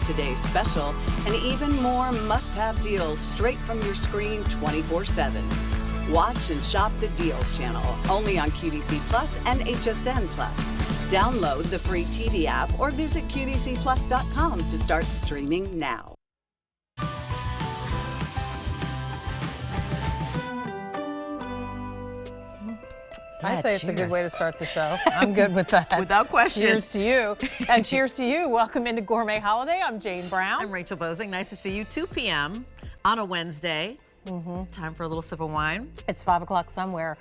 today's special, and even more must-have deals straight from your screen 24/7. Watch and shop the Deals channel, only on QVC Plus and HSN Plus. Download the free TV app or visit QVCplus.com to start streaming now. I say it's a good way to start the show. I'm good with that. Without question. Cheers to you. And cheers to you. Welcome into Gourmet Holiday. I'm Jane Brown. I'm Rachel Bozing. Nice to see you. 2 p.m. on a Wednesday. Time for a little sip of wine. It's 5 o'clock somewhere.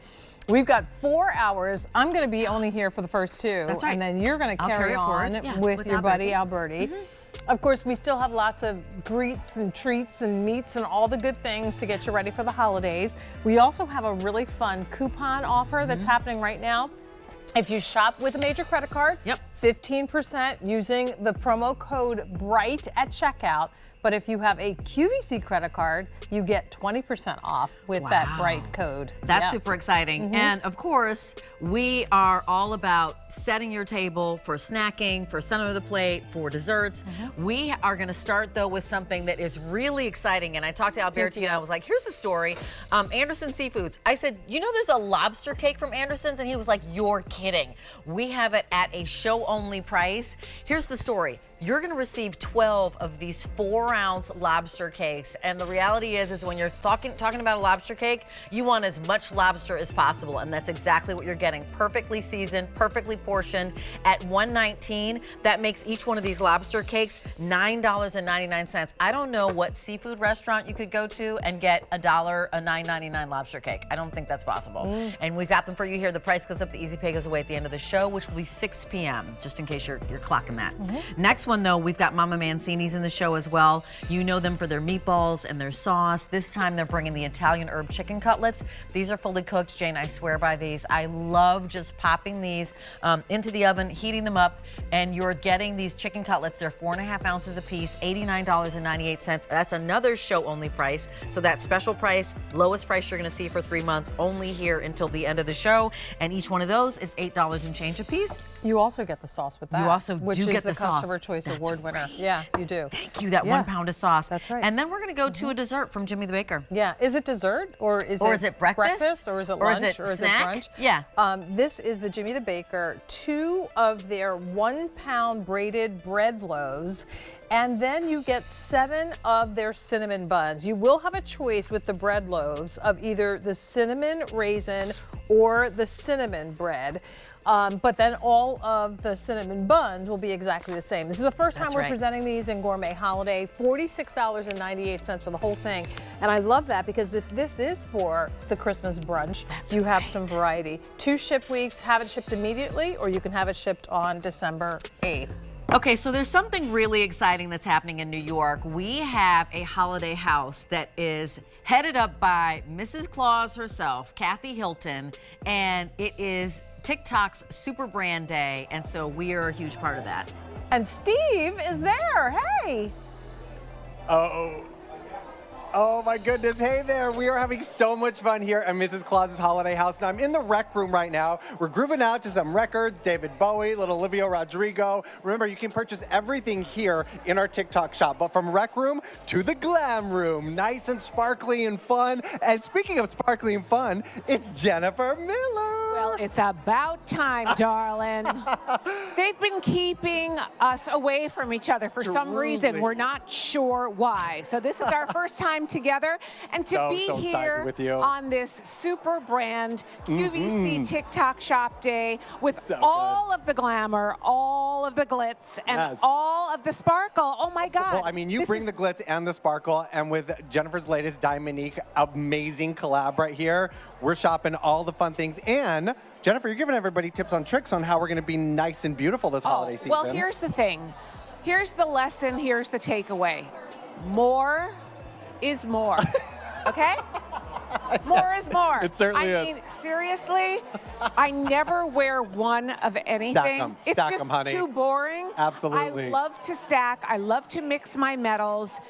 We've got 4 hours. I'm going to be only here for the first 2. That's right. And then you're going to carry on with your buddy Alberti. Of course, we still have lots of greets and treats and meats and all the good things to get you ready for the holidays. We also have a really fun coupon offer that's happening right now. If you shop with a major credit card, 15% using the promo code BRIGHT at checkout. But if you have a QVC credit card, you get 20% off with that BRIGHT code. That's super exciting. And of course, we are all about setting your table for snacking, for center of the plate, for desserts. We are going to start though with something that is really exciting. And I talked to Alberti and I was like, here's the story. Anderson Seafoods. I said, you know, there's a lobster cake from Anderson's? And he was like, you're kidding. We have it at a show only price. Here's the story. You're going to receive 12 of these 4-ounce lobster cakes. And the reality is when you're talking about a lobster cake, you want as much lobster as possible. And that's exactly what you're getting. Perfectly seasoned, perfectly portioned at $1.19. That makes each one of these lobster cakes $9.99. I don't know what seafood restaurant you could go to and get a $9.99 lobster cake. I don't think that's possible. And we've got them for you here. The price goes up, the easy pay goes away at the end of the show, which will be 6 p.m., just in case you're clocking that. Next one, though, we've got Mama Mancini's in the show as well. You know them for their meatballs and their sauce. This time they're bringing the Italian herb chicken cutlets. These are fully cooked. Jane, I swear by these. I love just popping these into the oven, heating them up, and you're getting these chicken cutlets. They're 4.5 ounces a piece, $89.98. That's another show-only price. So that special price, lowest price you're going to see for 3 months, only here until the end of the show. And each one of those is $8 and change a piece. You also get the sauce with that. You also do get the sauce. Customer Choice Award winner. Yeah, you do. Thank you. That 1 pound of sauce. That's right. And then we're going to go to a dessert from Jimmy the Baker. Yeah. Is it dessert or is it breakfast or is it lunch or is it brunch? Yeah. This is the Jimmy the Baker. 2 of their 1-pound braided bread loaves. And then you get 7 of their cinnamon buns. You will have a choice with the bread loaves of either the cinnamon raisin or the cinnamon bread. But then all of the cinnamon buns will be exactly the same. This is the first time we're presenting these in Gourmet Holiday. $46.98 for the whole thing. And I love that because if this is for the Christmas brunch, you have some variety. 2 ship weeks, have it shipped immediately, or you can have it shipped on December 8th. Okay, so there's something really exciting that's happening in New York. We have a holiday house that is headed up by Mrs. Claus herself, Kathy Hilton, and it is TikTok's Super Brand Day, and so we are a huge part of that. And Steve is there. Hey. Oh my goodness, hey there. We are having so much fun here at Mrs. Claus's Holiday House. Now I'm in the rec room right now. We're grooving out to some records, David Bowie, little Olivia Rodrigo. Remember, you can purchase everything here in our TikTok shop, but from rec room to the glam room, nice and sparkly and fun. And speaking of sparkly and fun, it's Jennifer Miller. Well, it's about time, darling. They've been keeping us away from each other for some reason. We're not sure why. So this is our first time together. And to be here on this super brand QVC TikTok shop day with all of the glamour, all of the glitz, and all of the sparkle. Oh my God. Well, I mean, you bring the glitz and the sparkle, and with Jennifer's latest Diamonique amazing collab right here, we're shopping all the fun things. And Jennifer, you're giving everybody tips on tricks on how we're going to be nice and beautiful this holiday season. Well, here's the thing. Here's the lesson. Here's the takeaway. More is more. Okay? More is more. It certainly is. I mean, seriously, I never wear one of anything. Stack 'em, it's just honey. too boring. Absolutely. I love to stack. I love to mix my metals.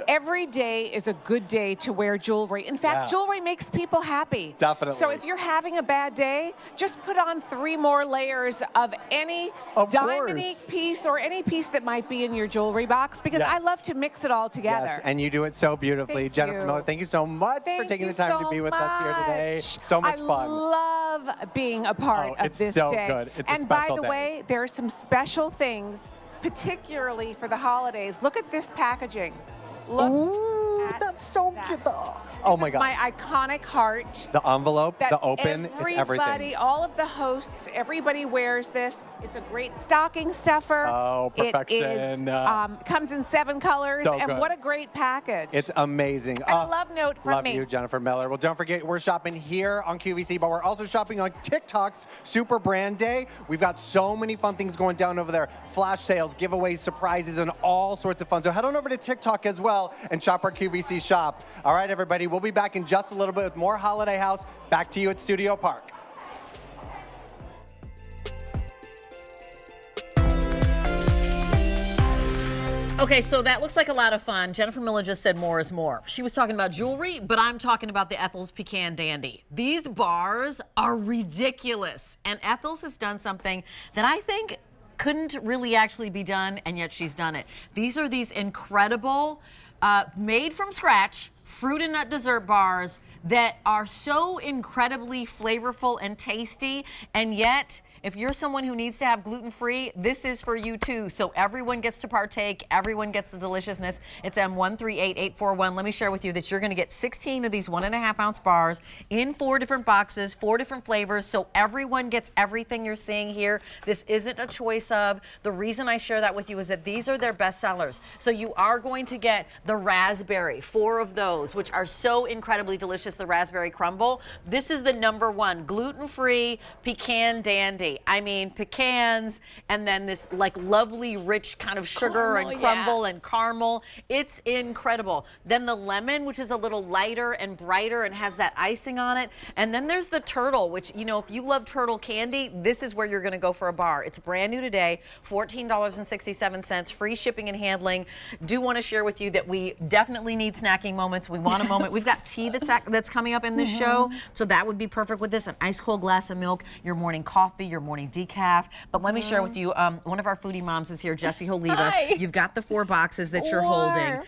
Every day is a good day to wear jewelry. In fact, jewelry makes people happy. Definitely. So if you're having a bad day, just put on 3 more layers of any diamond piece or any piece that might be in your jewelry box, because I love to mix it all together. Yes, and you do it so beautifully. Thank Jennifer you. Miller, thank you so much for taking the time to be with us here today. So much fun. I love being a part of this so day. good. It's a and by special the day. way, there are some special things, particularly for the holidays. Look at this packaging. Look at that's so that. cute. Oh my This is my gosh. iconic heart. The envelope, That the open, it's everything. everybody, all of the hosts, everybody wears this. It's a great stocking stuffer. Oh, perfection. It is, comes in 7 colors, So and good. what a great package. It's amazing. And a love note from Love me. you, Jennifer Miller. Well, don't forget, we're shopping here on QVC, but we're also shopping on TikTok's Super Brand Day. We've got so many fun things going down over there. Flash sales, giveaways, surprises, and all sorts of fun. So head on over to TikTok as well and shop our QVC shop. All right, everybody, we'll be back in just a little bit with more Holiday House. Back to you at Studio Park. Okay, so that looks like a lot of fun. Jennifer Miller just said more is more. She was talking about jewelry, but I'm talking about the Ethel's Pecan Dandy. These bars are ridiculous. And Ethel's has done something that I think couldn't really actually be done, and yet she's done it. These are these incredible, made from scratch, fruit and nut dessert bars that are so incredibly flavorful and tasty, and yet if you're someone who needs to have gluten-free, this is for you too. So everyone gets to partake, everyone gets the deliciousness. It's M138841. Let me share with you that you're gonna get 16 of these 1.5 ounce bars in 4 different boxes, 4 different flavors, so everyone gets everything you're seeing here. This isn't a choice of. The reason I share that with you is that these are their best sellers. So you are going to get the raspberry, 4 of those, which are so incredibly delicious, the raspberry crumble. This is the #1 gluten-free pecan dandy. I mean, pecans and then this like lovely rich kind of sugar and crumble and caramel. It's incredible. Then the lemon, which is a little lighter and brighter and has that icing on it. And then there's the turtle, which, you know, if you love turtle candy, this is where you're gonna go for a bar. It's brand new today, $14.67, free shipping and handling. Do wanna share with you that we definitely need snacking moments. We want a moment. We've got tea that's coming up in this show, so that would be perfect with this. An ice cold glass of milk, your morning coffee, your morning decaf. But let me share with you, one of our foodie moms is here, Jessie Holiva. Hi. You've got the 4 boxes that you're holding.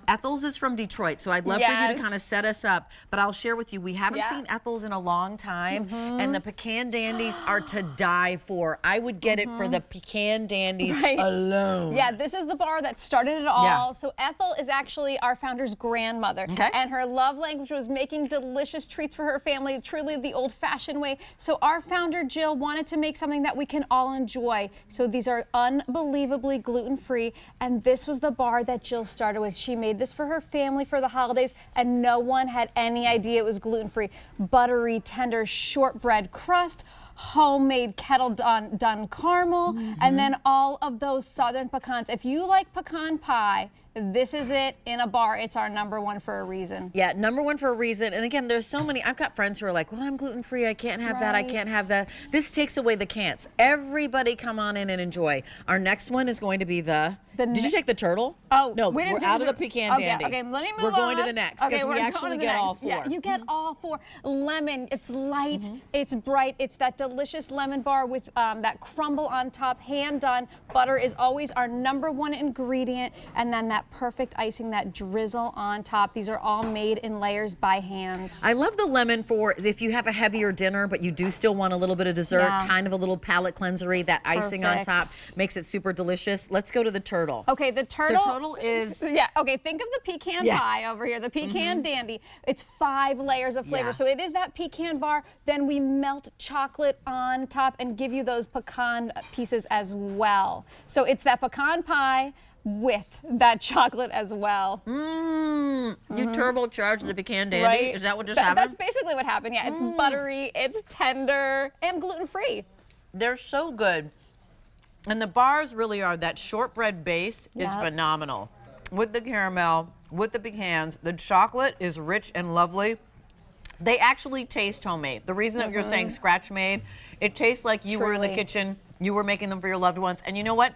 Ethel's is from Detroit, so I'd love for you to kind of set us up. But I'll share with you, we haven't seen Ethel's in a long time, and the pecan dandies are to die for. I would get it for the pecan dandies alone. Yeah, this is the bar that started it all. So Ethel is actually our founder's grandmother. And her love language was making delicious treats for her family, truly the old-fashioned way. So our founder, Jill, wanted to make something that we can all enjoy. So these are unbelievably gluten-free, and this was the bar that Jill started with. She made this for her family for the holidays, and no one had any idea it was gluten-free. Buttery, tender shortbread crust, homemade kettle done caramel, and then all of those southern pecans. If you like pecan pie, this is it in a bar. It's our #1 for a reason. Yeah, #1 for a reason. And again, there's so many. I've got friends who are like, well, I'm gluten-free. I can't have that. I can't have that. This takes away the can'ts. Everybody come on in and enjoy. Our next one is going to be did you take the turtle? Oh, no, we didn't we're do out of the- the pecan dandy. Okay, let me move We're going to on. the next because we actually get all 4. Yeah, you get all 4. Lemon, it's light, it's bright, it's that delicious lemon bar with that crumble on top, hand done. Butter is always our #1 ingredient, and then that perfect icing, that drizzle on top. These are all made in layers by hand. I love the lemon for if you have a heavier dinner, but you do still want a little bit of dessert, kind of a little palate cleansery. That icing on top makes it super delicious. Let's go to the turtle. Okay, the turtle. The turtle is. Yeah, okay, think of the pecan pie over here, the pecan dandy. It's 5 layers of flavor. So it is that pecan bar. Then we melt chocolate on top and give you those pecan pieces as well. So it's that pecan pie with that chocolate as well. You turbocharge the pecan dandy. Is that what just happened? That's basically what happened. Yeah, it's buttery, it's tender, and gluten-free. They're so good. And the bars really are, that shortbread base is phenomenal. With the caramel, with the pecans, the chocolate is rich and lovely. They actually taste homemade. The reason that you're saying scratch made, it tastes like you were in the kitchen, you were making them for your loved ones. And you know what?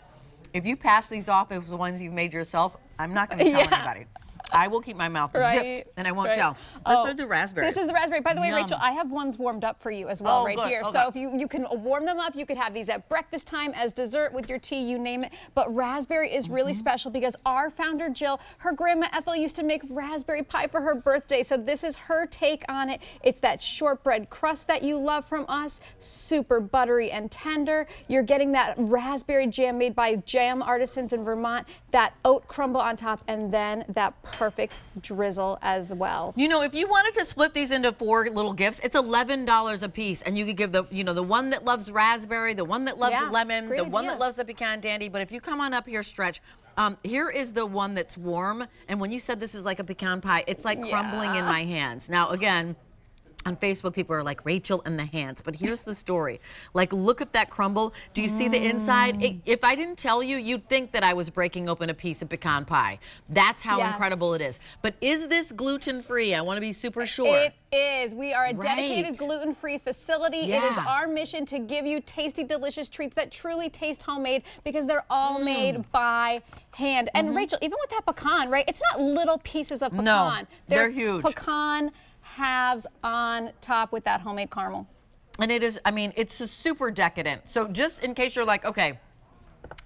If you pass these off as the ones you've made yourself, I'm not going to tell anybody. I will keep my mouth zipped and I won't tell. Let's try the raspberry. This is the raspberry. By the way, Yum. Rachel, I have ones warmed up for you as well here. Okay. So if you can warm them up, you could have these at breakfast time, as dessert, with your tea, you name it. But raspberry is really special because our founder, Jill, her grandma Ethel used to make raspberry pie for her birthday. So this is her take on it. It's that shortbread crust that you love from us, super buttery and tender. You're getting that raspberry jam made by jam artisans in Vermont, that oat crumble on top, and then that perfect drizzle as well. You know, if you wanted to split these into 4 little gifts, it's $11 a piece, and you could give the, you know, the one that loves raspberry, the one that loves lemon, the one that loves the pecan dandy. But if you come on up here, Stretch, here is the one that's warm, and when you said this is like a pecan pie, it's like crumbling in my hands. Now, again, on Facebook, people are like, Rachel and the hands. But here's the story. Like, look at that crumble. Do you see the inside? If I didn't tell you, you'd think that I was breaking open a piece of pecan pie. That's how incredible it is. But is this gluten-free? I want to be super sure. It is. We are a dedicated gluten-free facility. It is our mission to give you tasty, delicious treats that truly taste homemade because they're all made by hand. And Rachel, even with that pecan, right? It's not little pieces of pecan. No, they're huge. Pecan halves on top with that homemade caramel. And it is, I mean, it's a super decadent. So just in case you're like, okay,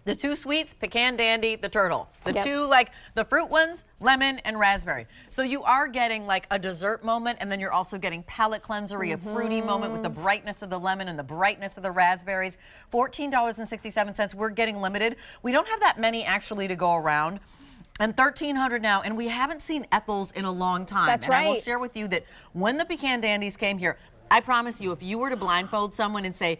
the 2 sweets, pecan dandy, the turtle. The 2, like, the fruit ones, lemon and raspberry. So you are getting like a dessert moment, and then you're also getting palate cleansery, a fruity moment with the brightness of the lemon and the brightness of the raspberries. $14.67. We're getting limited. We don't have that many actually to go around. And 1,300 now, and we haven't seen Ethel's in a long time. That's right. And I will share with you that when the pecan dandies came here, I promise you, if you were to blindfold someone and say,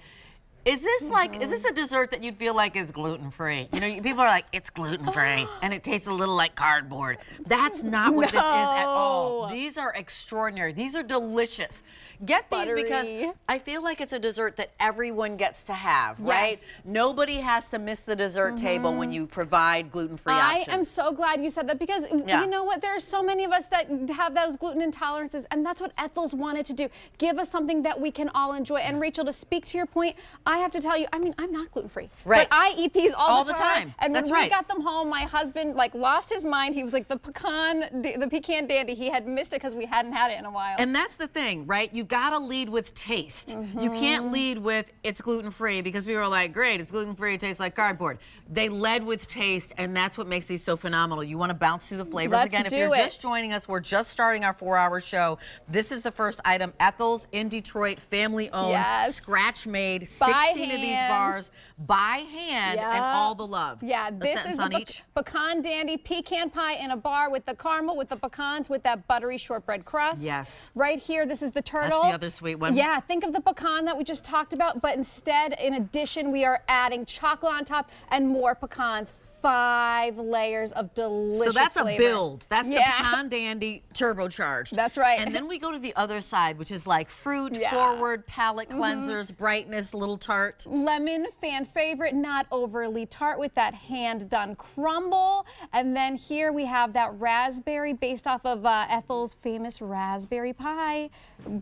is this like, is this a dessert that you'd feel like is gluten-free? You know, people are like, it's gluten-free, and it tastes a little like cardboard. That's not what this is at all. These are extraordinary. These are delicious. Get these because I feel like it's a dessert that everyone gets to have, right? Nobody has to miss the dessert table when you provide gluten-free options. I am so glad you said that because you know what? There are so many of us that have those gluten intolerances, and that's what Ethel's wanted to do. Give us something that we can all enjoy. And Rachel, to speak to your point, I have to tell you, I mean, I'm not gluten-free, but I eat these all the time. And when we got them home, my husband like lost his mind. He was like, the pecan dandy, he had missed it because we hadn't had it in a while. And that's the thing, right? You've got to lead with taste. You can't lead with it's gluten-free because we were like, great, it's gluten-free, it tastes like cardboard. They led with taste, and that's what makes these so phenomenal. You want to bounce through the flavors again. If you're just joining us, we're just starting our 4-hour show. This is the first item, Ethel's in Detroit, family-owned, scratch-made, 16 of these bars by hand, and all the love. Yeah, this is the pecan dandy pecan pie in a bar with the caramel, with the pecans, with that buttery shortbread crust. Yes. Right here, this is the turtle. That's the other sweet one. Yeah, think of the pecan that we just talked about, but instead, in addition, we are adding chocolate on top and more pecans. 5 layers of delicious So that's flavor. a build. That's the pecan dandy turbocharged. That's right. And then we go to the other side, which is like fruit forward, palate cleansers, brightness, little tart. Lemon, fan favorite, not overly tart with that hand-done crumble. And then here we have that raspberry based off of Ethel's famous raspberry pie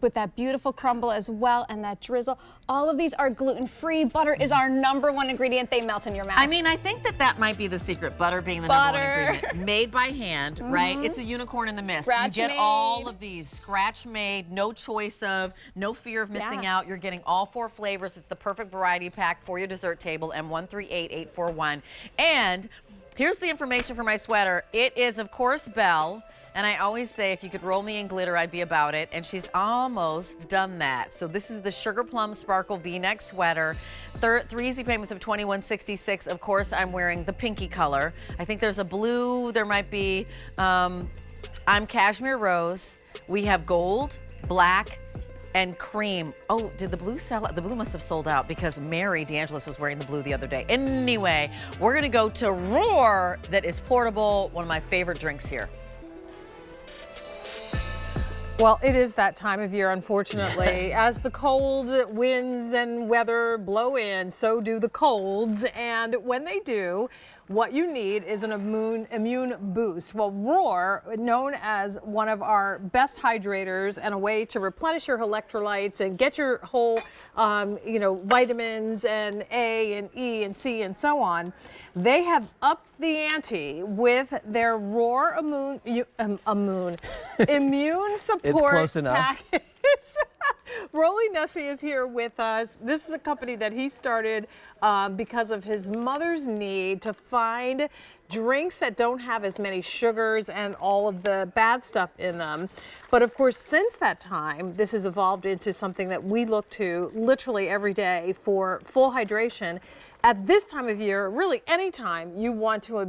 with that beautiful crumble as well and that drizzle. All of these are gluten-free. Butter is our #1 ingredient. They melt in your mouth. I mean, I think that might be the secret, butter being the #1 ingredient. Made by hand, right? It's a unicorn in the mist. You get all of these scratch-made, no choice of, no fear of missing out. You're getting all 4 flavors. It's the perfect variety pack for your dessert table, M138841. And here's the information for my sweater. It is, of course, Belle. And I always say, if you could roll me in glitter, I'd be about it. And she's almost done that. So this is the Sugarplum Sparkle V-neck sweater. 3 easy payments of $21.66. Of course, I'm wearing the pinky color. I think there's a blue. There might be, I'm cashmere rose. We have gold, black, and cream. Oh, did the blue sell out? The blue must have sold out because Mary DeAngelis was wearing the blue the other day. Anyway, we're going to go to Roar that is portable. One of my favorite drinks here. Well, it is that time of year, unfortunately. As the cold winds and weather blow in, so do the colds. And when they do, what you need is an immune boost. Well, Roar, known as one of our best hydrators and a way to replenish your electrolytes and get your whole, vitamins and A and E and C and so on, they have upped the ante with their Roar immune support It's close enough. package. Rolly Nessie is here with us. This is a company that he started because of his mother's need to find drinks that don't have as many sugars and all of the bad stuff in them. But of course, since that time, this has evolved into something that we look to literally every day for full hydration. At this time of year, really anytime you want to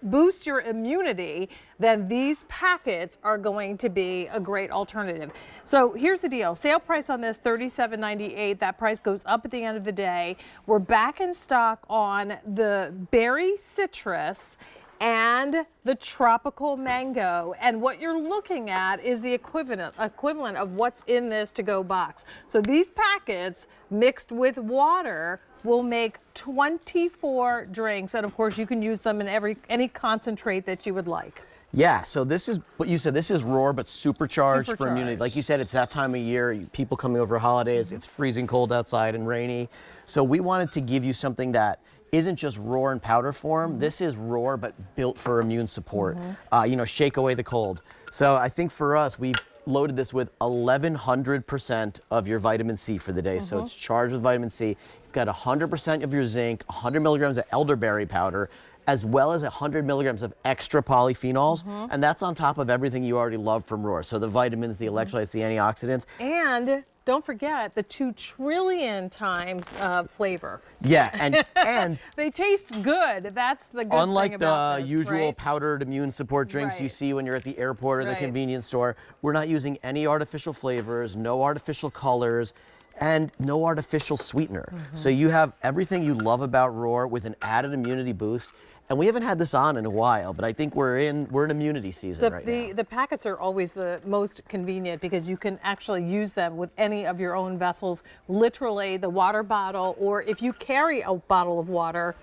boost your immunity, then these packets are going to be a great alternative. So here's the deal. Sale price on this, $37.98. That price goes up at the end of the day. We're back in stock on the berry citrus and the tropical mango. And what you're looking at is the equivalent of what's in this to-go box. So these packets mixed with water will make 24 drinks, and of course you can use them in any concentrate that you would like. Yeah, so this is what you said. This is Roar, but supercharged for immunity. Like you said, it's that time of year. People coming over holidays. It's freezing cold outside and rainy. So we wanted to give you something that isn't just Roar in powder form. This is Roar, but built for immune support. Shake away the cold. So I think for us, we loaded this with 1,100% of your vitamin C for the day. So it's charged with vitamin C. It's got 100% of your zinc, 100 milligrams of elderberry powder, as well as 100 milligrams of extra polyphenols. And that's on top of everything you already love from Roar. So the vitamins, the electrolytes, the antioxidants. And don't forget the 2 trillion times flavor. Yeah, and they taste good. That's the good unlike thing about the this, usual right? powdered immune support drinks you see when you're at the airport or the convenience store, we're not using any artificial flavors, no artificial colors, and no artificial sweetener. So you have everything you love about Roar with an added immunity boost. And we haven't had this on in a while, but I think we're in immunity season right now. The packets are always the most convenient because you can actually use them with any of your own vessels, literally the water bottle, or if you carry a bottle of water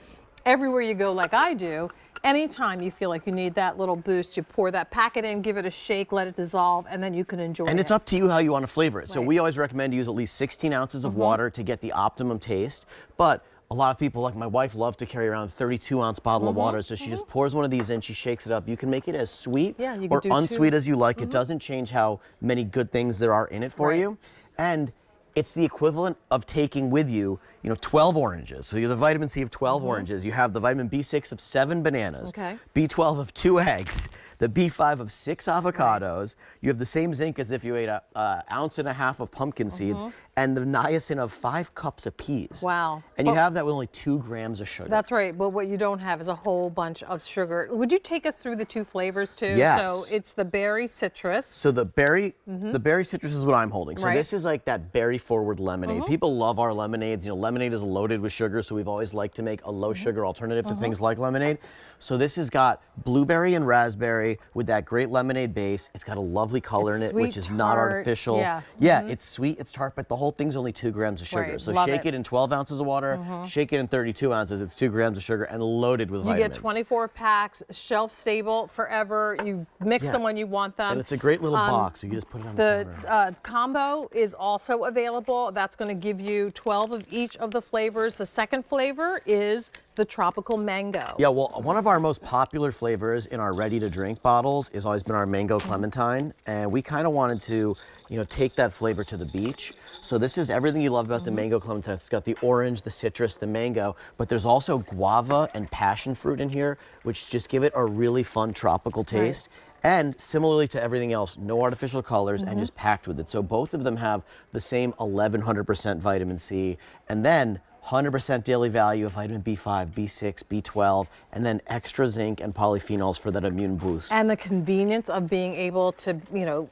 everywhere you go like I do, anytime you feel like you need that little boost, you pour that packet in, give it a shake, let it dissolve, and then you can enjoy it. And it's up to you how you want to flavor it. So we always recommend to use at least 16 ounces of water to get the optimum taste. But a lot of people, like my wife, love to carry around a 32-ounce bottle of water, so she just pours one of these in, she shakes it up. You can make it as sweet or unsweet as you like. It doesn't change how many good things there are in it for you. And it's the equivalent of taking with you, 12 oranges. So you have the vitamin C of 12 oranges. You have the vitamin B6 of 7 bananas, B12 of 2 eggs, the B5 of 6 avocados. You have the same zinc as if you ate an ounce and a half of pumpkin seeds, and the niacin of 5 cups of peas. Wow. And you have that with only 2 grams of sugar. That's right, but what you don't have is a whole bunch of sugar. Would you take us through the 2 flavors too? Yes. So it's the berry citrus. So the berry citrus is what I'm holding. So this is like that berry forward lemonade. People love our lemonades. Lemonade is loaded with sugar, so we've always liked to make a low sugar alternative to things like lemonade. So this has got blueberry and raspberry with that great lemonade base. It's got a lovely color in it, which is not artificial. Yeah, it's sweet, it's tart, but the whole thing's only 2 grams of sugar. So shake it in 12 ounces of water, shake it in 32 ounces, it's 2 grams of sugar and loaded with vitamins. You get 24 packs, shelf stable forever. You mix them when you want them. And it's a great little box, so you just put it on the counter. The combo is also available. That's going to give you 12 of each of the flavors. The second flavor is the tropical mango. Yeah, well, one of our most popular flavors in our ready-to-drink bottles has always been our mango clementine, and we kind of wanted to, take that flavor to the beach. So this is everything you love about the mango clementine. It's got the orange, the citrus, the mango, but there's also guava and passion fruit in here, which just give it a really fun tropical taste. And similarly to everything else, no artificial colors and just packed with it. So both of them have the same 1,100% vitamin C, and then 100% daily value of vitamin B5, B6, B12, and then extra zinc and polyphenols for that immune boost. And the convenience of being able to,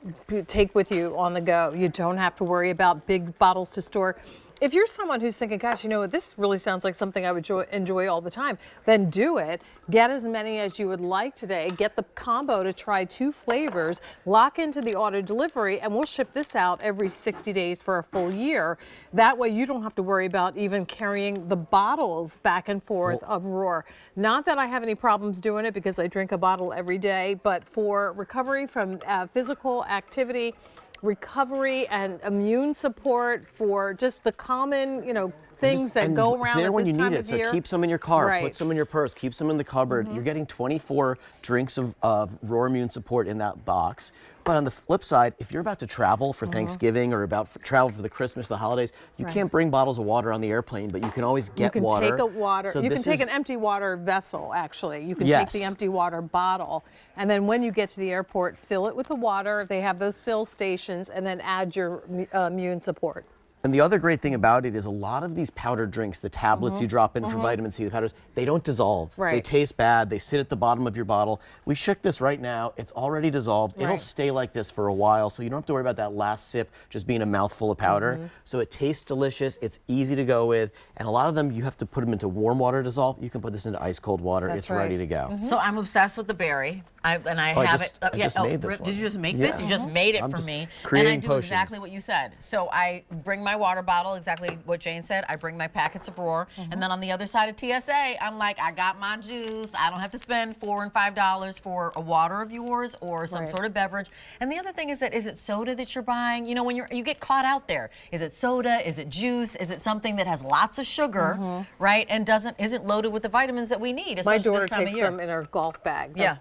take with you on the go. You don't have to worry about big bottles to store. if you're someone who's thinking, gosh, you know what, this really sounds like something I would enjoy all the time, then do it. Get as many as you would like today. Get the combo to try 2 flavors, lock into the auto delivery, and we'll ship this out every 60 days for a full year. That way you don't have to worry about even carrying the bottles back and forth of Roar. Not that I have any problems doing it because I drink a bottle every day, but for recovery from physical activity, recovery and immune support, for just the common, you know, things that go around it's there at when this you time need of it. year. So keep some in your car, Right. put some in your purse, keep some in the cupboard. You're getting 24 drinks of Roar Immune Support in that box. But on the flip side, if you're about to travel for Thanksgiving or travel for the Christmas, the holidays, you can't bring bottles of water on the airplane, but you can always get water. You can take a water. So you can this take is- an empty water vessel, actually. You can Yes. take the empty water bottle, and then when you get to the airport, fill it with the water. They have those fill stations, and then add your immune support. And the other great thing about it is a lot of these powdered drinks, the tablets you drop in for vitamin C, the powders, they don't dissolve. They Right. taste bad. They sit at the bottom of your bottle. We shook this right now. It's already dissolved. It'll Right. stay like this for a while, so you don't have to worry about that last sip just being a mouthful of powder. So it tastes delicious. It's easy to go with. And a lot of them, you have to put them into warm water to dissolve. You can put this into ice cold water. That's it's right. ready to go. So I'm obsessed with the berry. I have just- it. I just made this Did one. you just make Yeah. this? You just made it I'm for just me. And I creating do potions. exactly what you said. So I bring my water bottle, exactly what Jane said. I bring my packets of Roar. And then on the other side of TSA, I'm like, I got my juice. I don't have to spend $4 and $5 for a water of yours or some Right. sort of beverage. And the other thing is that, is it soda that you're buying? You know, when you get caught out there, is it soda? Is it juice? Is it something that has lots of sugar, right? And isn't loaded with the vitamins that we need, My especially daughter this time of takes year? them in her golf bag. Yeah.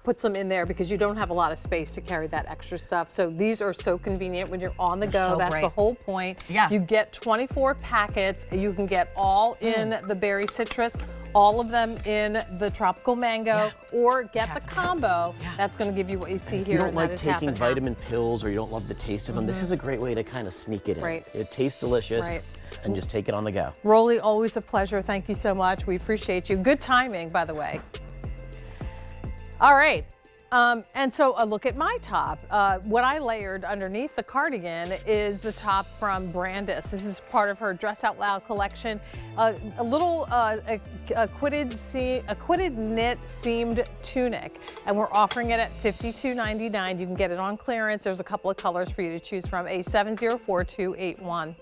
Puts them in there because you don't have a lot of space to carry that extra stuff. So these are so convenient when you're on the go. so That's the great. whole point. Yeah. You get 24 packets. You can get all in the berry citrus, all of them in the tropical mango, or get the combo. That's going to give you what you see If here. you don't and like that is half taking and half. vitamin pills or you don't love the taste of them, this is a great way to kind of sneak it in. Right. It tastes delicious Right. and just take it on the go. Rolly, always a pleasure. Thank you so much. We appreciate you. Good timing, by the way. All right. And so a look at my top. What I layered underneath the cardigan is the top from Brandis. This is part of her Dress Out Loud collection. A little Acquitted knit seamed tunic, and we're offering it at $52.99. You can get it on clearance. There's a couple of colors for you to choose from. A704281.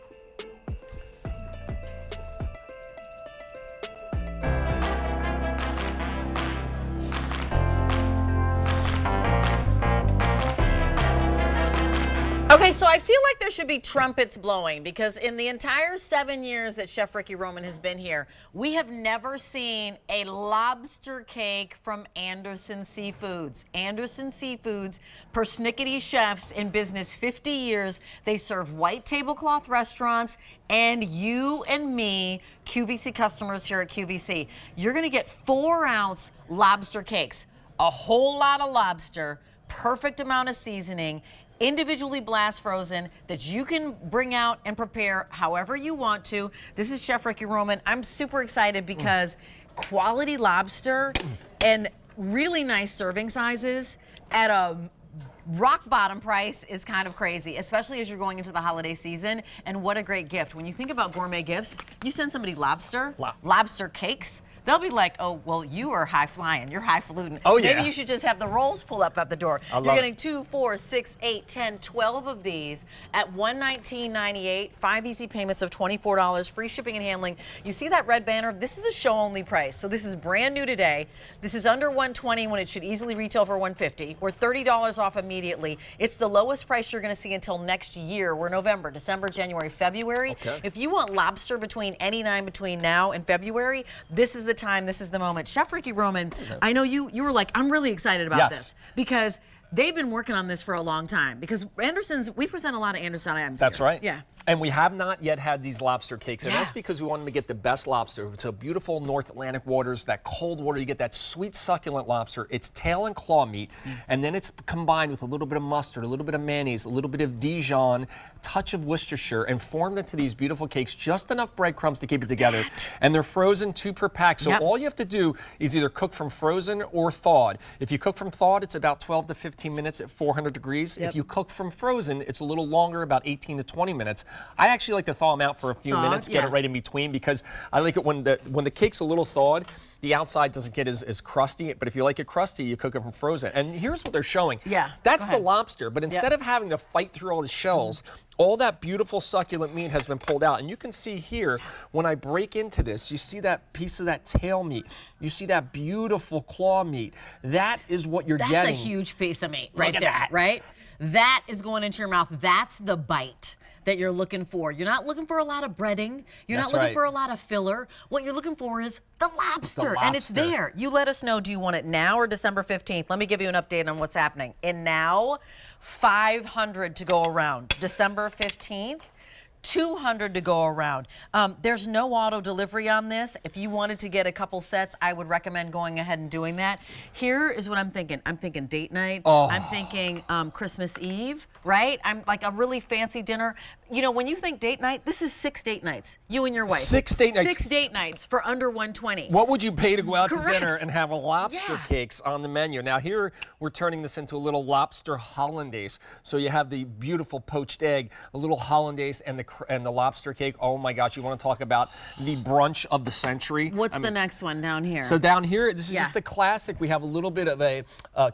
Okay, so I feel like there should be trumpets blowing because in the entire 7 years that Chef Ricky Roman has been here, we have never seen a lobster cake from Anderson Seafoods. Anderson Seafoods, persnickety chefs in business 50 years. They serve white tablecloth restaurants and you and me, QVC customers here at QVC. You're gonna get 4-ounce lobster cakes, a whole lot of lobster, perfect amount of seasoning, individually blast frozen that you can bring out and prepare however you want to. This is Chef Ricky Roman. I'm super excited because quality lobster and really nice serving sizes at a rock bottom price is kind of crazy, especially as you're going into the holiday season. And what a great gift. When you think about gourmet gifts, you send somebody lobster cakes, they'll be like, oh, well, you are high flying. You're highfalutin. Oh, yeah. Maybe you should just have the rolls pull up at the door. I love You're it. getting 2, 4, 6, 8, 10, 12 of these at $119.98, 5 easy payments of $24, free shipping and handling. You see that red banner? This is a show-only price. So this is brand new today. This is under $120 when it should easily retail for $150. We're $30 off immediately. It's the lowest price you're going to see until next year. We're November, December, January, February. Okay. If you want lobster between now and February, this is the time, this is the moment. Chef Ricky Roman, I know you were like, I'm really excited about Yes. this because they've been working on this for a long time because Anderson's, we present a lot of Anderson items That's here. right. Yeah. And we have not yet had these lobster cakes, and Yeah. that's because we wanted to get the best lobster. It's a beautiful North Atlantic waters, that cold water, you get that sweet succulent lobster. It's tail and claw meat, and then it's combined with a little bit of mustard, a little bit of mayonnaise, a little bit of Dijon, touch of Worcestershire, and formed into these beautiful cakes, just enough breadcrumbs to keep it together. And they're frozen 2 per pack, so Yep. all you have to do is either cook from frozen or thawed. If you cook from thawed, it's about 12 to 15 15 minutes at 400 degrees. If you cook from frozen, it's a little longer, about 18 to 20 minutes. I actually like to thaw them out for a few minutes, get it right in between, because I like it when the cake's a little thawed, the outside doesn't get as crusty, but if you like it crusty, you cook it from frozen. And here's what they're showing. That's the lobster, but instead of having to fight through all the shells, all that beautiful succulent meat has been pulled out. And you can see here, when I break into this, you see that piece of that tail meat. You see that beautiful claw meat. That is what you're getting. That's a huge piece of meat right there, right? That is going into your mouth. That's the bite that you're looking for. You're not looking for a lot of breading. You're not looking for a lot of filler. What you're looking for is the lobster, and it's there. You let us know, do you want it now or December 15th? Let me give you an update on what's happening. And now, 500 to go around. December 15th, 200 to go around. There's no auto delivery on this. If you wanted to get a couple sets, I would recommend going ahead and doing that. Here is what I'm thinking. I'm thinking date night. I'm thinking Christmas Eve, right? I'm like a really fancy dinner. You know, when you think date night, this is 6 date nights. You and your wife. 6 date nights. 6 date nights for under $120. What would you pay to go out to dinner and have a lobster cakes on the menu? Now here, we're turning this into a little lobster hollandaise. So you have the beautiful poached egg, a little hollandaise, and the lobster cake. Oh my gosh, you want to talk about the brunch of the century. What's the next one down here? So down here, this is just the classic. We have a little bit of a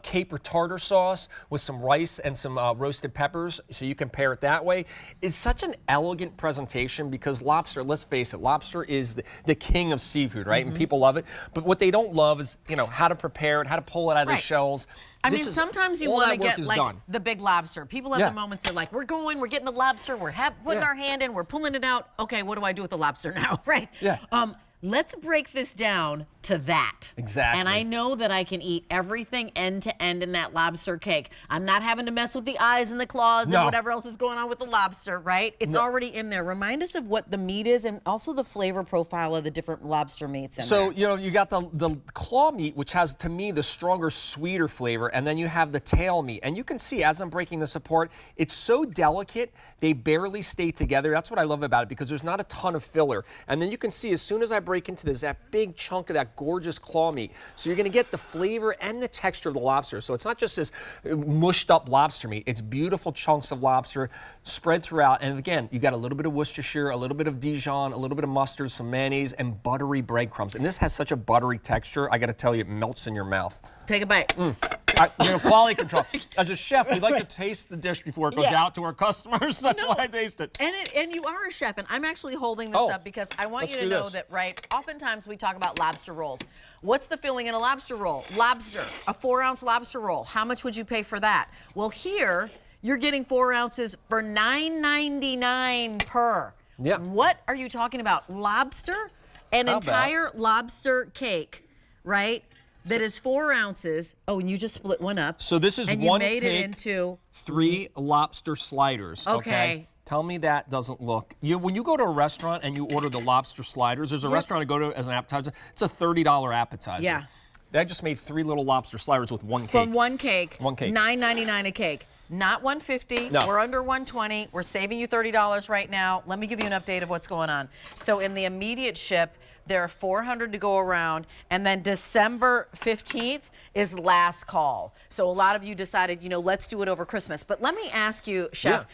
caper tartar sauce with some rice and some roasted peppers, so you can pair it that way. It's such an elegant presentation because lobster, let's face it, lobster is the king of seafood, right? And people love it. But what they don't love is, you know, how to prepare it, how to pull it out of the shells. I mean, sometimes you want to get like the big lobster. People have the moments they're like, we're getting the lobster, we're putting our hand in, we're pulling it out. Okay, what do I do with the lobster now, right? Let's break this down to that. Exactly. And I know that I can eat everything end to end in that lobster cake. I'm not having to mess with the eyes and the claws and whatever else is going on with the lobster, right? It's already in there. Remind us of what the meat is and also the flavor profile of the different lobster meats in there. You know, you got the claw meat, which has, to me, the stronger, sweeter flavor, and then you have the tail meat. And you can see, as I'm breaking this apart, it's so delicate, they barely stay together. That's what I love about it, because there's not a ton of filler. And then you can see, as soon as I break into this, that big chunk of that gorgeous claw meat. So you're going to get the flavor and the texture of the lobster. So it's not just this mushed up lobster meat. It's beautiful chunks of lobster spread throughout. And again, you got a little bit of Worcestershire, a little bit of Dijon, a little bit of mustard, some mayonnaise, and buttery breadcrumbs. And this has such a buttery texture. I got to tell you, it melts in your mouth. Take a bite. You know, quality control. As a chef, we like to taste the dish before it goes out to our customers. That's why I taste it. And you are a chef, and I'm actually holding this up because I want you to know that, right, oftentimes we talk about lobster rolls. What's the filling in a lobster roll? Lobster, a 4-ounce lobster roll. How much would you pay for that? Well, here, you're getting 4 ounces for $9.99 per. Yeah. What are you talking about? Lobster? An entire lobster cake, right? That is 4 ounces. Oh, and you just split one up. So this is and one you made cake, it into 3 lobster sliders. Okay. Tell me that doesn't look. When you go to a restaurant and you order the lobster sliders, there's a restaurant I go to as an appetizer. It's a $30 appetizer. Yeah. They just made 3 little lobster sliders with one cake. From one cake. One cake. $9.99 a cake. Not $150. No. We're under $120. We're saving you $30 right now. Let me give you an update of what's going on. So in the immediate ship, there are 400 to go around, and then December 15th is last call. So a lot of you decided, you know, let's do it over Christmas. But let me ask you, Chef,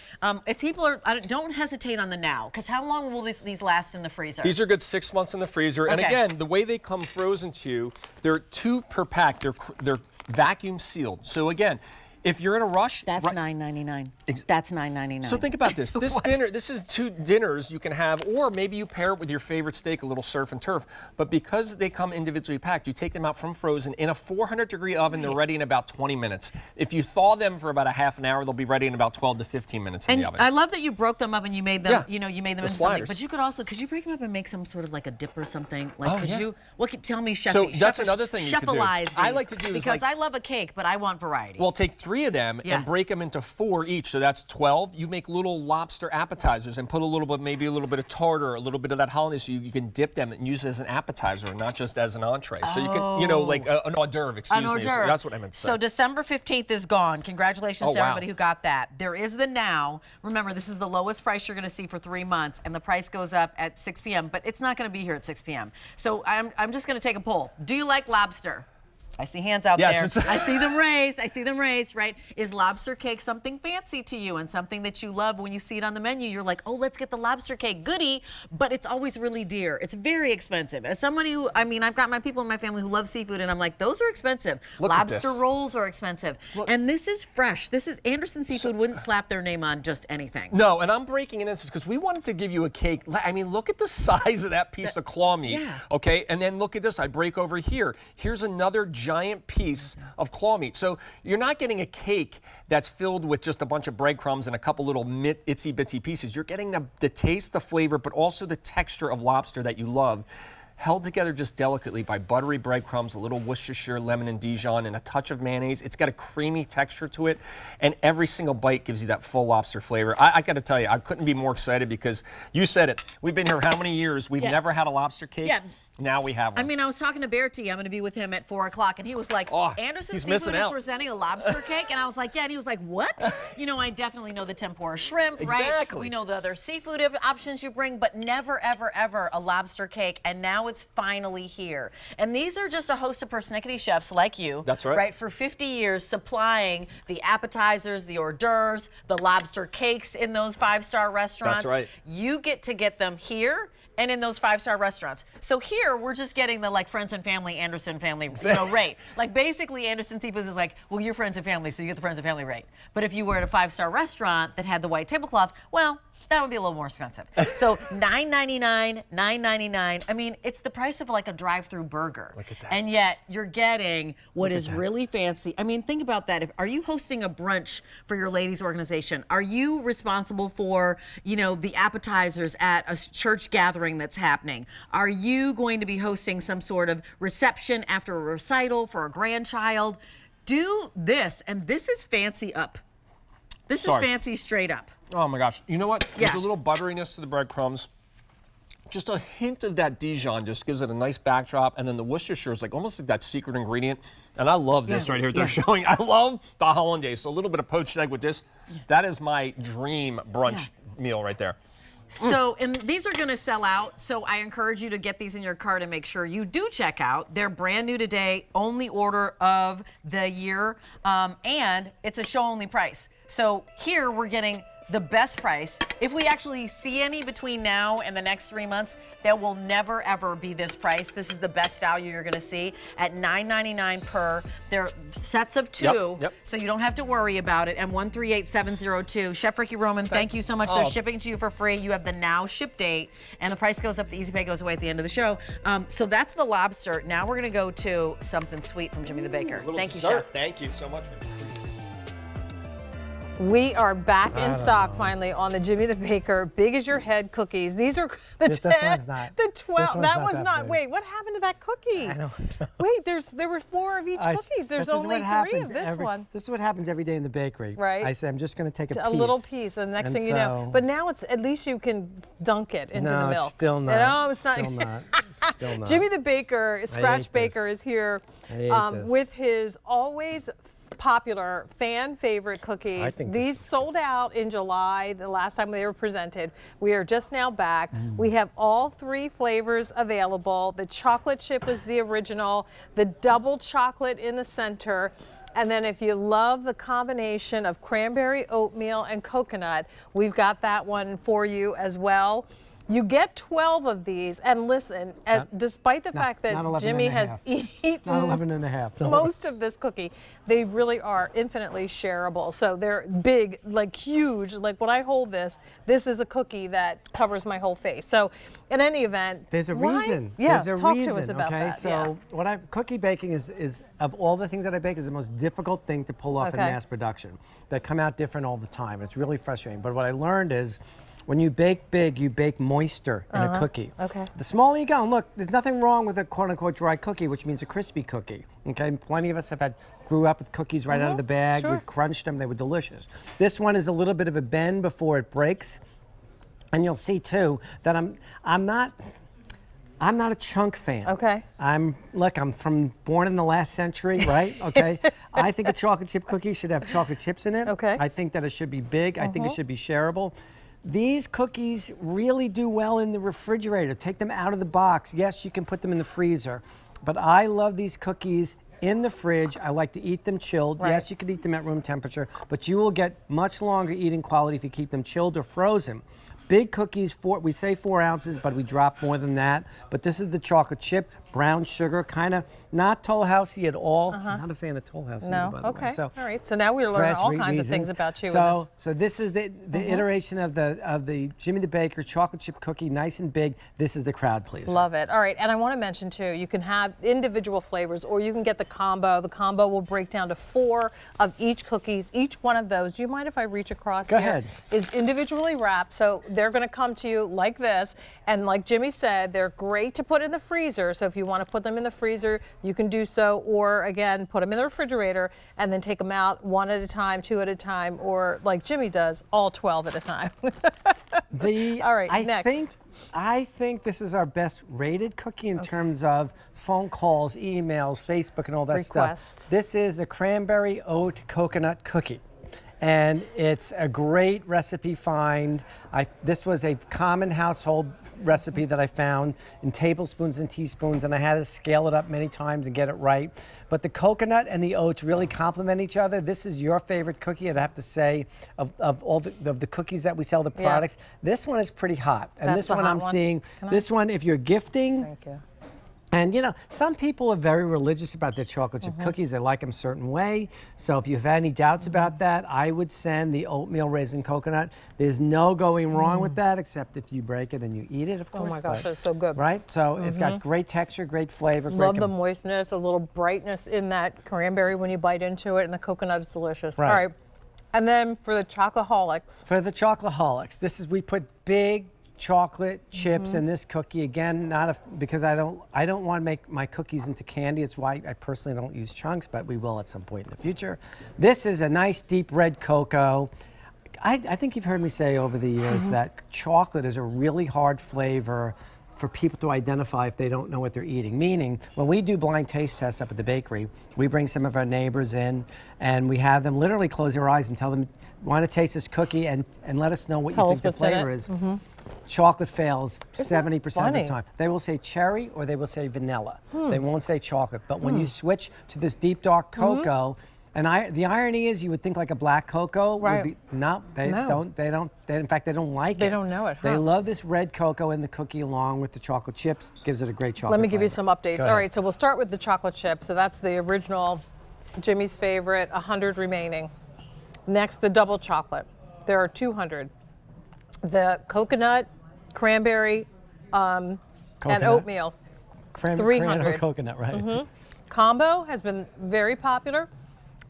if people are, don't hesitate on the now, because how long will these last in the freezer? These are good 6 months in the freezer. And again, the way they come frozen to you, they're 2 per pack. They're vacuum sealed. So again, if you're in a rush, that's $9.99. That's $9.99. So think about this. This dinner, this is 2 dinners you can have, or maybe you pair it with your favorite steak, a little surf and turf. But because they come individually packed, you take them out from frozen in a 400-degree oven. They're ready in about 20 minutes. If you thaw them for about a half an hour, they'll be ready in about 12 to 15 minutes in the oven. I love that you broke them up and you made them. You know, you made them into sliders. something. But you could also, could you break them up and make some sort of like a dip or something? Like, could you? Tell me, Chef. So that's another thing you could do. I like to do because I love a cake, but I want variety. Well, take 3 of them and break them into 4 each, so that's 12. You make little lobster appetizers and put a little bit, maybe a little bit of tartar, a little bit of that hollandaise, so you can dip them and use it as an appetizer, not just as an entree. So you can, you know, like an hors d'oeuvre, excuse me. So that's what I meant to say. So December 15th is gone. Congratulations to everybody who got that. There is the now. Remember, this is the lowest price you're going to see for 3 months, and the price goes up at 6 p.m., but it's not going to be here at 6 p.m. So I'm just going to take a poll. Do you like lobster? I see hands out Yes, there. I see them raised. I see them raised, right? Is lobster cake something fancy to you and something that you love? When you see it on the menu, you're like, oh, let's get the lobster cake goodie, but it's always really dear. It's very expensive. As somebody who, I mean, I've got my people in my family who love seafood, and I'm like, those are expensive. Lobster rolls are expensive. And this is fresh. This is Anderson Seafood wouldn't slap their name on just anything. No, and I'm breaking in this because we wanted to give you a cake. I mean, look at the size of that piece of claw meat. Yeah. Okay, and then look at this. I break over here. Here's another giant piece of claw meat. So you're not getting a cake that's filled with just a bunch of breadcrumbs and a couple little itsy bitsy pieces. You're getting the taste, the flavor, but also the texture of lobster that you love, held together just delicately by buttery breadcrumbs, a little Worcestershire, lemon and Dijon, and a touch of mayonnaise. It's got a creamy texture to it, and every single bite gives you that full lobster flavor. I got to tell you, I couldn't be more excited because you said it. We've been here how many years? We've never had a lobster cake. Yeah. Now we have one. I mean, I was talking to Bertie. I'm going to be with him at 4 o'clock, and he was like, Anderson Seafood is presenting a lobster cake? And I was like, yeah. And he was like, what? You know, I definitely know the tempura shrimp, right? Exactly. We know the other seafood options you bring, but never, ever, ever a lobster cake. And now it's finally here. And these are just a host of persnickety chefs like you. That's right. Right, for 50 years supplying the appetizers, the hors d'oeuvres, the lobster cakes in those 5-star restaurants. That's right. You get to get them here and in those 5-star restaurants. So here, we're just getting the like friends and family, Anderson family, rate. Like basically Anderson Seafood is like, well, you're friends and family, so you get the friends and family rate. But if you were at a 5-star restaurant that had the white tablecloth, well, that would be a little more expensive. So $9.99, $9.99. I mean, it's the price of like a drive-through burger. Look at that. And yet you're getting what is really fancy. I mean, think about that. Are you hosting a brunch for your ladies' organization? Are you responsible for, you know, the appetizers at a church gathering that's happening? Are you going to be hosting some sort of reception after a recital for a grandchild? Do this, and this is fancy up. This is fancy straight up. Oh my gosh. You know what? There's a little butteriness to the breadcrumbs. Just a hint of that Dijon just gives it a nice backdrop. And then the Worcestershire is like almost like that secret ingredient. And I love this right here they're showing. I love the hollandaise. So a little bit of poached egg with this. That is my dream brunch meal right there. So, and these are going to sell out, so I encourage you to get these in your cart and make sure you do check out. They're brand new today, only order of the year, and it's a show-only price. So here we're getting the best price. If we actually see any between now and the next 3 months, there will never ever be this price. This is the best value you're gonna see at $9.99 per. They're sets of 2, so you don't have to worry about it. And 138702. Chef Ricky Roman, thank you so much. They're shipping to you for free. You have the now ship date, and the price goes up, the easy pay goes away at the end of the show. So that's the lobster. Now we're gonna go to something sweet from Jimmy the Baker. Thank you, Chef. Thank you so much. We are back in stock finally on the Jimmy the Baker Big as Your Head cookies. These are the 10, this one's not. the 12. That was not. big. Wait, what happened to that cookie? I don't know. Wait, there were 4 of each cookies. There's only 3 of this one. This is what happens every day in the bakery. Right. I say I'm just going to take a piece. A little piece, and the next thing you know. But now it's at least you can dunk it into the milk. No, it's still not. No, it's not. Still not. Still not. Jimmy the Baker, Scratch Baker, is here with his always popular fan favorite cookies. I think these sold out in July, the last time they were presented. We are just now back. We have all 3 flavors available. The chocolate chip was the original, the double chocolate in the center, and then if you love the combination of cranberry oatmeal and coconut, we've got that one for you as well. You get 12 of these, and listen, despite the fact that Jimmy has eaten not 11 and a half. most of this cookie, they really are infinitely shareable. So they're big, like huge. Like when I hold this is a cookie that covers my whole face. So in any event, there's a reason. Yeah, there's a talk reason, to us about that. So cookie baking is of all the things that I bake is the most difficult thing to pull off in mass production. They come out different all the time. It's really frustrating. But what I learned is, when you bake big, you bake moisture in a cookie. Okay. The smaller you go, and look, there's nothing wrong with a quote-unquote dry cookie, which means a crispy cookie. Okay, plenty of us grew up with cookies right out of the bag. We crunched them; they were delicious. This one is a little bit of a bend before it breaks, and you'll see too that I'm not a chunk fan. Okay. I'm born in the last century, right? Okay. I think a chocolate chip cookie should have chocolate chips in it. Okay. I think that it should be big. I think it should be shareable. These cookies really do well in the refrigerator. Take them out of the box. Yes, you can put them in the freezer, but I love these cookies in the fridge. I like to eat them chilled. Right. Yes, you can eat them at room temperature, but you will get much longer eating quality if you keep them chilled or frozen. Big cookies, we say 4 ounces, but we drop more than that. But this is the chocolate chip, brown sugar, kind of not Toll Housey at all. I'm not a fan of Toll Housey, No, by the okay. way. So, all right, so now we're learning all kinds of things about you. So this is the iteration of the Jimmy the Baker chocolate chip cookie, nice and big. This is the crowd pleaser. Love it. All right, and I want to mention too, you can have individual flavors or you can get the combo. The combo will break down to 4 of each cookies. Each one of those, do you mind if I reach across Go here? ahead. Is individually wrapped, so they're going to come to you like this. And like Jimmy said, they're great to put in the freezer. So if you want to put them in the freezer, you can do so. Or again, put them in the refrigerator and then take them out 1 at a time, 2 at a time, or like Jimmy does, all 12 at a time. All right, next. I think this is our best rated cookie in terms of phone calls, emails, Facebook, and all that Requests. stuff. This is a cranberry oat coconut cookie. And it's a great recipe find. This was a common household recipe that I found in tablespoons and teaspoons, and I had to scale it up many times and get it right. But the coconut and the oats really complement each other. This is your favorite cookie, I'd have to say, of all the cookies that we sell, the products. This one is pretty hot. And That's this one I'm seeing, this one, if you're gifting, Thank you. and you know, some people are very religious about their chocolate chip cookies. They like them a certain way. So if you have any doubts about that, I would send the oatmeal raisin coconut. There's no going wrong with that, except if you break it and you eat it, of course. Oh my gosh, that's so good. Right? So it's got great texture, great flavor. Love the moistness, a little brightness in that cranberry when you bite into it, and the coconut is delicious. Right. All right. And then for the chocoholics. For the chocoholics, we put big chocolate chips in this cookie. Again, because I don't want to make my cookies into candy. It's why I personally don't use chunks, but we will at some point in the future. This is a nice deep red cocoa. I think you've heard me say over the years that chocolate is a really hard flavor for people to identify if they don't know what they're eating. Meaning, when we do blind taste tests up at the bakery, we bring some of our neighbors in and we have them literally close their eyes and tell them, want to taste this cookie and let us know what you think the flavor is. Chocolate fails 70% of the time. They will say cherry or they will say vanilla. They won't say chocolate. But when you switch to this deep dark cocoa, and the irony is you would think like a black cocoa would be, they don't, in fact, they don't like it. They don't know it, They love this red cocoa in the cookie along with the chocolate chips. Gives it a great chocolate Let me give you some updates. Go All ahead. right, so we'll start with the chocolate chip. So that's the original Jimmy's favorite, 100 remaining. Next, the double chocolate. There are 200. The coconut, cranberry, and oatmeal, 300. Coconut, right? Combo has been very popular.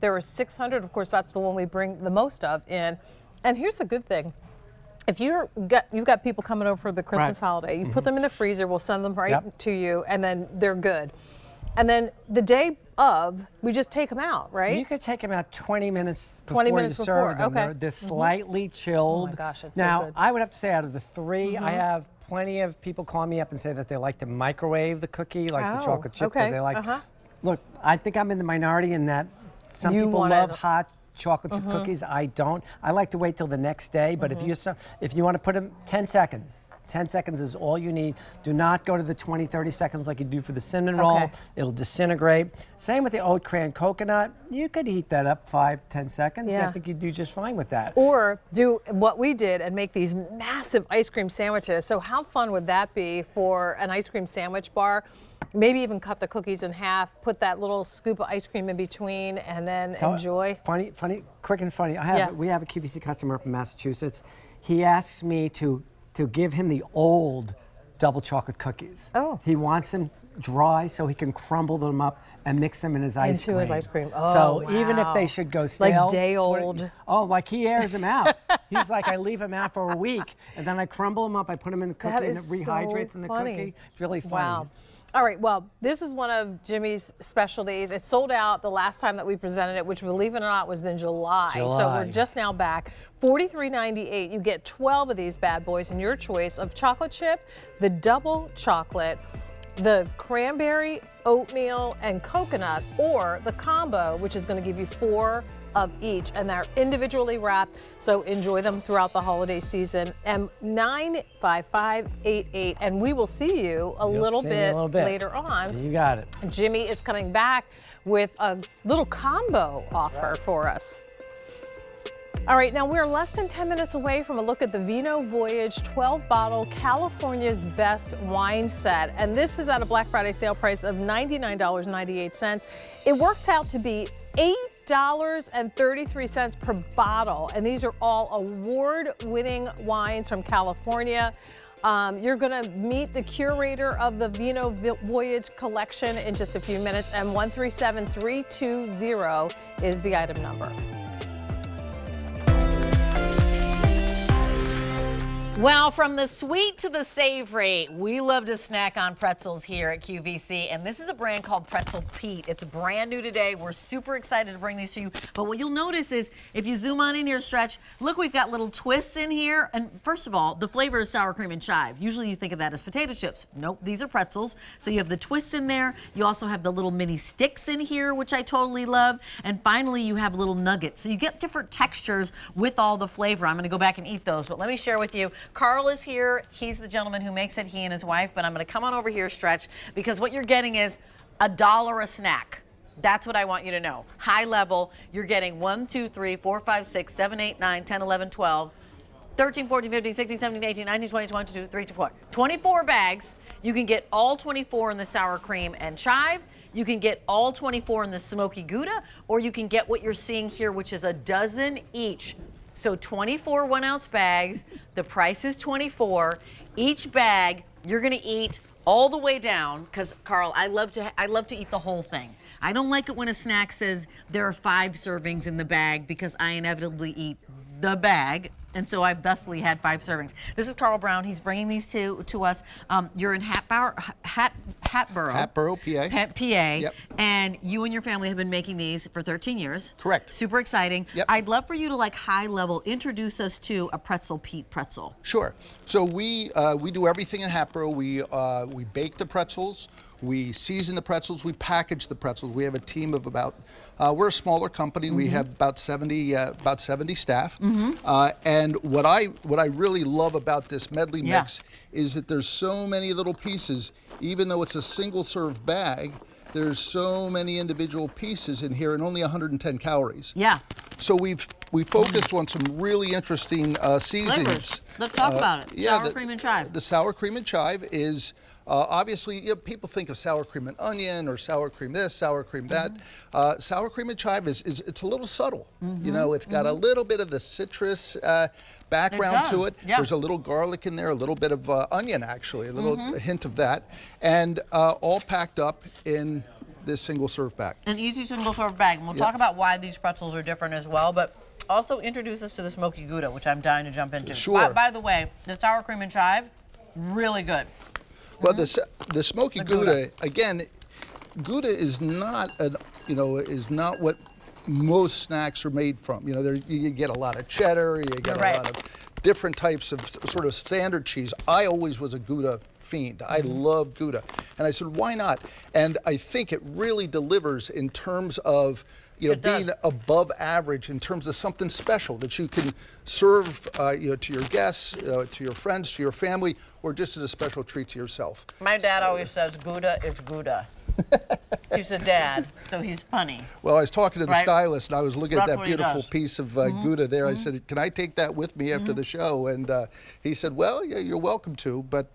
There are 600. Of course, that's the one we bring the most of in. And here's the good thing. If you've got people coming over for the Christmas holiday, you put them in the freezer, we'll send them right to you, and then they're good. And then the day of, we just take them out, right? You could take them out 20 minutes before you serve them. They're slightly chilled. Oh my gosh, it's now, so good. I would have to say out of the 3, I have plenty of people call me up and say that they like to microwave the cookie, like the chocolate chip, because they like, look, I think I'm in the minority in that some people love hot chocolate chip cookies. I don't. I like to wait till the next day, but if you want to put them 10 seconds, 10 seconds is all you need. Do not go to the 20, 30 seconds like you do for the cinnamon roll. It'll disintegrate. Same with the oat cran coconut. You could heat that up 5, 10 seconds. I think you'd do just fine with that. Or do what we did and make these massive ice cream sandwiches. So how fun would that be for an ice cream sandwich bar? Maybe even cut the cookies in half, put that little scoop of ice cream in between, and then enjoy. Funny, quick and funny. We have a QVC customer up in Massachusetts. He asks me to give him the old double chocolate cookies. Oh. He wants them dry so he can crumble them up and mix them in his ice cream. Into his ice cream. Oh, so even if they should go stale. Like day old. Like he airs them out. He's like, I leave them out for a week and then I crumble them up, I put them in the cookie and it rehydrates in the cookie. It's really funny. Wow. All right, well, this is one of Jimmy's specialties. It sold out the last time that we presented it, which, believe it or not, was in July. So we're just now back. $43.98. You get 12 of these bad boys in your choice of chocolate chip, the double chocolate, the cranberry, oatmeal, and coconut, or the combo, which is going to give you 4 of each, and they're individually wrapped, so enjoy them throughout the holiday season. And 95588, and we will see you a little bit later on. You got it. Jimmy is coming back with a little combo offer for us. All right, now we're less than 10 minutes away from a look at the Vino Voyage 12-bottle California's Best wine set. And this is at a Black Friday sale price of $99.98. It works out to be $8.33 per bottle. And these are all award-winning wines from California. You're going to meet the curator of the Vino Voyage collection in just a few minutes. And 137320 is the item number. Well, from the sweet to the savory, we love to snack on pretzels here at QVC, and this is a brand called Pretzel Pete. It's brand new today. We're super excited to bring these to you, but what you'll notice is, if you zoom on in here, Stretch, look, we've got little twists in here, and first of all, the flavor is sour cream and chive. Usually you think of that as potato chips. Nope, these are pretzels. So you have the twists in there. You also have the little mini sticks in here, which I totally love, and finally you have little nuggets. So you get different textures with all the flavor. I'm gonna go back and eat those, but let me share with you, Carl is here. He's the gentleman who makes it, he and his wife, but I'm going to come on over here, Stretch, because what you're getting is $1 a snack. That's what I want you to know. High level, you're getting 1, 2, 3, 4, 5, 6, 7, 8, 9, 10, 11, 12, 13, 14, 15, 16, 17, 18, 19, 20, 21, 22, 23, 24. 24 bags. You can get all 24 in the sour cream and chive. You can get all 24 in the smoky Gouda, or you can get what you're seeing here, which is a dozen each. So 24 1-ounce bags, the price is $24. Each bag, you're gonna eat all the way down, because Carl, I love to eat the whole thing. I don't like it when a snack says there are 5 servings in the bag, because I inevitably eat the bag. And so I've thusly had 5 servings. This is Carl Brown. He's bringing these to us. You're in Hatboro, PA. PA. Yep. And you and your family have been making these for 13 years. Correct. Super exciting. Yep. I'd love for you to, like, high level, introduce us to a Pretzel Pete pretzel. Sure. So we do everything in Hatboro. We bake the pretzels. We season the pretzels. We package the pretzels. We have a team of about. We're a smaller company. We have about 70 staff. And what I really love about this Medley mix is that there's so many little pieces. Even though it's a single serve bag, there's so many individual pieces in here and only 110 calories. Yeah. So we focused on some really interesting seasonings. Flavors. Let's talk about it. Yeah, sour cream and chive. The sour cream and chive is obviously, people think of sour cream and onion or sour cream this, sour cream that. Sour cream and chive it's a little subtle. You know, it's got a little bit of the citrus background to it. Yeah. There's a little garlic in there, a little bit of onion actually, a little hint of that, and all packed up in this single serve bag. An easy single serve bag. And we'll talk about why these pretzels are different as well, but also introduce us to the smoky Gouda, which I'm dying to jump into. Sure. By the way, the sour cream and chive, really good. Well, the smoky Gouda, again, Gouda is not what most snacks are made from. You know, you get a lot of cheddar, you get a lot of different types of sort of standard cheese. I always was a Gouda fiend. I love Gouda. And I said, why not? And I think it really delivers in terms of being above average in terms of something special that you can serve to your guests, to your friends, to your family, or just as a special treat to yourself. My dad always says Gouda is Gouda. He's a dad, so he's funny. Well, I was talking to the stylist, and I was looking at that beautiful piece of Gouda there. Mm-hmm. I said, can I take that with me after the show? And he said, well, yeah, you're welcome to, but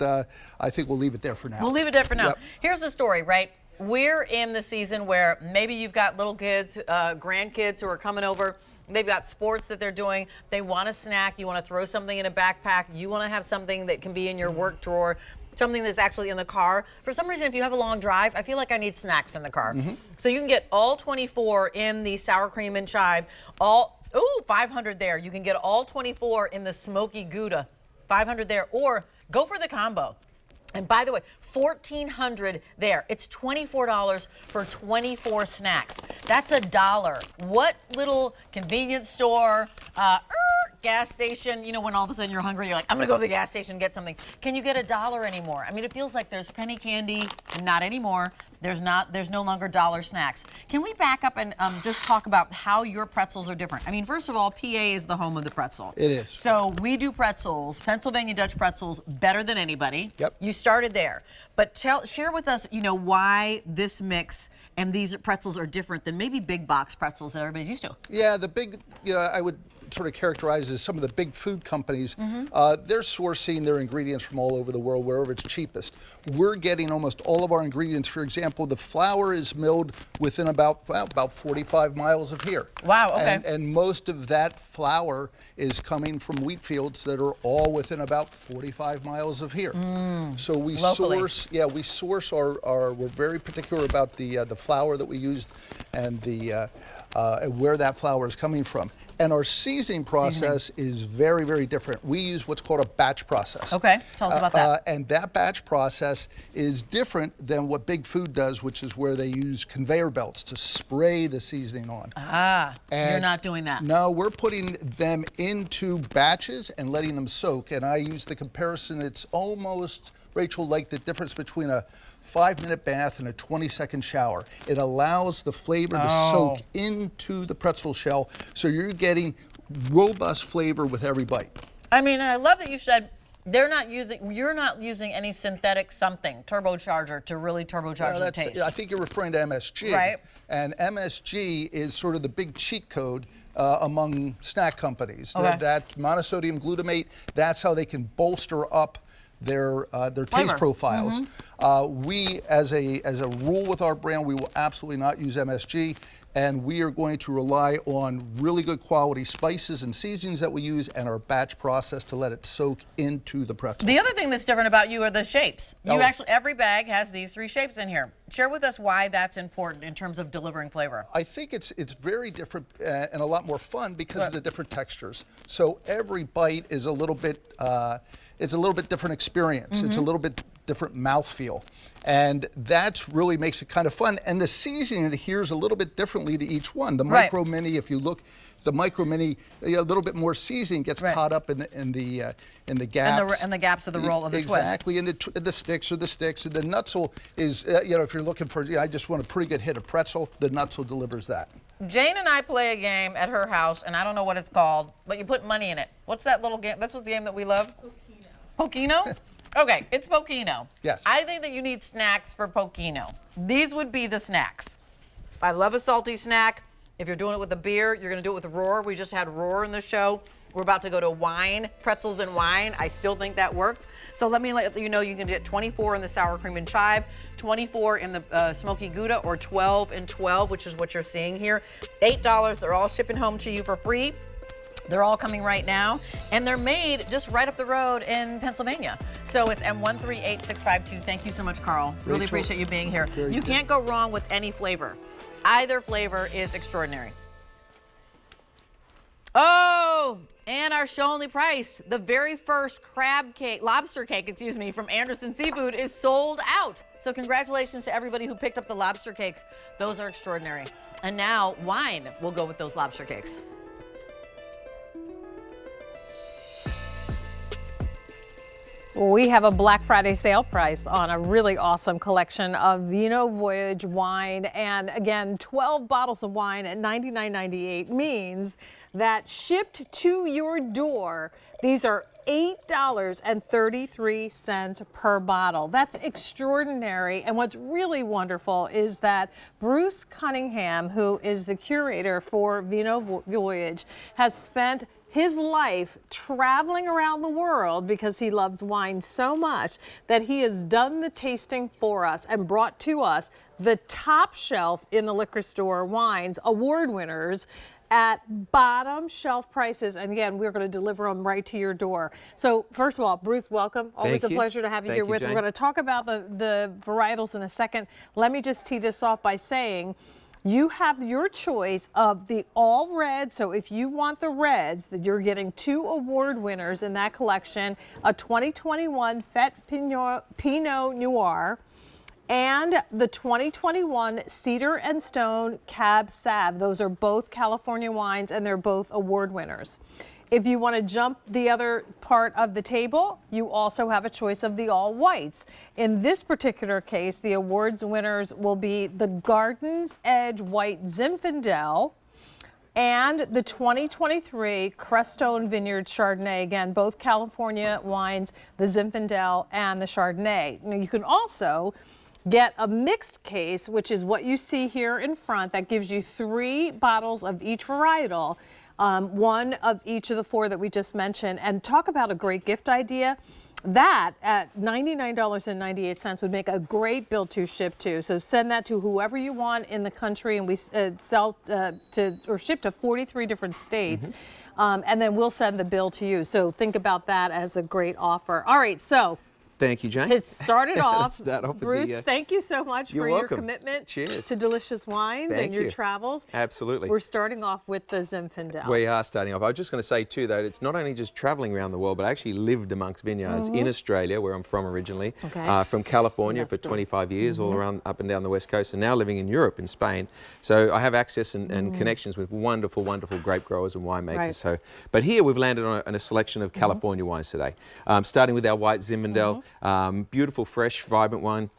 I think we'll leave it there for now. We'll leave it there for now. Yep. Here's the story, right? We're in the season where maybe you've got little kids, grandkids who are coming over. They've got sports that they're doing. They want a snack. You want to throw something in a backpack. You want to have something that can be in your work drawer, something that's actually in the car. For some reason, if you have a long drive, I feel like I need snacks in the car. So you can get all 24 in the sour cream and chive. 500 there. You can get all 24 in the smoky Gouda. 500 there. Or go for the combo. And by the way, $1,400 there. It's $24 for 24 snacks. That's $1. What little convenience store gas station, you know, when all of a sudden you're hungry, you're like, I'm gonna go to the gas station and get something. Can you get $1 anymore? I mean, it feels like there's penny candy, not anymore. There's no longer dollar snacks. Can we back up and just talk about how your pretzels are different? I mean, first of all, PA is the home of the pretzel. It is. So we do pretzels, Pennsylvania Dutch pretzels, better than anybody. Yep. You started there. But share with us, you know, why this mix and these pretzels are different than maybe big box pretzels that everybody's used to. Yeah, the big, you know, I would sort of characterize as some of the big food companies, they're sourcing their ingredients from all over the world, wherever it's cheapest. We're getting almost all of our ingredients. For example, the flour is milled within about 45 miles of here. Wow, okay. And most of that flour is coming from wheat fields that are all within about 45 miles of here. So we Locally. source our we're very particular about the flour that we use and and where that flour is coming from. And our seasoning process is very, very different. We use what's called a batch process. Okay, tell us about that. And that batch process is different than what Big Food does, which is where they use conveyor belts to spray the seasoning on. And you're not doing that. No, we're putting them into batches and letting them soak. And I use the comparison, it's almost, Rachel, like the difference between a 5-minute bath and a 20-second shower. It allows the flavor to soak into the pretzel shell, so you're getting robust flavor with every bite. I mean, I love that you said you're not using any synthetic something, turbocharger, to really turbocharge the taste. I think you're referring to MSG. Right. And MSG is sort of the big cheat code among snack companies. Okay. That monosodium glutamate, that's how they can bolster up their taste profiles. We, as a rule with our brand, we will absolutely not use MSG, and we are going to rely on really good quality spices and seasonings that we use and our batch process to let it soak into the pretzel. The other thing that's different about you are the shapes. You actually, every bag has these 3 shapes in here. Share with us why that's important in terms of delivering flavor. I think it's very different and a lot more fun because of the different textures. So every bite is a little bit it's a little bit different experience. It's a little bit different mouthfeel. And that really makes it kind of fun. And the seasoning adheres a little bit differently to each one. The Micro Mini, if you look, the Micro Mini, a little bit more seasoning gets caught up in the gaps. And the gaps of the roll of the twist. Exactly, and the sticks are the sticks. And the Nutzel is, you know, if you're looking for, I just want a pretty good hit of pretzel, the Nutzel delivers that. Jane and I play a game at her house, and I don't know what it's called, but you put money in it. What's that little game? That's what the game that we love? Pochino? Okay, it's Pochino. Yes. I think that you need snacks for Pochino. These would be the snacks. I love a salty snack. If you're doing it with a beer, you're going to do it with Roar. We just had Roar in the show. We're about to go to wine, pretzels and wine. I still think that works. So let me let you know you can get 24 in the sour cream and chive, 24 in the smoky Gouda, or 12 and 12, which is what you're seeing here. $8. They're all shipping home to you for free. They're all coming right now, and they're made just right up the road in Pennsylvania. So it's M138652. Thank you so much, Carl. Really appreciate you being here. You can't go wrong with any flavor. Either flavor is extraordinary. Oh, and our show only price, the very first lobster cake, from Anderson Seafood is sold out. So congratulations to everybody who picked up the lobster cakes. Those are extraordinary. And now wine will go with those lobster cakes. We have a Black Friday sale price on a really awesome collection of Vino Voyage wine. And again, 12 bottles of wine at $99.98 means that shipped to your door, these are $8.33 per bottle. That's extraordinary. And what's really wonderful is that Bruce Cunningham, who is the curator for Vino Voyage, has spent his life traveling around the world because he loves wine so much that he has done the tasting for us and brought to us the top shelf in the liquor store wines, award winners at bottom shelf prices. And again, we're going to deliver them right to your door. So first of all, Bruce, welcome. Always a pleasure to have you here with us. We're going to talk about the varietals in a second. Let me just tee this off by saying, you have your choice of the all red. So if you want the reds, that you're getting 2 award winners in that collection, a 2021 Fête Pinot Noir and the 2021 Cedar and Stone Cab Sav. Those are both California wines and they're both award winners. If you want to jump the other part of the table, you also have a choice of the all whites. In this particular case, the awards winners will be the Garden's Edge White Zinfandel and the 2023 Crestone Vineyard Chardonnay. Again, both California wines, the Zinfandel and the Chardonnay. Now, you can also get a mixed case, which is what you see here in front, that gives you 3 bottles of each varietal. One of each of the 4 that we just mentioned. And talk about a great gift idea. That at $99.98 would make a great build to ship to. So send that to whoever you want in the country, and we sell or ship to 43 different states. And then we'll send the bill to you. So think about that as a great offer. All right, so Thank you, Jane. to start it off, Start off with Bruce, the, thank you so much for your commitment Cheers. to delicious wines Thank and your you. travels. Absolutely. We're starting off with the Zinfandel. We are starting off. I was just going to say too, though, it's not only just traveling around the world, but I actually lived amongst vineyards in Australia, where I'm from originally, from California for 25 years, all around up and down the West Coast, and now living in Europe, in Spain. So I have access and connections with wonderful, wonderful grape growers and winemakers. Right. So, but here we've landed on a selection of California wines today, starting with our white Zinfandel, beautiful, fresh, vibrant wine.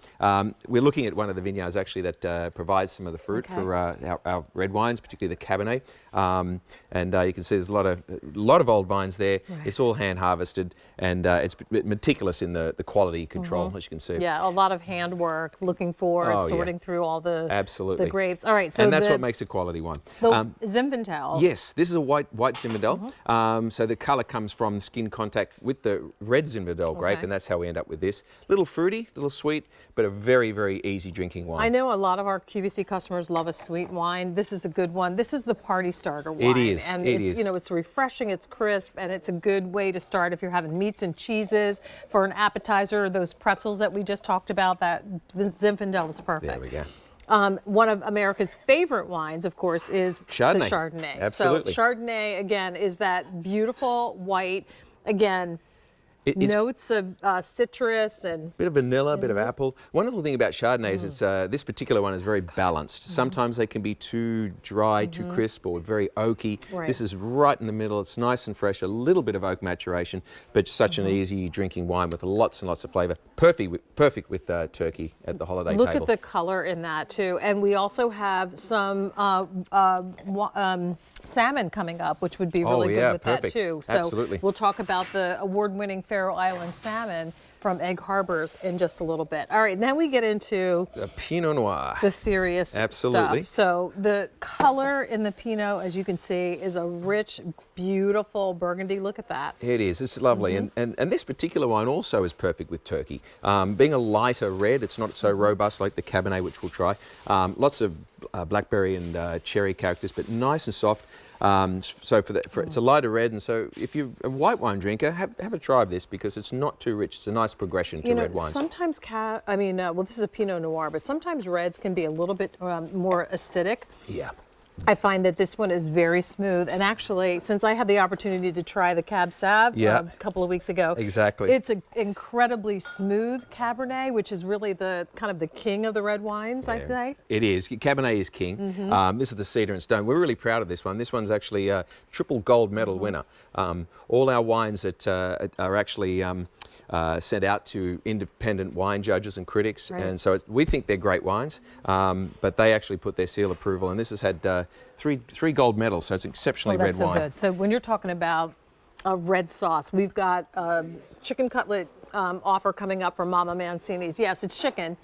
We're looking at one of the vineyards actually that provides some of the fruit for our red wines, particularly the Cabernet. And you can see there's a lot of old vines there. Right. It's all hand harvested, and it's meticulous in the quality control, as you can see. Yeah, a lot of handwork, looking for, sorting through all the the grapes. All right, so and that's what makes a quality wine. The Zinfandel. Yes, this is a white Zinfandel. So the colour comes from skin contact with the red Zinfandel grape, and that's how we end up with this. Little fruity, little sweet, but a very, very easy drinking wine. I know a lot of our QVC customers love a sweet wine. This is a good one. This is the party starter wine. It is. And it it's, is. You know, it's refreshing, it's crisp, and it's a good way to start if you're having meats and cheeses for an appetizer. Those pretzels that we just talked about, that Zinfandel is perfect. There we go. One of America's favorite wines, of course, is Chardonnay. the Chardonnay. Absolutely. So Chardonnay, again, is that beautiful white, again, It's notes of citrus and bit of vanilla, bit of apple. Wonderful thing about Chardonnay is it's, this particular one is very balanced. Sometimes they can be too dry, too crisp, or very oaky. Right. This is right in the middle. It's nice and fresh, a little bit of oak maturation, but such an easy drinking wine with lots and lots of flavour. Perfect with turkey at the holiday Look table. at the color in that too. And we also have some salmon coming up, which would be really good with that too. So Absolutely. we'll talk about the award-winning Faroe Island salmon from Egg Harbors in just a little bit. All right, and then we get into the Pinot Noir. the serious Absolutely. stuff. So the color in the Pinot, as you can see, is a rich, beautiful burgundy. Look at that. It is. It's lovely. And this particular wine also is perfect with turkey. Being a lighter red, it's not so robust like the Cabernet, which we'll try. Lots of blackberry and cherry characters, but nice and soft. So it's a lighter red, and so if you're a white wine drinker, have a try of this because it's not too rich. It's a nice progression to red wines. Sometimes, well, this is a Pinot Noir, but sometimes reds can be a little bit more acidic. Yeah. I find that this one is very smooth, and actually, since I had the opportunity to try the Cab Sav a couple of weeks ago, Exactly. it's an incredibly smooth Cabernet, which is really the kind of the king of the red wines, I'd say. It is. Cabernet is king. This is the Cedar and Stone. We're really proud of this one. This one's actually a triple gold medal winner. All our wines that are actually sent out to independent wine judges and critics, and so we think they're great wines, but they actually put their seal approval, and this has had three gold medals, so it's exceptionally red wine. Good. So when you're talking about a red sauce, we've got chicken cutlet offer coming up from Mama Mancini's. Yes, it's chicken,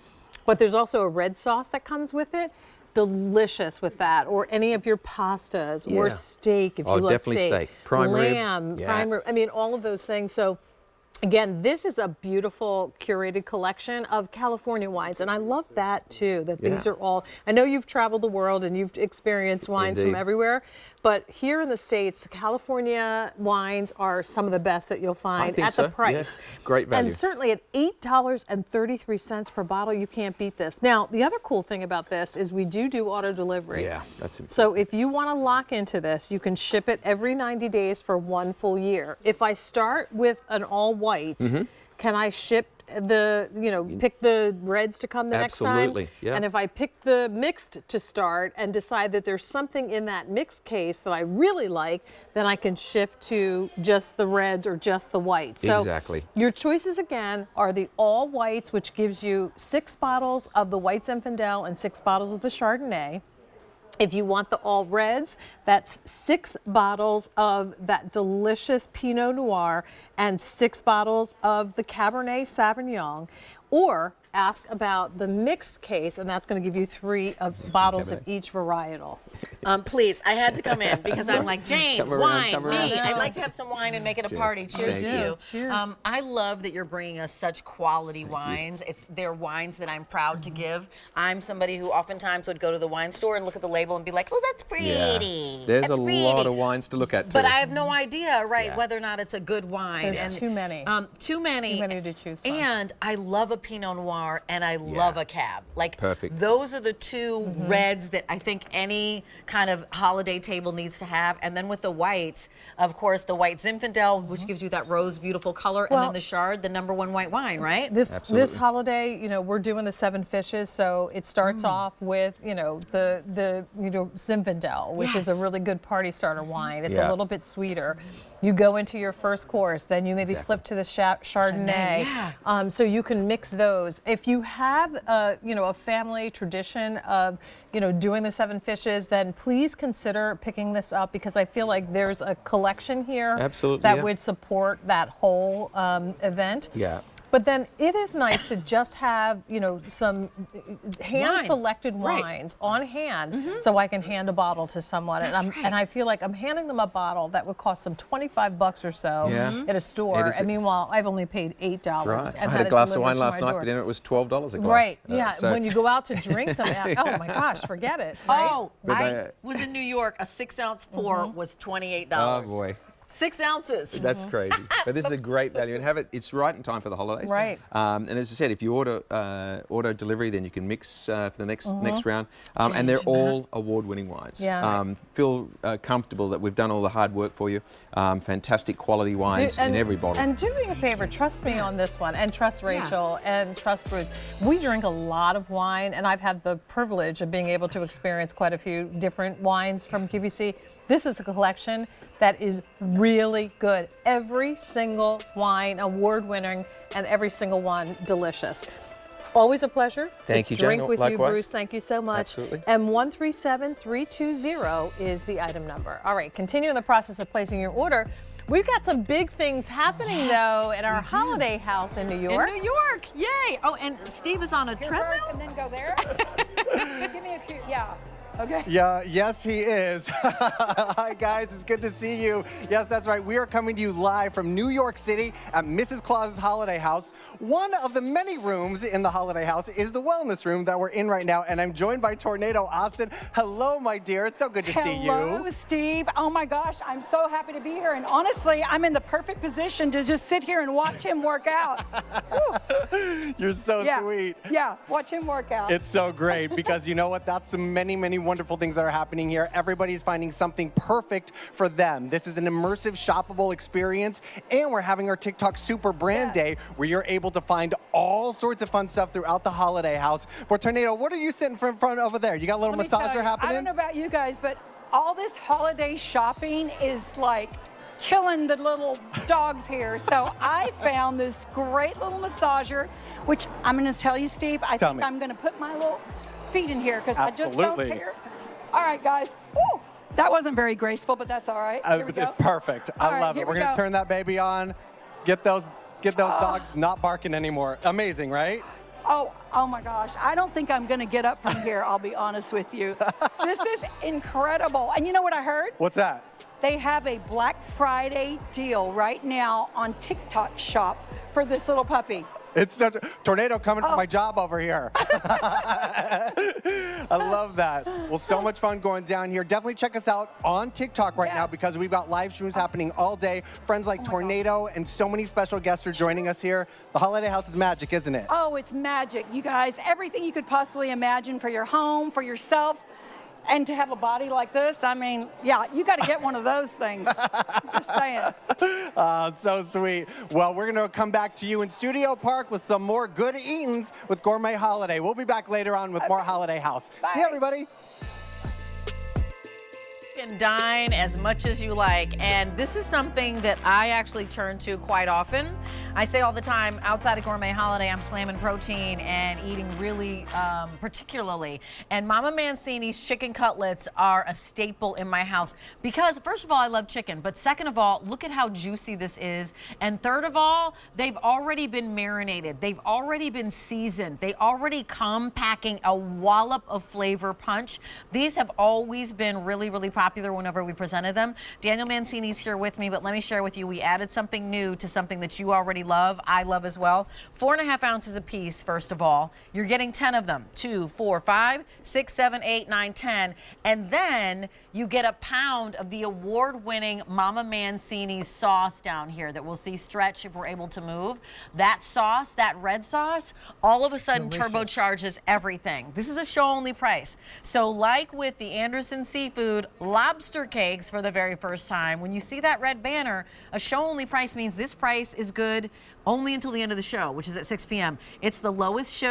but there's also a red sauce that comes with it. Delicious with that, or any of your pastas, or steak if you love definitely steak. Prime lamb, rib. prime rib. I mean, all of those things. So again, this is a beautiful curated collection of California wines, and I love that too, that these are all, I know you've traveled the world and you've experienced wines from everywhere, but here in the States, California wines are some of the best that you'll find at the price. Yes. Great value. And certainly at $8.33 per bottle, you can't beat this. Now, the other cool thing about this is we do auto delivery. Yeah, that's important. So if you want to lock into this, you can ship it every 90 days for 1 full year. If I start with an all white, can I ship pick the reds to come the next time. Absolutely, yeah. And if I pick the mixed to start and decide that there's something in that mixed case that I really like, then I can shift to just the reds or just the whites. So Exactly. your choices again are the all whites, which gives you 6 bottles of the White Zinfandel and 6 bottles of the Chardonnay. If you want the all reds, that's 6 bottles of that delicious Pinot Noir and 6 bottles of the Cabernet Sauvignon. Or ask about the mixed case, and that's going to give you 3 bottles of each varietal. Please, I had to come in because I'm like, Jane, Come around, wine, come me. around. I'd like to have some wine and make it a party. Cheers to thank you. Cheers. I love that you're bringing us such quality wines. They're wines that I'm proud to give. I'm somebody who oftentimes would go to the wine store and look at the label and be like, oh, that's pretty. Yeah. There's a lot of wines to look at, too. But I have no idea, whether or not it's a good wine. There's too many. Too many. Too many to choose from. And I love a Pinot Noir and I love a Cab. Like, perfect. Those are the 2 reds that I think any kind of holiday table needs to have. And then with the whites, of course, the White Zinfandel, which gives you that rose beautiful color, and then the Chard, the #1 white wine, right? This holiday, we're doing the 7 fishes, so it starts off with, the Zinfandel, which is a really good party starter wine. It's a little bit sweeter. You go into your first course, then you maybe slip to the Chardonnay. So you can mix those. If you have a family tradition of doing the 7 fishes, then please consider picking this up, because I feel like there's a collection here that would support that whole event. Yeah. But then it is nice to just have, some hand-selected wines on hand, so I can hand a bottle to someone. And I feel like I'm handing them a bottle that would cost them $25 or so at a store. And meanwhile, I've only paid $8. Right. And I had a glass of wine last night door. for dinner. It was $12 a glass. Right. Yeah. When you go out to drink them, oh my gosh, forget it. Right? Oh, I was in New York. A 6-ounce pour was $28. Oh boy. 6 ounces. That's crazy. But this is a great value, and it's right in time for the holidays. Right. And as I said, if you order delivery, then you can mix for the next round. And they're all award-winning wines. Yeah. Feel comfortable that we've done all the hard work for you. Fantastic quality wines in every bottle. And do me a favor, trust me on this one, and trust Rachel, and trust Bruce. We drink a lot of wine, and I've had the privilege of being able to experience quite a few different wines from QVC. This is a collection that is really good. Every single wine award-winning, and every single one delicious. Always a pleasure to drink with you, Likewise. Bruce. Thank you so much. Absolutely. And 137320 is the item number. All right, continuing the process of placing your order. We've got some big things happening, though, at our holiday house in New York. In New York, yay! Oh, and Steve is on a treadmill? And then go there. Give me a cue, Okay. Yeah, yes, he is. Hi, guys. It's good to see you. Yes, that's right. We are coming to you live from New York City at Mrs. Claus's Holiday House. One of the many rooms in the Holiday House is the wellness room that we're in right now, and I'm joined by Tornado Austin. Hello, my dear. It's so good to see you. Hello, Steve. Oh, my gosh. I'm so happy to be here, and honestly, I'm in the perfect position to just sit here and watch him work out. You're so sweet. Yeah, watch him work out. It's so great because you know what? That's the many, many wonderful things that are happening here. Everybody's finding something perfect for them. This is an immersive, shoppable experience, and we're having our TikTok Super Brand Day where you're able to find all sorts of fun stuff throughout the Holiday House. But Tornado, what are you sitting in front over there? You got a little massager happening? I don't know about you guys, but all this holiday shopping is like killing the little dogs here. So I found this great little massager, which I'm going to tell you, Steve, I think I'm going to put my little feet in here because I just don't care. All right, guys. Woo! That wasn't very graceful, but that's all right. Here we go. It's perfect. I love it. We're going to turn that baby on. Get those dogs not barking anymore. Amazing, right? Oh my gosh. I don't think I'm going to get up from here, I'll be honest with you. This is incredible. And you know what I heard? What's that? They have a Black Friday deal right now on TikTok Shop for this little puppy. It's such a tornado coming from my job over here. I love that. Well, so much fun going down here. Definitely check us out on TikTok right now because we've got live streams happening all day. Friends like Tornado and so many special guests are joining us here. The Holiday House is magic, isn't it? Oh, it's magic, you guys. Everything you could possibly imagine for your home, for yourself. And to have a body like this, I mean, yeah, you got to get one of those things. Just saying. So sweet. Well, we're going to come back to you in Studio Park with some more good eatings with Gourmet Holiday. We'll be back later on with more Holiday House. Bye. See you, everybody. And dine as much as you like, and this is something that I actually turn to quite often. I say all the time, outside of Gourmet Holiday, I'm slamming protein and eating really particularly. And Mama Mancini's chicken cutlets are a staple in my house because, first of all, I love chicken, but second of all, look at how juicy this is. And third of all, they've already been marinated. They've already been seasoned. They already come packing a wallop of flavor punch. These have always been really, really popular whenever we presented them. Daniel Mancini's here with me, but let me share with you, we added something new to something that you already love, I love as well. 4.5 ounces a piece, first of all. You're getting 10 of them. 2, 4, 5, 6, 7, 8, 9, 10. And then you get a pound of the award-winning Mama Mancini's sauce down here that we'll see stretch if we're able to move. That sauce, that red sauce, all of a sudden turbocharges everything. This is a show-only price. So like with the Anderson Seafood lobster cakes for the very first time, when you see that red banner, a show-only price means this price is good only until the end of the show, which is at 6 p.m. It's the lowest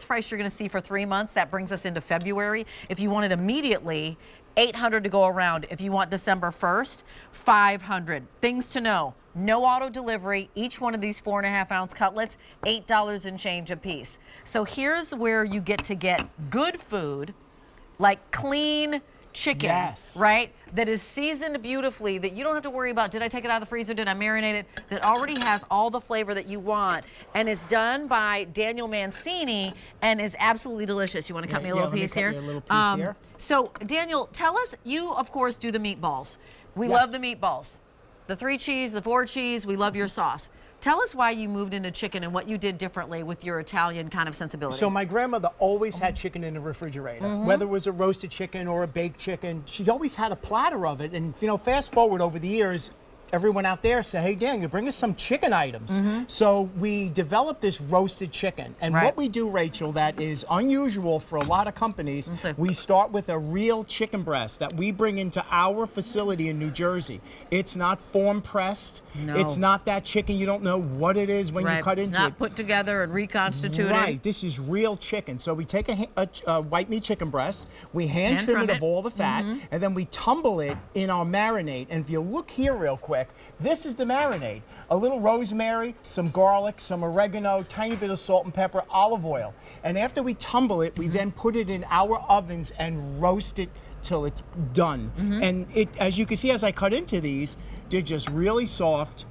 price you're going to see for 3 months. That brings us into February. If you want it immediately, $800 to go around. If you want December 1st, $500. Things to know. No auto delivery. Each one of these 4.5 ounce cutlets, $8 and change a piece. So here's where you get to get good food, like clean chicken, right? That is seasoned beautifully, that you don't have to worry about, did I take it out of the freezer, did I marinate it? That already has all the flavor that you want and is done by Daniel Mancini and is absolutely delicious. You want to cut me a little piece here? A little piece here. So Daniel, tell us, you of course do the meatballs. We love the meatballs. The 3 cheese, the 4 cheese, we love your sauce. Tell us why you moved into chicken and what you did differently with your Italian kind of sensibility. So my grandmother always had chicken in the refrigerator. Whether it was a roasted chicken or a baked chicken, she always had a platter of it. And, you know, fast forward over the years, everyone out there said, hey, Daniel, bring us some chicken items. So we developed this roasted chicken. And what we do, Rachel, that is unusual for a lot of companies, we start with a real chicken breast that we bring into our facility in New Jersey. It's not form pressed. No. It's not that chicken. You don't know what it is when you cut into it. It's not put together and reconstituted. Right. This is real chicken. So we take a white meat chicken breast, we hand trim it of all the fat, and then we tumble it in our marinade. And if you look here real quick, this is the marinade. A little rosemary, some garlic, some oregano, tiny bit of salt and pepper, olive oil. And after we tumble it, we then put it in our ovens and roast it till it's done. And it, as you can see as I cut into these, they're just really soft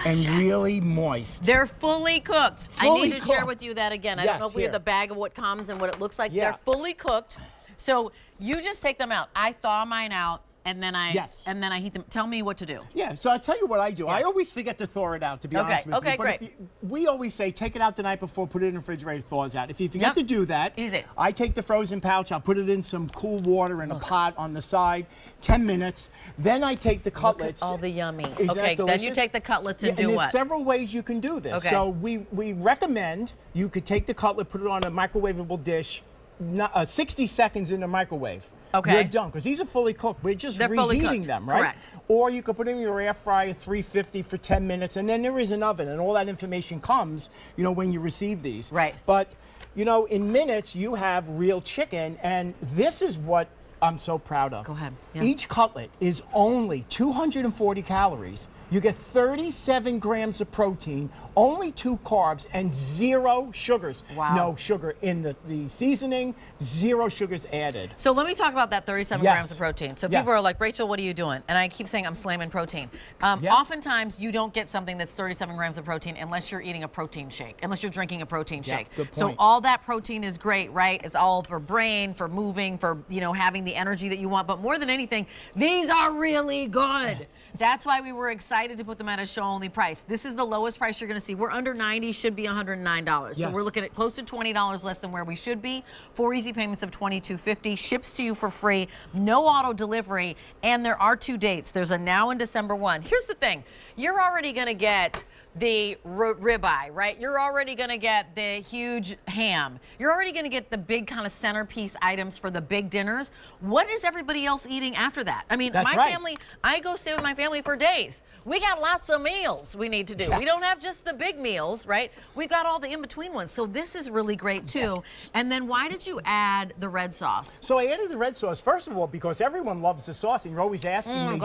and really moist. They're fully cooked. I need to share with you that again. I don't know if we have the bag of what comes and what it looks like. They're fully cooked. So you just take them out. I thaw mine out. And then I heat them. Tell me what to do. Yeah, so I'll tell you what I do. I always forget to thaw it out, to be honest with you. Okay, great. We always say take it out the night before, put it in the refrigerator, thaws out. If you forget to do that, I take the frozen pouch, I'll put it in some cool water in a pot on the side, 10 minutes. Then I take the cutlets. Look at all the yummy. Okay, then you take the cutlets and do and what? There's several ways you can do this. So we recommend you could take the cutlet, put it on a microwavable dish, 60 seconds in the microwave. You're done, because these are fully cooked. We're just reheating them, right? Correct. Or you could put them in your air fryer, 350 for 10 minutes, and then there is an oven, and all that information comes, you know, when you receive these. Right. But, you know, in minutes, you have real chicken, and this is what I'm so proud of. Go ahead. Each cutlet is only 240 calories. You get 37 grams of protein, only 2 carbs, and 0 sugars. Wow. No sugar in the seasoning, 0 sugars added. So let me talk about that 37 grams of protein. So people are like, Rachel, what are you doing? And I keep saying I'm slamming protein. Oftentimes, you don't get something that's 37 grams of protein unless you're eating a protein shake, unless you're drinking a protein shake. Good point. So all that protein is great, right? It's all for brain, for moving, for, you know, having the energy that you want. But more than anything, these are really good. That's why we were excited to put them at a show-only price. This is the lowest price you're going to see. We're under $90, should be $109. So we're looking at close to $20 less than where we should be. 4 easy payments of $22.50. Ships to you for free. No auto delivery. And there are 2 dates. There's a now and December 1. Here's the thing. You're already going to get the ribeye, right? You're already gonna get the huge ham. You're already gonna get the big kind of centerpiece items for the big dinners. What is everybody else eating after that? I mean, my family, I go stay with my family for days. We got lots of meals we need to do. We don't have just the big meals, right? We've got all the in-between ones. So this is really great too. And then why did you add the red sauce? So I added the red sauce, first of all, because everyone loves the sauce, and you're always asking me,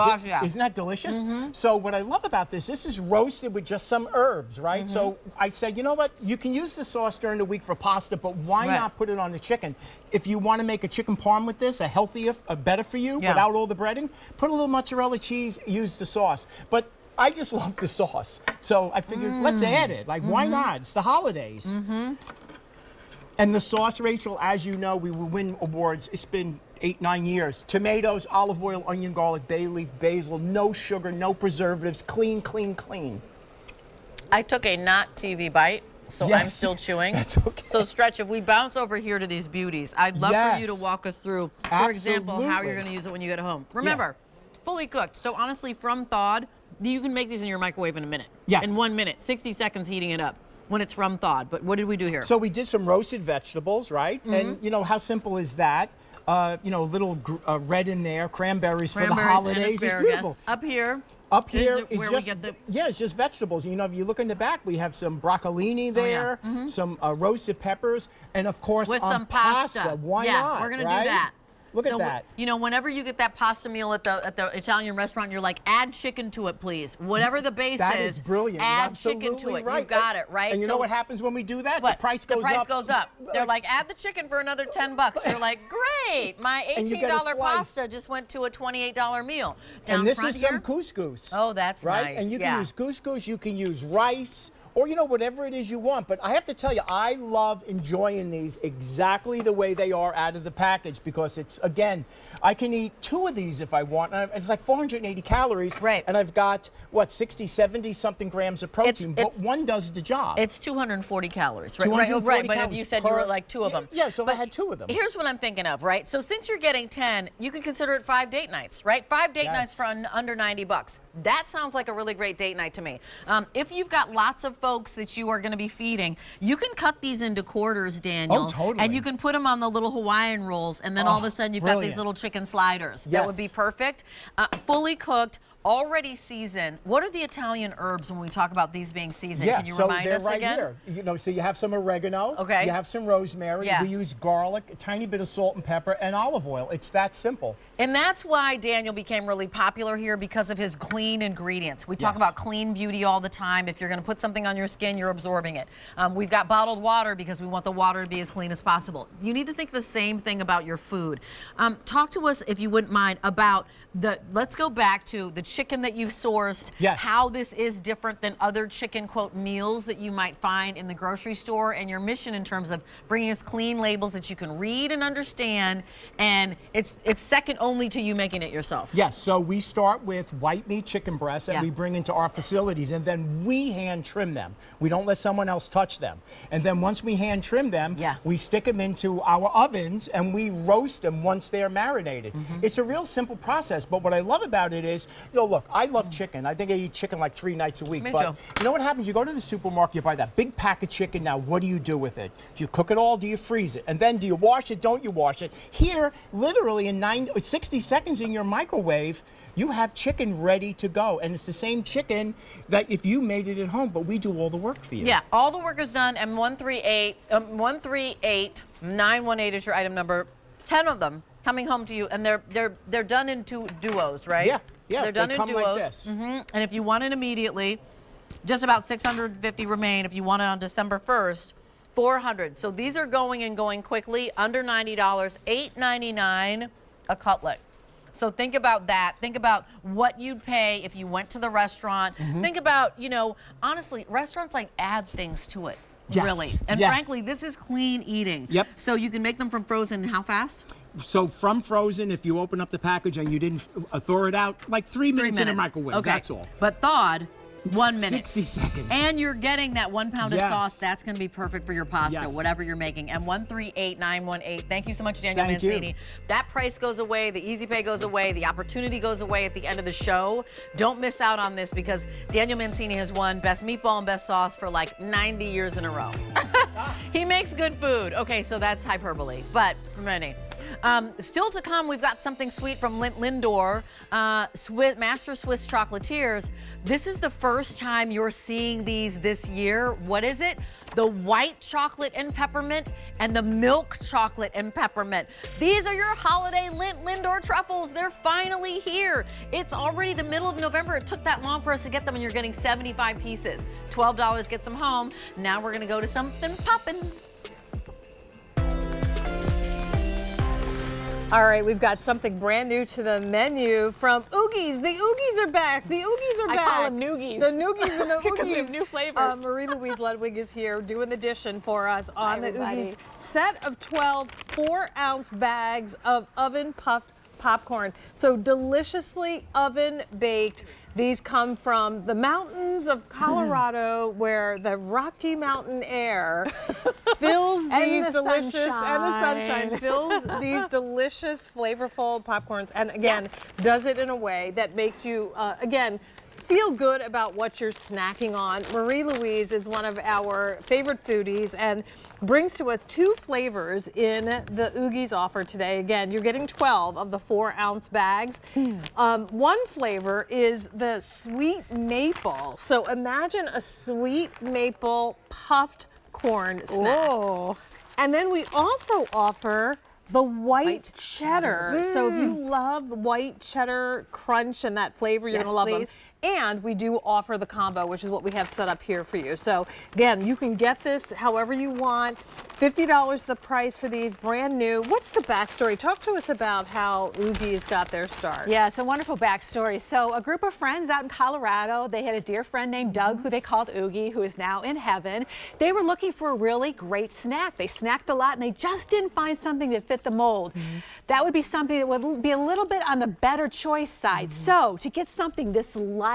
isn't that delicious? So what I love about this is roasted with just some herbs, right? So I said, you know what? You can use the sauce during the week for pasta, but why not put it on the chicken? If you want to make a chicken parm with this, a healthier, better for you, without all the breading, put a little mozzarella cheese, use the sauce. But I just love the sauce. So I figured, let's add it. Like, why not? It's the holidays. And the sauce, Rachel, as you know, we will win awards. It's been 8, 9 years. Tomatoes, olive oil, onion, garlic, bay leaf, basil, no sugar, no preservatives, clean, clean, clean. I took a not TV bite, so I'm still chewing. That's okay. So Stretch, if we bounce over here to these beauties, I'd love for you to walk us through, for example, how you're gonna use it when you get home. Remember, fully cooked. So honestly, from thawed, you can make these in your microwave in a minute. Yes. In 1 minute, 60 seconds heating it up when it's from thawed. But what did we do here? So we did some roasted vegetables, right? And you know, how simple is that? You know, a little red in there, cranberries for the holidays. And it's beautiful. Up here. Up here is where just, we get the... it's just vegetables. You know, if you look in the back, we have some broccolini there, some roasted peppers, and of course, with on some pasta. Why not? We're gonna do that. Look at that. You know, whenever you get that pasta meal at the Italian restaurant, you're like, add chicken to it, please. Whatever the base that is brilliant. Add chicken to it. Right. You got it, right? And you know what happens when we do that? What? The price goes up. The price goes up. They're like, add the chicken for another $10. You're like, great. My $18 pasta just went to a $28 meal. Down and this front is here, some couscous. Oh, that's right? nice. And you can use couscous, you can use rice, or you know, whatever it is you want. But I have to tell you, I love enjoying these exactly the way they are out of the package, because it's, again, I can eat 2 of these if I want. And it's like 480 calories. Right. And I've got, what, 60, 70 something grams of protein, but one does the job. It's 240 calories, right? 240 right, but if calories you said you were like 2 of them. Yeah, so I had 2 of them. Here's what I'm thinking of, right? So since you're getting 10, you can consider it 5 date nights, right? 5 date nights for under $90. That sounds like a really great date night to me. If you've got lots of folks that you are going to be feeding, you can cut these into quarters, Daniel. Oh, totally. And you can put them on the little Hawaiian rolls, and then all of a sudden you've got these little chicken sliders. That would be perfect. Fully cooked, already seasoned. What are the Italian herbs when we talk about these being seasoned? Can you remind us right again? Here. You know, so you have some oregano. Okay. You have some rosemary. Yeah. We use garlic, a tiny bit of salt and pepper, and olive oil. It's that simple. And that's why Daniel became really popular here, because of his clean ingredients. We talk about clean beauty all the time. If you're going to put something on your skin, you're absorbing it. We've got bottled water because we want the water to be as clean as possible. You need to think the same thing about your food. Talk to us, if you wouldn't mind, about let's go back to the chicken that you've sourced, how this is different than other chicken, quote, meals that you might find in the grocery store, and your mission in terms of bringing us clean labels that you can read and understand, and it's second only to you making it yourself. Yes, so we start with white meat chicken breasts that we bring into our facilities, and then we hand trim them. We don't let someone else touch them. And then once we hand trim them, we stick them into our ovens and we roast them once they're marinated. It's a real simple process, but what I love about it is, you know, look, I love chicken. I think I eat chicken like 3 nights a week. Me but too. you know what happens? You go to the supermarket, you buy that big pack of chicken. Now, what do you do with it? Do you cook it all? Do you freeze it? And then do you wash it? Don't you wash it? Here, literally in 60 seconds in your microwave, you have chicken ready to go. And it's the same chicken that if you made it at home, but we do all the work for you. Yeah, all the work is done, and 138918 is your item number. 10 of them coming home to you, and they're done in duos, right? Yeah, they're done in come duos. like this. And if you want it immediately, just about 650 remain. If you want it on December 1st, 400. So these are going and going quickly, under $90, $8.99 a cutlet. So think about that. Think about what you'd pay if you went to the restaurant. Think about, you know, honestly, restaurants like add things to it, really. And frankly, this is clean eating. Yep. So you can make them from frozen how fast? So from frozen, if you open up the package and you didn't thaw it out, like 3 minutes in a microwave, okay. that's all. But thawed, 1 minute. 60 seconds. And you're getting that 1 pound of Yes. sauce. That's going to be perfect for your pasta, Yes. whatever you're making. And 138918. Thank you so much, Daniel Thank you. Mancini. That price goes away. The easy pay goes away. The opportunity goes away at the end of the show. Don't miss out on this because Daniel Mancini has won Best Meatball and Best Sauce for like 90 years in a row. He makes good food. Okay, so that's hyperbole, but many. Still to come, we've got something sweet from LINDOR, Master Swiss Chocolatiers. This is the first time you're seeing these this year. What is it? The white chocolate and peppermint and the milk chocolate and peppermint. These are your holiday LINDOR truffles. They're finally here. It's already the middle of November. It took that long for us to get them, and you're getting 75 pieces. $12 gets them home. Now we're gonna go to something poppin'. All right, we've got something brand new to the menu from Oogie's. The Oogies are back. The Oogies are back. I call them noogies. The noogies and the Oogies. Because we have new flavors. Marie-Louise Ludwig is here doing the dishing for us on the everybody. Oogies set of 12 4-ounce bags of oven-puffed popcorn. So deliciously oven-baked. These come from the mountains of Colorado where the Rocky Mountain air fills these delicious, and the sunshine fills these delicious, flavorful popcorns. And again, does it in a way that makes you, again, feel good about what you're snacking on. Marie-Louise is one of our favorite foodies and brings to us 2 flavors in the Oogie's offer today. Again, you're getting 12 of the 4-ounce bags. One flavor is the sweet maple. So imagine a sweet maple puffed corn snack. Oh. And then we also offer the white cheddar. So if you love white cheddar crunch and that flavor, you're gonna love them. And we do offer the combo, which is what we have set up here for you. So again, you can get this however you want. $50 the price for these, brand new. What's the backstory? Talk to us about how Oogie's got their start. Yeah, it's a wonderful backstory. So a group of friends out in Colorado, they had a dear friend named Doug who they called Oogie, who is now in heaven. They were looking for a really great snack. They snacked a lot and they just didn't find something that fit the mold. That would be something that would be a little bit on the better choice side. So to get something this light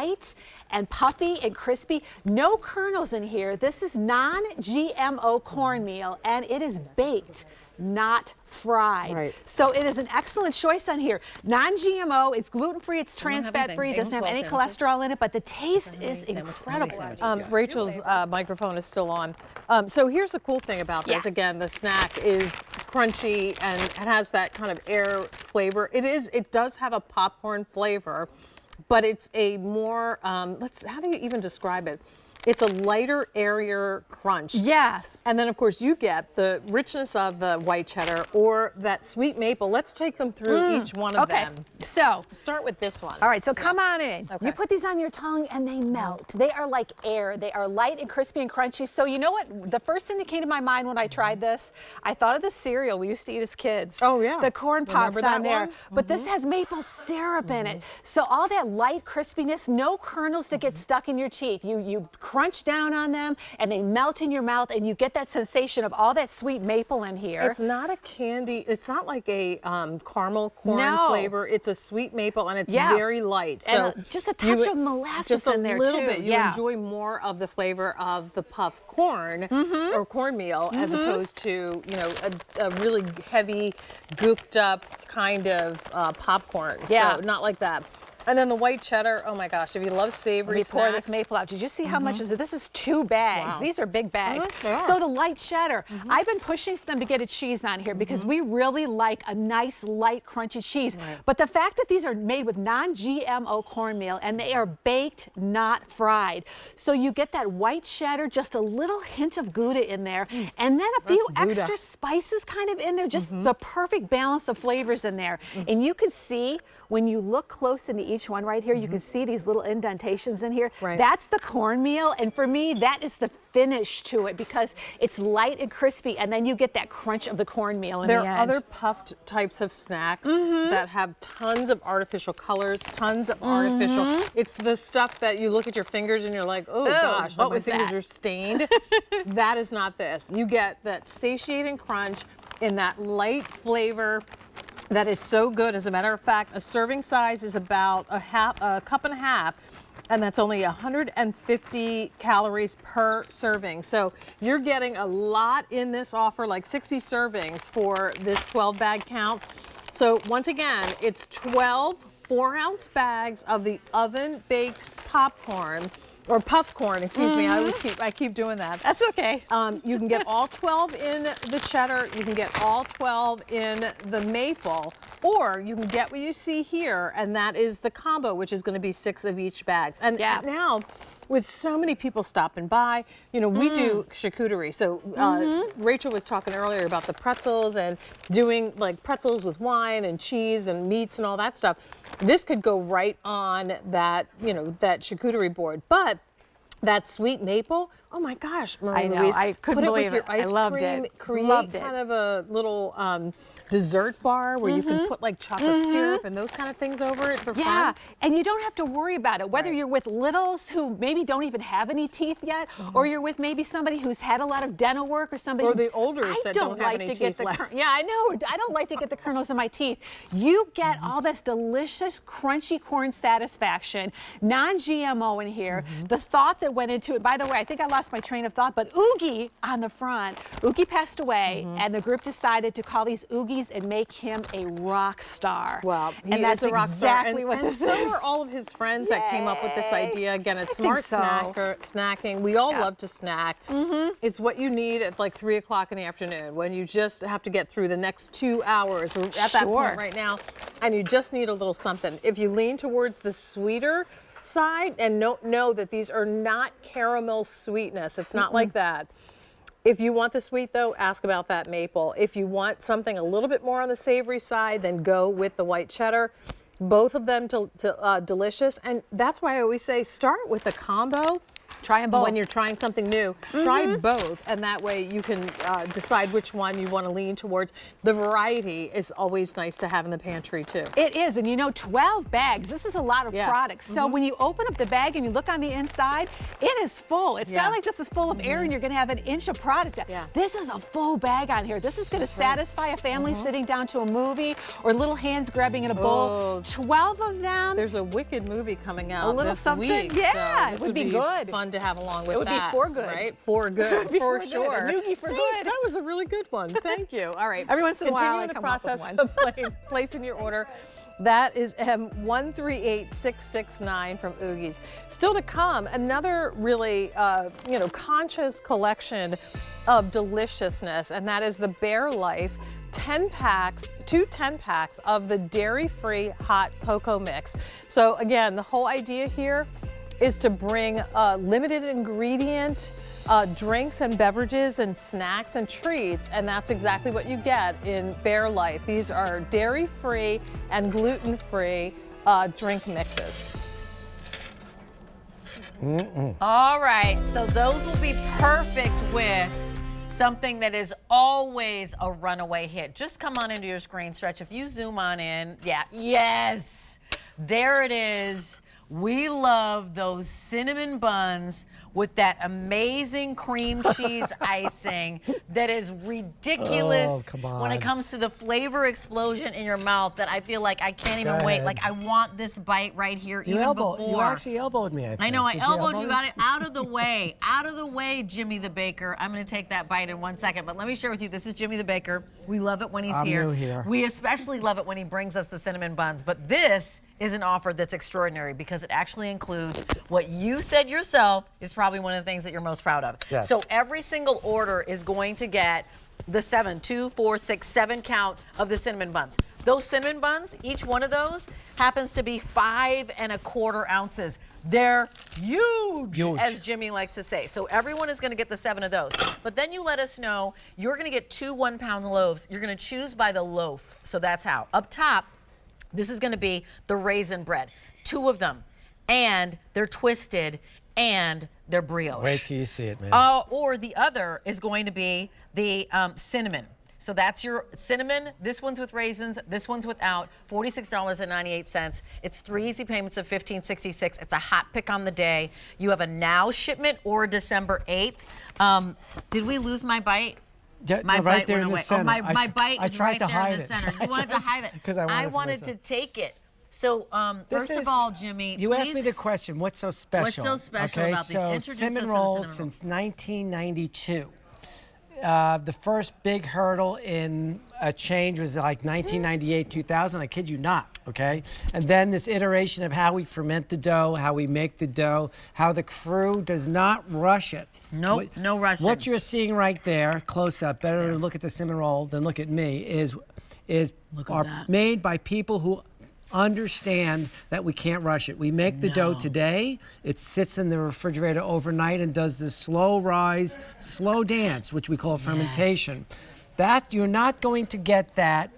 and puffy and crispy, no kernels in here. This is non-GMO cornmeal and it is baked, not fried. Right. So it is an excellent choice on here. Non-GMO, it's gluten-free, it's trans fat-free, it doesn't have any cholesterol in it, but the taste is incredible. Rachel's microphone is still on. So here's the cool thing about this. Again, the snack is crunchy and it has that kind of air flavor. It does have a popcorn flavor, but it's a more, how do you even describe it? It's a lighter, airier crunch. Yes. And then, of course, you get the richness of the white cheddar or that sweet maple. Let's take them through each one of them. So start with this one. All right, so come on in. You put these on your tongue and they melt. They are like air. They are light and crispy and crunchy. So you know what? The first thing that came to my mind when I tried this, I thought of the cereal we used to eat as kids. Oh, yeah. The corn pops Remember that on there. one? But this has maple syrup in it. So all that light crispiness, no kernels to get stuck in your teeth. You crunch down on them and they melt in your mouth and you get that sensation of all that sweet maple in here. It's not a candy, it's not like a caramel corn flavor. It's a sweet maple and it's very light. So and just a touch of molasses in there too. Just a little bit. You enjoy more of the flavor of the puffed corn or cornmeal as opposed to, you know, a really heavy, gooped up kind of popcorn. Yeah. So not like that. And then the white cheddar, oh my gosh, if you love savory Let me pour snacks. this maple out. Did you see how much is it? This is 2 bags. Wow. These are big bags. they are. So the light cheddar, I've been pushing for them to get a cheese on here because we really like a nice, light, crunchy cheese. But the fact that these are made with non-GMO cornmeal and they are baked, not fried. So you get that white cheddar, just a little hint of Gouda in there, and then a few extra spices kind of in there, just the perfect balance of flavors in there. And you can see when you look close into each one right here, you can see these little indentations in here. That's the cornmeal, and for me, that is the finish to it because it's light and crispy, and then you get that crunch of the cornmeal in the end. There are other puffed types of snacks that have tons of artificial colors, tons of artificial. It's the stuff that you look at your fingers and you're like, oh gosh, what my was fingers that? are stained. That is not this. You get that satiating crunch in that light flavor. That is so good. As a matter of fact, a serving size is about a cup and a half. And that's only 150 calories per serving. So you're getting a lot in this offer, like 60 servings for this 12 bag count. So once again, it's 12 4-ounce bags of the oven baked popcorn. Or puffcorn, excuse me. I keep doing that. That's okay. You can get all 12 in the cheddar. You can get all 12 in the maple, or you can get what you see here, and that is the combo, which is going to be 6 of each bags. And now, with so many people stopping by, you know, we do charcuterie. So Rachel was talking earlier about the pretzels and doing like pretzels with wine and cheese and meats and all that stuff. This could go right on that, you know, that charcuterie board. But that sweet maple, oh my gosh, Marie-Louise, I couldn't believe it. I loved it. Create kind of a little dessert bar where you can put like chocolate syrup and those kind of things over it for fun. And you don't have to worry about it, whether you're with littles who maybe don't even have any teeth yet, or you're with maybe somebody who's had a lot of dental work, or somebody or the olders that don't have any teeth left. Yeah, I know. I don't like to get the kernels in my teeth. You get all this delicious, crunchy corn satisfaction, non-GMO in here. The thought that went into it, by the way, I think I lost my train of thought, but Oogie on the front. Oogie passed away, and the group decided to call these Oogies and make him a rock star. Well, and that's exactly what this is. And so are all of his friends that came up with this idea. Again, it's smart snacking. We all love to snack. It's what you need at like 3 o'clock in the afternoon when you just have to get through the next 2 hours. We're at that point right now, and you just need a little something. If you lean towards the sweeter side and know that these are not caramel sweetness, it's not like that. If you want the sweet, though, ask about that maple. If you want something a little bit more on the savory side, then go with the white cheddar. Both of them delicious. And that's why I always say start with a combo. Try them both. When you're trying something new, try both, and that way you can decide which one you want to lean towards. The variety is always nice to have in the pantry, too. It is, and you know, 12 bags, this is a lot of products. So when you open up the bag and you look on the inside, it is full. It's not like this is full of air and you're going to have an inch of product. This is a full bag on here. This is going to satisfy a family sitting down to a movie or little hands grabbing in a bowl. 12 of them. There's a Wicked movie coming out a little this something. week. Yeah, so it would be good. Fun to have along with it would that. be for good. Right? For good, for sure. A noogie for good. That was a really good one. Thank you. All right. Every once in a while, continue the process of placing your order. That is M138669 from Oogie's. Still to come, another really, conscious collection of deliciousness, and that is the Bare Life 10 packs, 2 10-packs of the dairy-free hot cocoa mix. So again, the whole idea here is to bring limited ingredient drinks and beverages and snacks and treats, and that's exactly what you get in Bare Life. These are dairy-free and gluten-free drink mixes. All right, so those will be perfect with something that is always a runaway hit. Just come on into your screen stretch. If you zoom on in, yes, there it is. We love those cinnamon buns with that amazing cream cheese icing that is ridiculous when it comes to the flavor explosion in your mouth that I feel like I can't even wait. Like I want this bite right here before. You actually elbowed me, I think. I know, I elbowed you out of the way. Out of the way, Jimmy the Baker. I'm going to take that bite in 1 second, but let me share with you, this is Jimmy the Baker. We love it when he's here. New here. We especially love it when he brings us the cinnamon buns, but this is an offer that's extraordinary because it actually includes what you said yourself is probably one of the things that you're most proud of. Yes. So every single order is going to get the 7 count of the cinnamon buns. Those cinnamon buns, each one of those happens to be 5 1/4 ounces. They're huge, as Jimmy likes to say. So everyone is going to get the 7 of those. But then you let us know you're going to get 2 1-pound loaves. You're going to choose by the loaf. So that's how. Up top, this is going to be the raisin bread. 2 of them. And they're twisted and they're brioche. Wait till you see it, man. Or the other is going to be the cinnamon. So that's your cinnamon. This one's with raisins. This one's without. $46.98. It's 3 easy payments of $15.66. It's a hot pick on the day. You have a now shipment or December 8th. Did we lose my bite? Yeah, my right bite there went in the away. center. My bite is right there in the center. You wanted to hide it. Because I wanted to take it So, first of all, Jimmy, you asked me the question, what's so special? What's so special about these? Introduce us to the cinnamon rolls since 1992. The first big hurdle in a change was like 1998, 2000. I kid you not, okay? And then this iteration of how we ferment the dough, how we make the dough, how the crew does not rush it. Nope, no rushing. What you're seeing right there, close up, better to look at the cinnamon roll than look at me, are made by people who understand that we can't rush it. We make the dough today. It sits in the refrigerator overnight and does this slow rise, slow dance, which we call fermentation. That you're not going to get that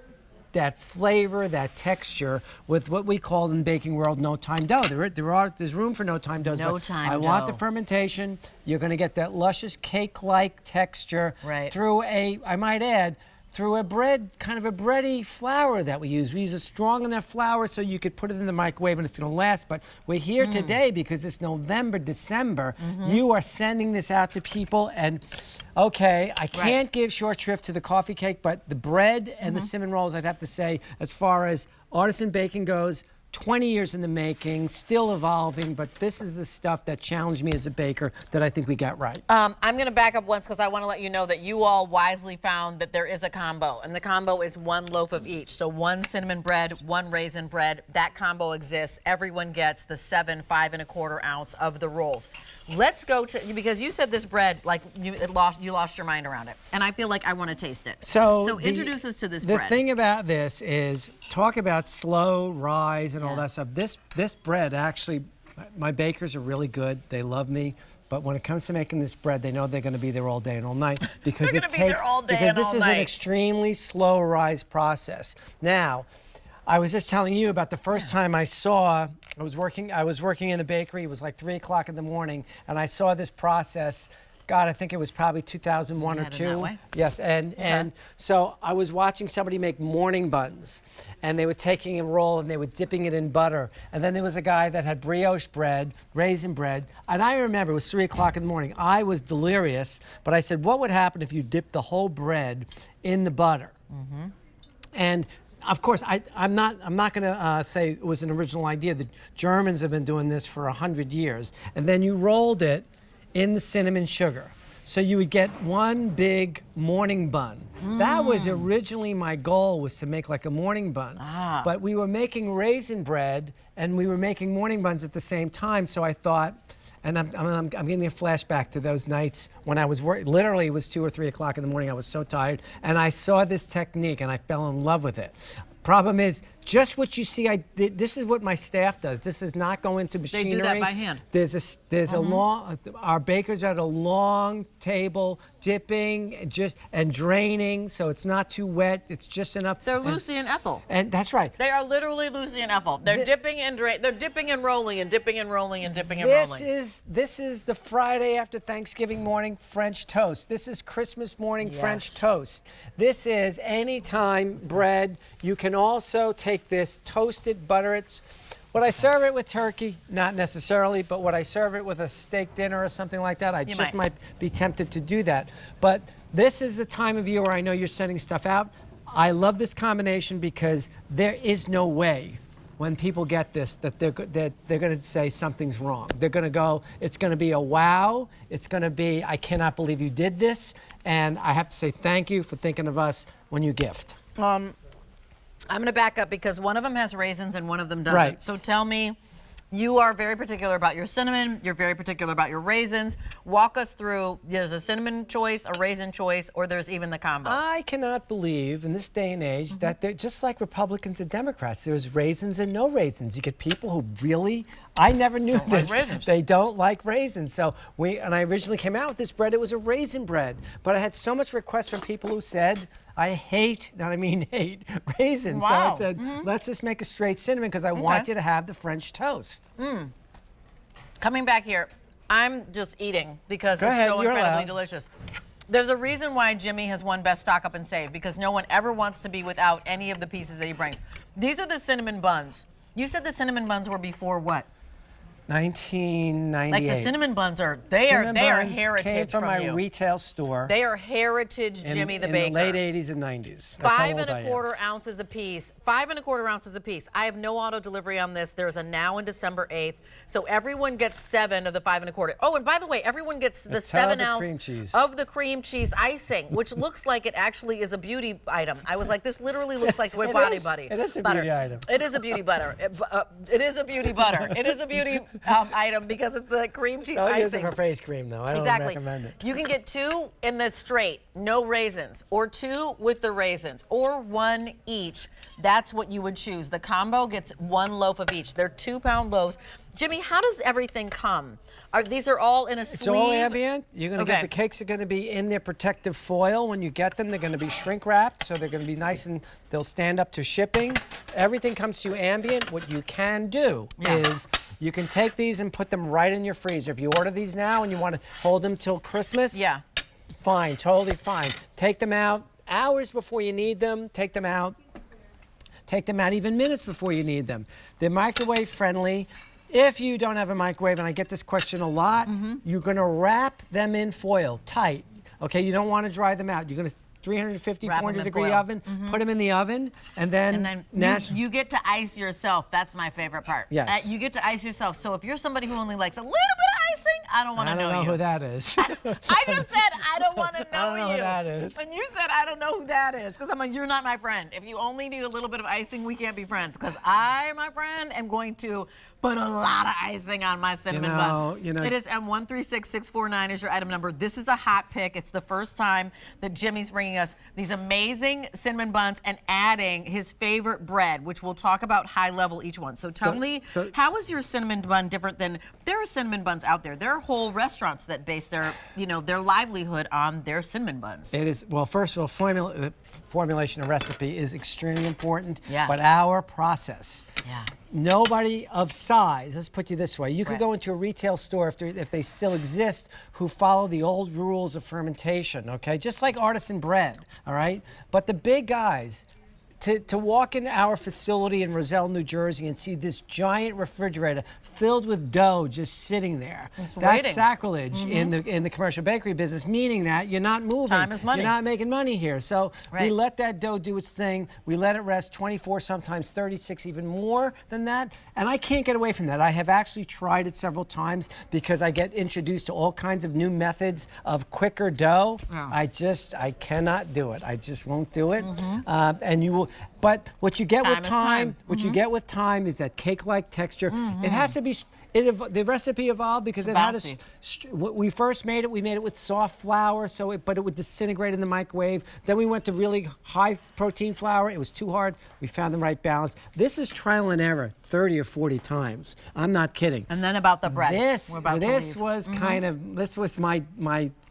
flavor, that texture with what we call in the baking world no-time dough. There's room for no-time doughs. I want the fermentation. You're going to get that luscious cake-like texture through I might add, through a bread, kind of a bready flour that we use. We use a strong enough flour so you could put it in the microwave and it's gonna last, but we're here today because it's November, December. You are sending this out to people and, okay, I can't give short shrift to the coffee cake, but the bread and the cinnamon rolls, I'd have to say, as far as artisan baking goes, 20 years in the making, still evolving, but this is the stuff that challenged me as a baker that I think we got right. I'm going to back up once because I want to let you know that you all wisely found that there is a combo, and the combo is 1 loaf of each. So 1 cinnamon bread, 1 raisin bread. That combo exists. Everyone gets the 7 5¼ ounce of the rolls. Let's go to, because you said this bread, like you lost your mind around it, and I feel like I want to taste it. So introduce us to this bread. The thing about this is, talk about slow rise and all that stuff. This bread actually, my bakers are really good. They love me. But when it comes to making this bread, they know they're going to be there all day and all night because this is an extremely slow rise process. Now, I was just telling you about the first time I was working in the bakery. It was like 3 o'clock in the morning, and I saw this process. God, I think it was probably 2001 or 2. Yes, and so I was watching somebody make morning buns, and they were taking a roll and they were dipping it in butter. And then there was a guy that had brioche bread, raisin bread, and I remember it was 3 o'clock in the morning. I was delirious, but I said, what would happen if you dipped the whole bread in the butter? And of course, I'm not going to say it was an original idea. The Germans have been doing this for 100 years. And then you rolled it in the cinnamon sugar. So you would get one big morning bun. That was originally my goal, was to make like a morning bun. But we were making raisin bread and we were making morning buns at the same time. So I thought, and I'm getting a flashback to those nights when I was working. Literally, it was 2 or 3 o'clock in the morning. I was so tired. And I saw this technique and I fell in love with it. Problem is, just what you see, this is what my staff does. This is not going into machinery. They do that by hand. There's a long, our bakers are at a long table, dipping and draining, so it's not too wet. It's just enough. They're Lucy and Ethel. And that's right. They are literally Lucy and Ethel. They're dipping and they're dipping and rolling and dipping and rolling and dipping and rolling. This is the Friday after Thanksgiving morning French toast. This is Christmas morning French toast. This is anytime bread. You can also take this, toast it, butter it. Would I serve it with turkey? Not necessarily, but would I serve it with a steak dinner or something like that? I just might be tempted to do that. But this is the time of year where I know you're sending stuff out. I love this combination because there is no way when people get this that they're going to say something's wrong. They're going to go, it's going to be a wow. It's going to be, I cannot believe you did this. And I have to say thank you for thinking of us when you gift. I'm going to back up because one of them has raisins and one of them doesn't. Right. So tell me, you are very particular about your cinnamon, you're very particular about your raisins. Walk us through, there's a cinnamon choice, a raisin choice, or there's even the combo. I cannot believe in this day and age that they're just like Republicans and Democrats. There's raisins and no raisins. You get people who really, I never knew this. They don't like raisins. So I originally came out with this bread, it was a raisin bread. But I had so much requests from people who said, I hate raisins. Wow. So I said, let's just make a straight cinnamon because I want you to have the French toast. Coming back here, I'm just eating because so incredibly delicious. There's a reason why Jimmy has won Best Stock Up and Save, because no one ever wants to be without any of the pieces that he brings. These are the cinnamon buns. You said the cinnamon buns were before what? 1998. Like the cinnamon buns are, they are heritage came from my you. retail store. They are heritage Jimmy the Baker. In the late 80s and 90s. That's 5 1/4 ounces a piece. 5 1/4 ounces a piece. I have no auto delivery on this. There's a now in December 8th. So everyone gets 7 of the 5 1/4. Oh, and by the way, everyone gets the 7 ounce of the cream cheese icing, which looks like it actually is a beauty item. I was like, this literally looks like the Body Buddy. It is a beauty item. It is a beauty butter. It is a beauty butter. It is a beauty item because it's the cream cheese icing. Don't use it for face cream, though. I don't recommend it. You can get 2 in the straight, no raisins, or 2 with the raisins, or 1 each. That's what you would choose. The combo gets 1 loaf of each. They're 2-pound loaves. Jimmy, how does everything come? These are all in a sleeve? It's all ambient. You're going to get the cakes are going to be in their protective foil when you get them. They're going to be shrink wrapped, so they're going to be nice and they'll stand up to shipping. Everything comes to you ambient. What you can do is you can take these and put them right in your freezer. If you order these now and you want to hold them till Christmas, fine, totally fine. Take them out hours before you need them. Take them out. Take them out even minutes before you need them. They're microwave friendly. If you don't have a microwave, and I get this question a lot, you're going to wrap them in foil tight. Okay, you don't want to dry them out. You're going to 350, 400 degree oven, put them in the oven, and then you get to ice yourself. That's my favorite part. Yes. You get to ice yourself. So if you're somebody who only likes a little bit of icing, I don't want to know you. I don't know who that is. I just said I don't want to know you. I don't know who that is. And you said I don't know who that is because I'm like, you're not my friend. If you only need a little bit of icing, we can't be friends because I, my friend, am going to put a lot of icing on my cinnamon bun. It is M136649 is your item number. This is a hot pick. It's the first time that Jimmy's bringing us these amazing cinnamon buns and adding his favorite bread, which we'll talk about high level each one. So tell me, how is your cinnamon bun different than, there are cinnamon buns out there. There are whole restaurants that base their, their livelihood on their cinnamon buns. It is, well, first of all, formulation and recipe is extremely important, Yeah. but our process. Yeah. Nobody of size, let's put you this way, you could go into a retail store if they still exist who follow the old rules of fermentation, okay? Just like artisan bread, all right? But the big guys, to walk in our facility in Roselle, New Jersey and see this giant refrigerator filled with dough just sitting there. That's sacrilege in the commercial bakery business, meaning that you're not moving. Time is money. You're not making money here. So we let that dough do its thing. We let it rest 24, sometimes 36, even more than that. And I can't get away from that. I have actually tried it several times because I get introduced to all kinds of new methods of quicker dough. I cannot do it. I just won't do it. And you will. But what you get with time, you get with time is that cake-like texture. It has to be. The recipe evolved because it had when we first made it, we made it with soft flour, but it would disintegrate in the microwave. Then we went to really high protein flour. It was too hard. We found the right balance. This is trial and error 30 or 40 times. I'm not kidding. And then about the bread. This was kind of, this was my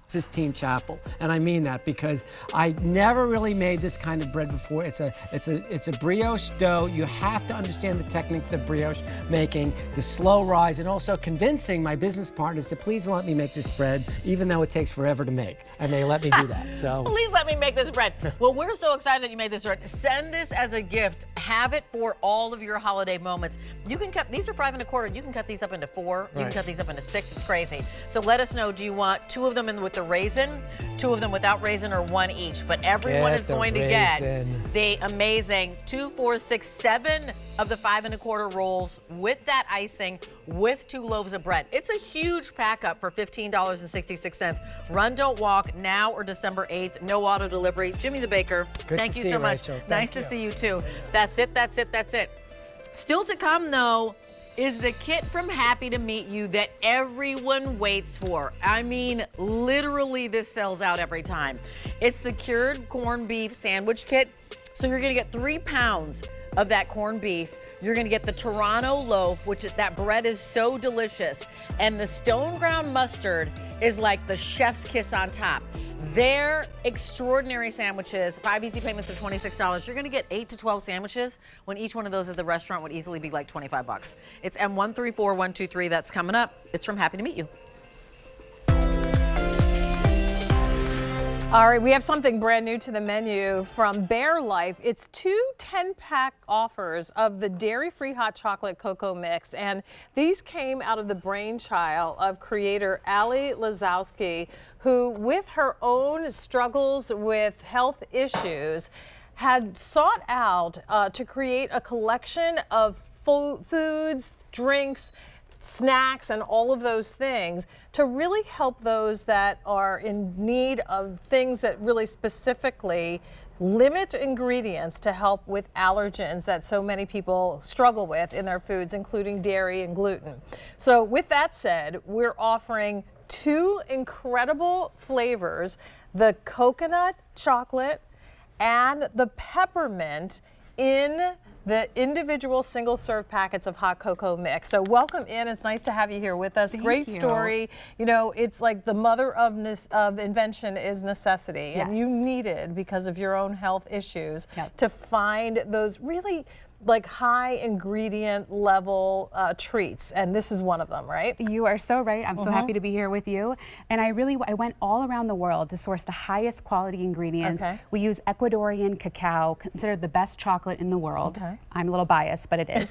Sistine Chapel, and I mean that because I never really made this kind of bread before. It's a brioche dough. You have to understand the techniques of brioche making, the slow rise, and also convincing my business partners to please let me make this bread, even though it takes forever to make, and they let me do that. So please let me make this bread. Well, we're so excited that you made this bread. Send this as a gift. Have it for all of your holiday moments. You can cut these are 5 1/4. You can cut these up into 4. You can cut these up into 6. It's crazy. So let us know. Do you want 2 of them with the raisin, 2 of them without raisin, or 1 each? But everyone is going to get the amazing 2, 4, 6, 7 of the 5 1/4 rolls with that icing, with 2 loaves of bread. It's a huge pack up for $15.66. Run, don't walk now or December 8th. No auto delivery. Jimmy the Baker, thank you so much. Nice to see you too. That's it. That's it. That's it. Still to come though is the kit from Happy to Meet You that everyone waits for. I mean, literally this sells out every time. It's the cured corned beef sandwich kit. So you're gonna get 3 pounds of that corned beef. You're gonna get the Toronto loaf, which that bread is so delicious. And the stone ground mustard is like the chef's kiss on top. They're extraordinary sandwiches, 5 easy payments of $26. You're gonna get 8 to 12 sandwiches when each one of those at the restaurant would easily be like 25 bucks. It's M134123, that's coming up. It's from Happy to Meet You. All right, we have something brand new to the menu from Bear Life. It's 2 10-pack offers of the dairy-free hot chocolate cocoa mix, and these came out of the brainchild of creator Ali Lazowski, who, with her own struggles with health issues, had sought out to create a collection of foods, drinks, snacks, and all of those things to really help those that are in need of things that really specifically limit ingredients to help with allergens that so many people struggle with in their foods, including dairy and gluten. So with that said, we're offering 2 incredible flavors, the coconut chocolate and the peppermint, in the individual single-serve packets of hot cocoa mix. So welcome in. It's nice to have you here with us. Great story. You know, it's like the mother of invention is necessity, and you needed, because of your own health issues, to find those really like high ingredient level treats, and this is one of them, right? You are so right. I'm so happy to be here with you. And I went all around the world to source the highest quality ingredients. We use Ecuadorian cacao, considered the best chocolate in the world. I'm a little biased, but it is.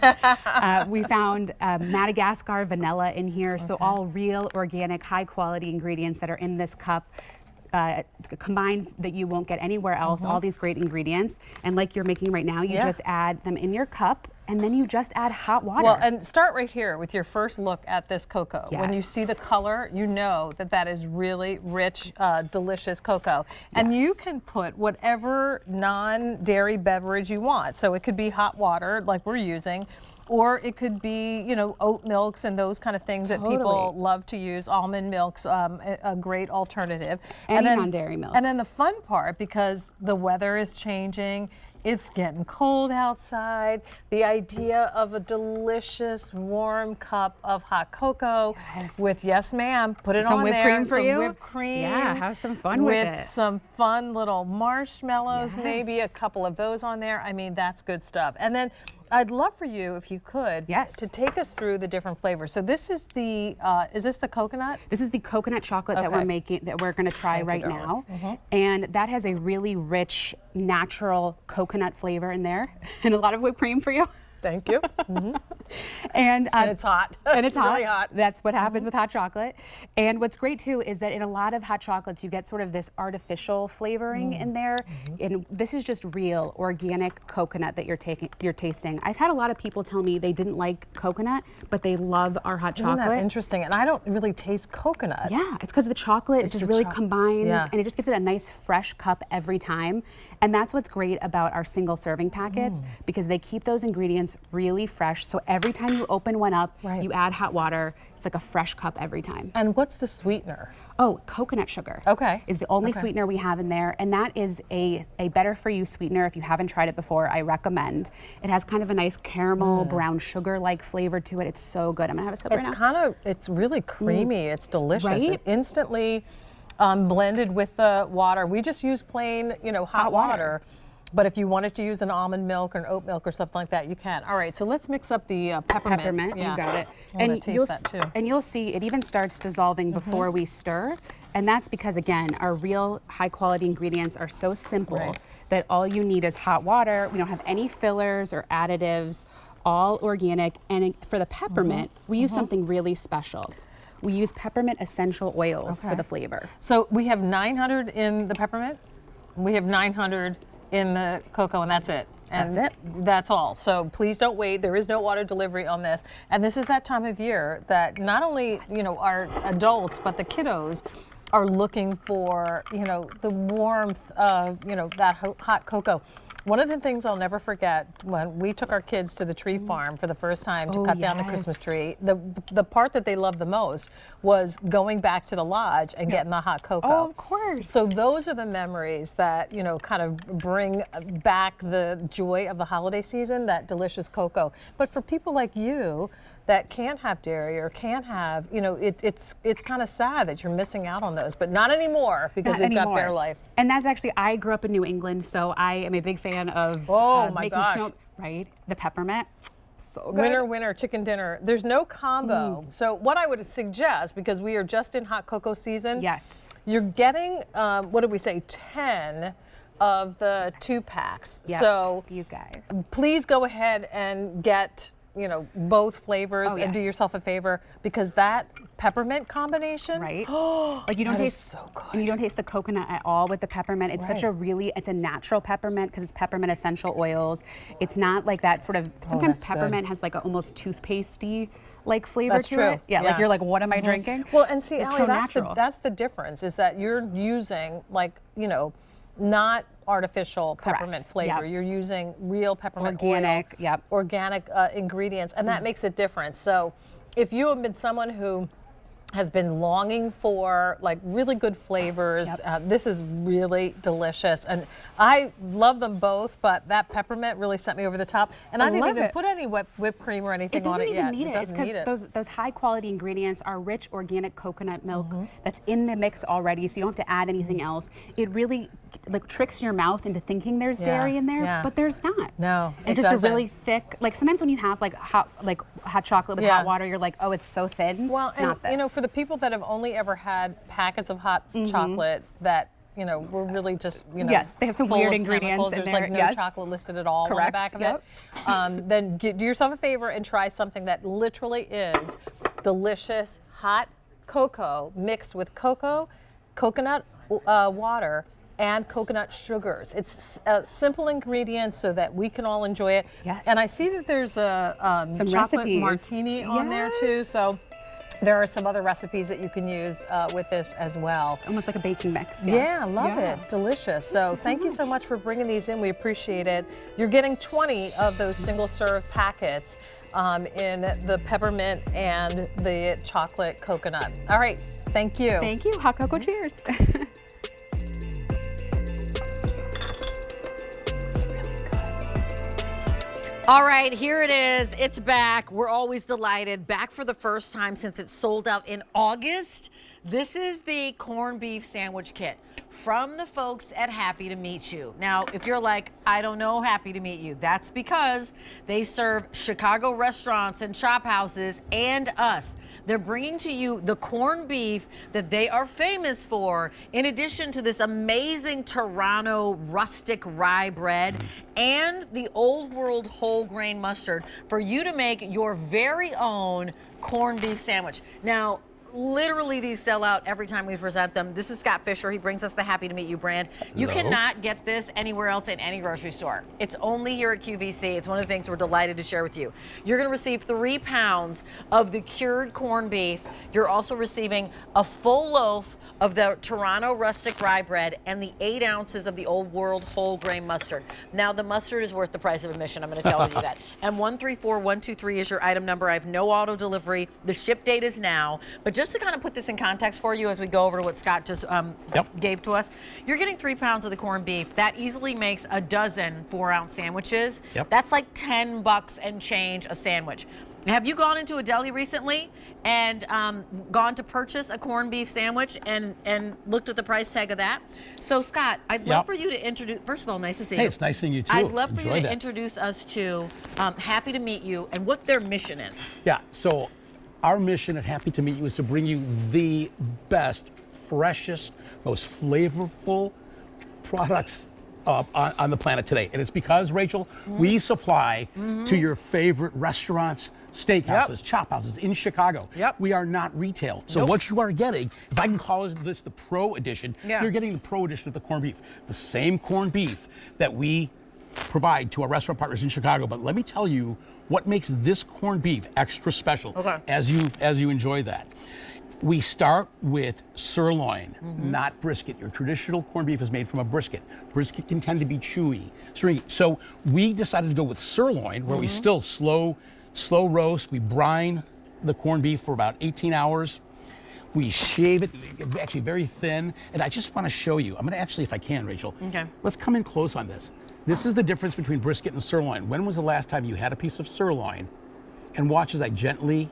We found Madagascar vanilla in here, so all real, organic, high quality ingredients that are in this cup. Combined that you won't get anywhere else, all these great ingredients. And like you're making right now, you just add them in your cup, and then you just add hot water. Well, and start right here with your first look at this cocoa. When you see the color, you know that that is really rich, delicious cocoa. And you can put whatever non-dairy beverage you want. So it could be hot water, like we're using, or it could be, you know, oat milks and those kind of things that people love to use. Almond milk's a great alternative. Any non-dairy milk. And then the fun part, because the weather is changing, it's getting cold outside, the idea of a delicious warm cup of hot cocoa with, yes ma'am, put it on there. Some whipped cream for you? Whipped cream. Yeah, have some fun with it. With some fun little marshmallows, maybe a couple of those on there. I mean, that's good stuff. And then I'd love for you, if you could, to take us through the different flavors. So this is the, is this the coconut? This is the coconut chocolate that we're making, that we're gonna try right now. And that has a really rich, natural coconut flavor in there, and a lot of whipped cream for you. Thank you. And it's hot. And it's really hot. That's what happens with hot chocolate. And what's great too is that in a lot of hot chocolates, you get sort of this artificial flavoring in there. And this is just real, organic coconut that you're tasting. I've had a lot of people tell me they didn't like coconut, but they love our hot chocolate. Isn't that interesting? And I don't really taste coconut. Yeah, it's because the chocolate just really combines, and it just gives it a nice fresh cup every time. And that's what's great about our single serving packets, because they keep those ingredients really fresh. So every time you open one up, you add hot water. It's like a fresh cup every time. And what's the sweetener? Oh, coconut sugar. Is the only sweetener we have in there. And that is a better for you sweetener. If you haven't tried it before, I recommend. It has kind of a nice caramel, brown sugar-like flavor to it. It's so good. I'm gonna have a sip right now. It's really creamy. It's delicious. It instantly blended with the water. We just use plain, you know, hot water. But if you wanted to use an almond milk or an oat milk or something like that, you can. All right, so let's mix up the peppermint. Peppermint, you got it. And you'll see it even starts dissolving before we stir. And that's because, again, our real high quality ingredients are so simple that all you need is hot water. We don't have any fillers or additives, all organic. And for the peppermint, we use something really special. We use peppermint essential oils for the flavor. So we have 900 in the peppermint. We have 900 in the cocoa, and that's it. And that's all. So please don't wait. There is no water delivery on this. And this is that time of year that not only, you know, our adults, but the kiddos are looking for, you know, the warmth of, you know, that hot cocoa. One of the things I'll never forget, when we took our kids to the tree farm for the first time to cut down the Christmas tree, the part that they loved the most was going back to the lodge and getting the hot cocoa. Oh, of course. So those are the memories that, you know, kind of bring back the joy of the holiday season, that delicious cocoa. But for people like you that can't have dairy or can't have, you know, it's kind of sad that you're missing out on those, but not anymore, because we've got Bear Life. And that's actually, I grew up in New England, so I am a big fan of making snow, the peppermint. So good. Winner, winner, chicken dinner. There's no combo. So what I would suggest, because we are just in hot cocoa season. Yes. You're getting, what did we say, 10 of the 2-packs. Yep. So you guys, please go ahead and get, both flavors and do yourself a favor, because that peppermint combination, right? Like you don't taste so good. And you don't taste the coconut at all with the peppermint. It's such a it's a natural peppermint because it's peppermint essential oils. It's not like that sort of, sometimes peppermint has like a almost toothpastey like flavor to it. Yeah, like you're like, what am I drinking? Well, and see, it's Allie, so that's natural. that's the difference, is that you're using not artificial peppermint flavor. You're using real peppermint organic, oil, organic ingredients, and that makes a difference. So if you have been someone who has been longing for like really good flavors, this is really delicious. And I love them both, but that peppermint really sent me over the top. And I didn't even put any whipped cream or anything on it yet. It doesn't even need it. It's because those high quality ingredients are rich organic coconut milk that's in the mix already, so you don't have to add anything else. It really like tricks your mouth into thinking there's dairy in there, but there's not. No, and just a really thick, like sometimes when you have like hot chocolate with hot water, you're like, oh, it's so thin. Well, and not this. For the people that have only ever had packets of hot chocolate that we're really just, yes, they have some weird ingredients in There's there. like no chocolate listed at all on the back of it. Then do yourself a favor and try something that literally is delicious hot cocoa mixed with coconut water, and coconut sugars. It's simple ingredients so that we can all enjoy it. Yes. And I see that there's a some chocolate recipes. martini on there too. So there are some other recipes that you can use with this as well. Almost like a baking mix. Yeah, love it. Delicious. So thank you so much for bringing these in. We appreciate it. You're getting 20 of those single-serve packets in the peppermint and the chocolate coconut. All right, thank you. Thank you. Hot cocoa cheers. All right, here it is. It's back. We're always delighted. Back for the first time since it sold out in August. This is the corned beef sandwich kit from the folks at Happy to Meet You. Now, if you're like, I don't know Happy to Meet You, that's because they serve Chicago restaurants and chop houses and us. They're bringing to you the corned beef that they are famous for, in addition to this amazing Toronto rustic rye bread and the Old World whole grain mustard for you to make your very own corned beef sandwich. Now, literally, these sell out every time we present them. This is Scott Fisher. He brings us the Happy to Meet You brand. You cannot get this anywhere else in any grocery store. It's only here at QVC. It's one of the things we're delighted to share with you. You're going to receive 3 pounds of the cured corned beef. You're also receiving a full loaf of the Toronto rustic rye bread and the 8 ounces of the Old World whole grain mustard. Now, the mustard is worth the price of admission. I'm going to tell you that. And 134123 is your item number. I have no auto delivery. The ship date is now. But just to kind of put this in context for you as we go over to what Scott just gave to us, you're getting 3 pounds of the corned beef. That easily makes a dozen 4-ounce sandwiches. That's like $10 and change a sandwich. Have you gone into a deli recently and gone to purchase a corned beef sandwich and looked at the price tag of that? So, Scott, I'd love for you to introduce, first of all, nice to see you. Hey, it's nice seeing you too. I'd love for you to introduce us to Happy to Meet You and what their mission is. Yeah, so our mission at Happy to Meet You is to bring you the best, freshest, most flavorful products on the planet today. And it's because, Rachel, we supply to your favorite restaurants, steakhouses, chop houses in Chicago. We are not retail. So what you are getting, if I can call this the Pro Edition, you're getting the Pro Edition of the corned beef. The same corned beef that we provide to our restaurant partners in Chicago. But let me tell you what makes this corned beef extra special as you enjoy that. We start with sirloin, not brisket. Your traditional corned beef is made from a brisket. Brisket can tend to be chewy, stringy. So we decided to go with sirloin, where we still slow roast. We brine the corned beef for about 18 hours. We shave it, actually very thin. And I just want to show you. I'm going to actually, if I can, Rachel, let's come in close on this. This is the difference between brisket and sirloin. When was the last time you had a piece of sirloin and watch as I gently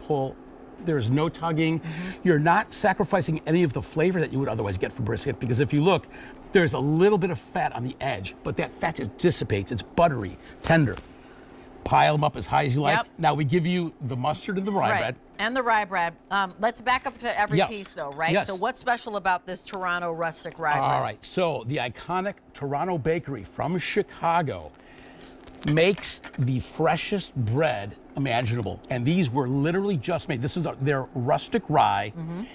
pull? There is no tugging. You're not sacrificing any of the flavor that you would otherwise get from brisket, because if you look, there's a little bit of fat on the edge, but that fat just dissipates. It's buttery, tender. Pile them up as high as you like. Yep. Now we give you the mustard and the rye bread. And the rye bread. Let's back up to every piece though, right? Yes. So what's special about this Toronto rustic rye bread? All right, so the iconic Toronto bakery from Chicago makes the freshest bread imaginable. And these were literally just made. This is their rustic rye.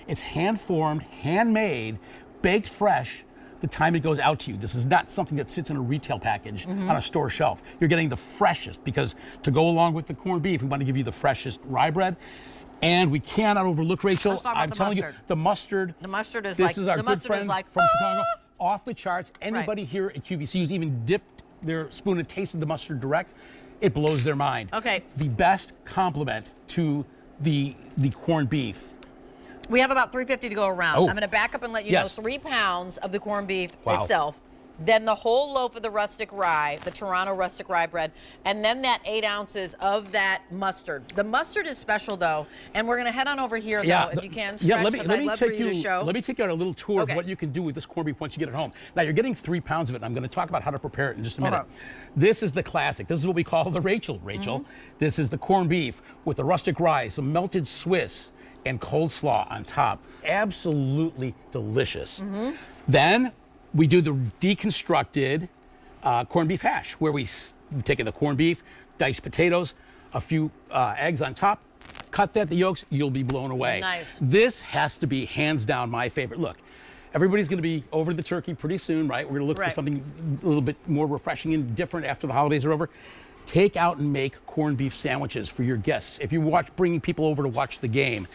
It's hand-formed, handmade, baked fresh the time it goes out to you. This is not something that sits in a retail package on a store shelf. You're getting the freshest, because to go along with the corned beef, we want to give you the freshest rye bread. And we cannot overlook, Rachel, Let's talk about I'm the telling mustard. you, the mustard. The mustard is this is our good friend from Chicago. Off the charts. Anybody here at QVC who's even dipped their spoon and tasted the mustard direct, it blows their mind. Okay. The best compliment to the corned beef. We have about 350 to go around. Oh. I'm going to back up and let you know 3 pounds of the corned beef itself, then the whole loaf of the rustic rye, the Toronto rustic rye bread, and then that 8 ounces of that mustard. The mustard is special though, and we're going to head on over here though, if you can, Stretch, let me take you to show. Let me take you on a little tour of what you can do with this corned beef once you get it home. Now you're getting 3 pounds of it, and I'm going to talk about how to prepare it in just a minute. This is the classic. This is what we call the Rachel. This is the corned beef with the rustic rye, some melted Swiss, and coleslaw on top. Absolutely delicious. Then we do the deconstructed corned beef hash, where we've taken the corned beef, diced potatoes, a few eggs on top, cut that, the yolks, you'll be blown away. Nice. This has to be hands down my favorite. Look, everybody's gonna be over the turkey pretty soon, right? We're gonna look for something a little bit more refreshing and different after the holidays are over. Take out and make corned beef sandwiches for your guests. If you bringing people over to watch the game,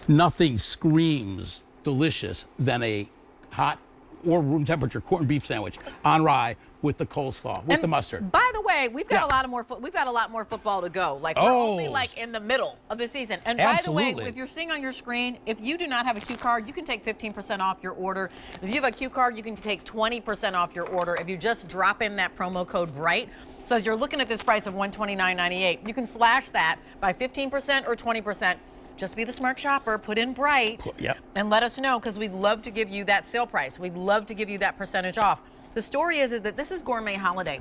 nothing screams delicious than a hot or room temperature corned beef sandwich on rye with the coleslaw, with the mustard. By the way, we've got a lot more football to go. Like we're only like in the middle of the season. And by the way, if you're seeing on your screen, if you do not have a Q card, you can take 15% off your order. If you have a Q card, you can take 20% off your order if you just drop in that promo code BRIGHT. So as you're looking at this price of $129.98, you can slash that by 15% or 20%. Just be the smart shopper, put in BRIGHT, and let us know, because we'd love to give you that sale price. We'd love to give you that percentage off. The story is that this is Gourmet Holiday.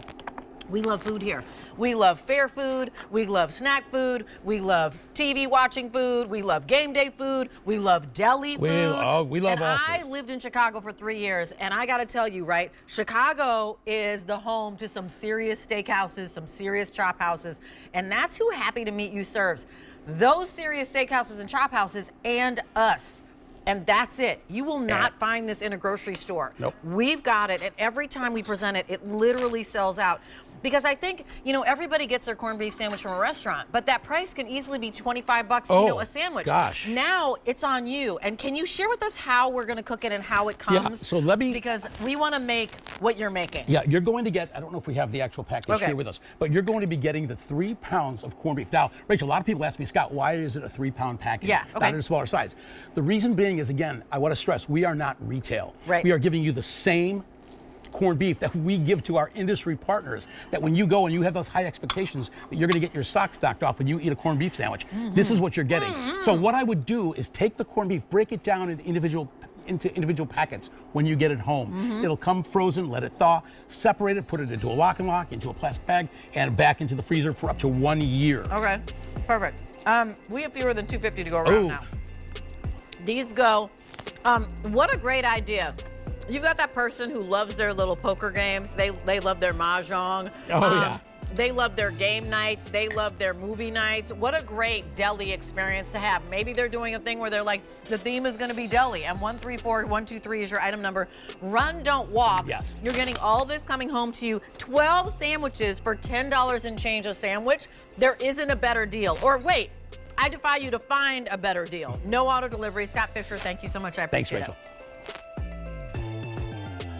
We love food here. We love fair food. We love snack food. We love TV watching food. We love game day food. We love deli food. We love all food. I lived in Chicago for 3 years, and I got to tell you, right, Chicago is the home to some serious steakhouses, some serious chop houses, and that's who Happy to Meet You serves. Those serious steakhouses and chop houses and us. And that's it. You will not find this in a grocery store. Nope. We've got it, and every time we present it, it literally sells out. Because I think, everybody gets their corned beef sandwich from a restaurant, but that price can easily be $25, a sandwich. Gosh. Now it's on you. And can you share with us how we're going to cook it and how it comes? So let me... Because we want to make what you're making. Yeah, you're going to get, I don't know if we have the actual package here with us, but you're going to be getting the 3 pounds of corned beef. Now, Rachel, a lot of people ask me, Scott, why is it a 3-pound package? Not in a smaller size. The reason being is, again, I want to stress, we are not retail. We are giving you the same corned beef that we give to our industry partners, that when you go and you have those high expectations that you're going to get your socks knocked off when you eat a corned beef sandwich. This is what you're getting. So what I would do is take the corned beef, break it down into individual packets when you get it home. It'll come frozen, let it thaw, separate it, put it into a lock and lock, into a plastic bag, and back into the freezer for up to 1 year. Okay, perfect. We have fewer than 250 to go around now. These go. What a great idea. You've got that person who loves their little poker games. They love their mahjong. They love their game nights. They love their movie nights. What a great deli experience to have. Maybe they're doing a thing where they're like, the theme is going to be deli, and 134123 is your item number. Run, don't walk. Yes. You're getting all this coming home to you. 12 sandwiches for $10 and change a sandwich. There isn't a better deal. Or wait, I defy you to find a better deal. No auto delivery. Scott Fisher, thank you so much. I appreciate it. Thanks, Rachel.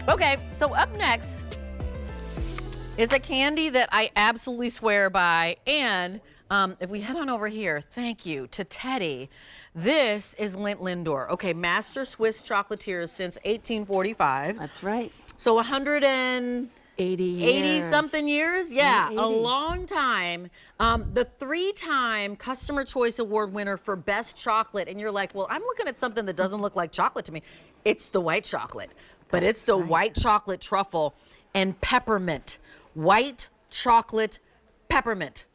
Okay, so up next is a candy that I absolutely swear by. And if we head on over here, thank you to Teddy. This is Lindt LINDOR. Okay, master Swiss chocolatiers since 1845. That's right. So 180 something years? Yeah, a long time. The 3-time Customer Choice Award winner for Best Chocolate. And you're like, well, I'm looking at something that doesn't look like chocolate to me. It's the white chocolate. But it's the white chocolate truffle and peppermint. White chocolate peppermint.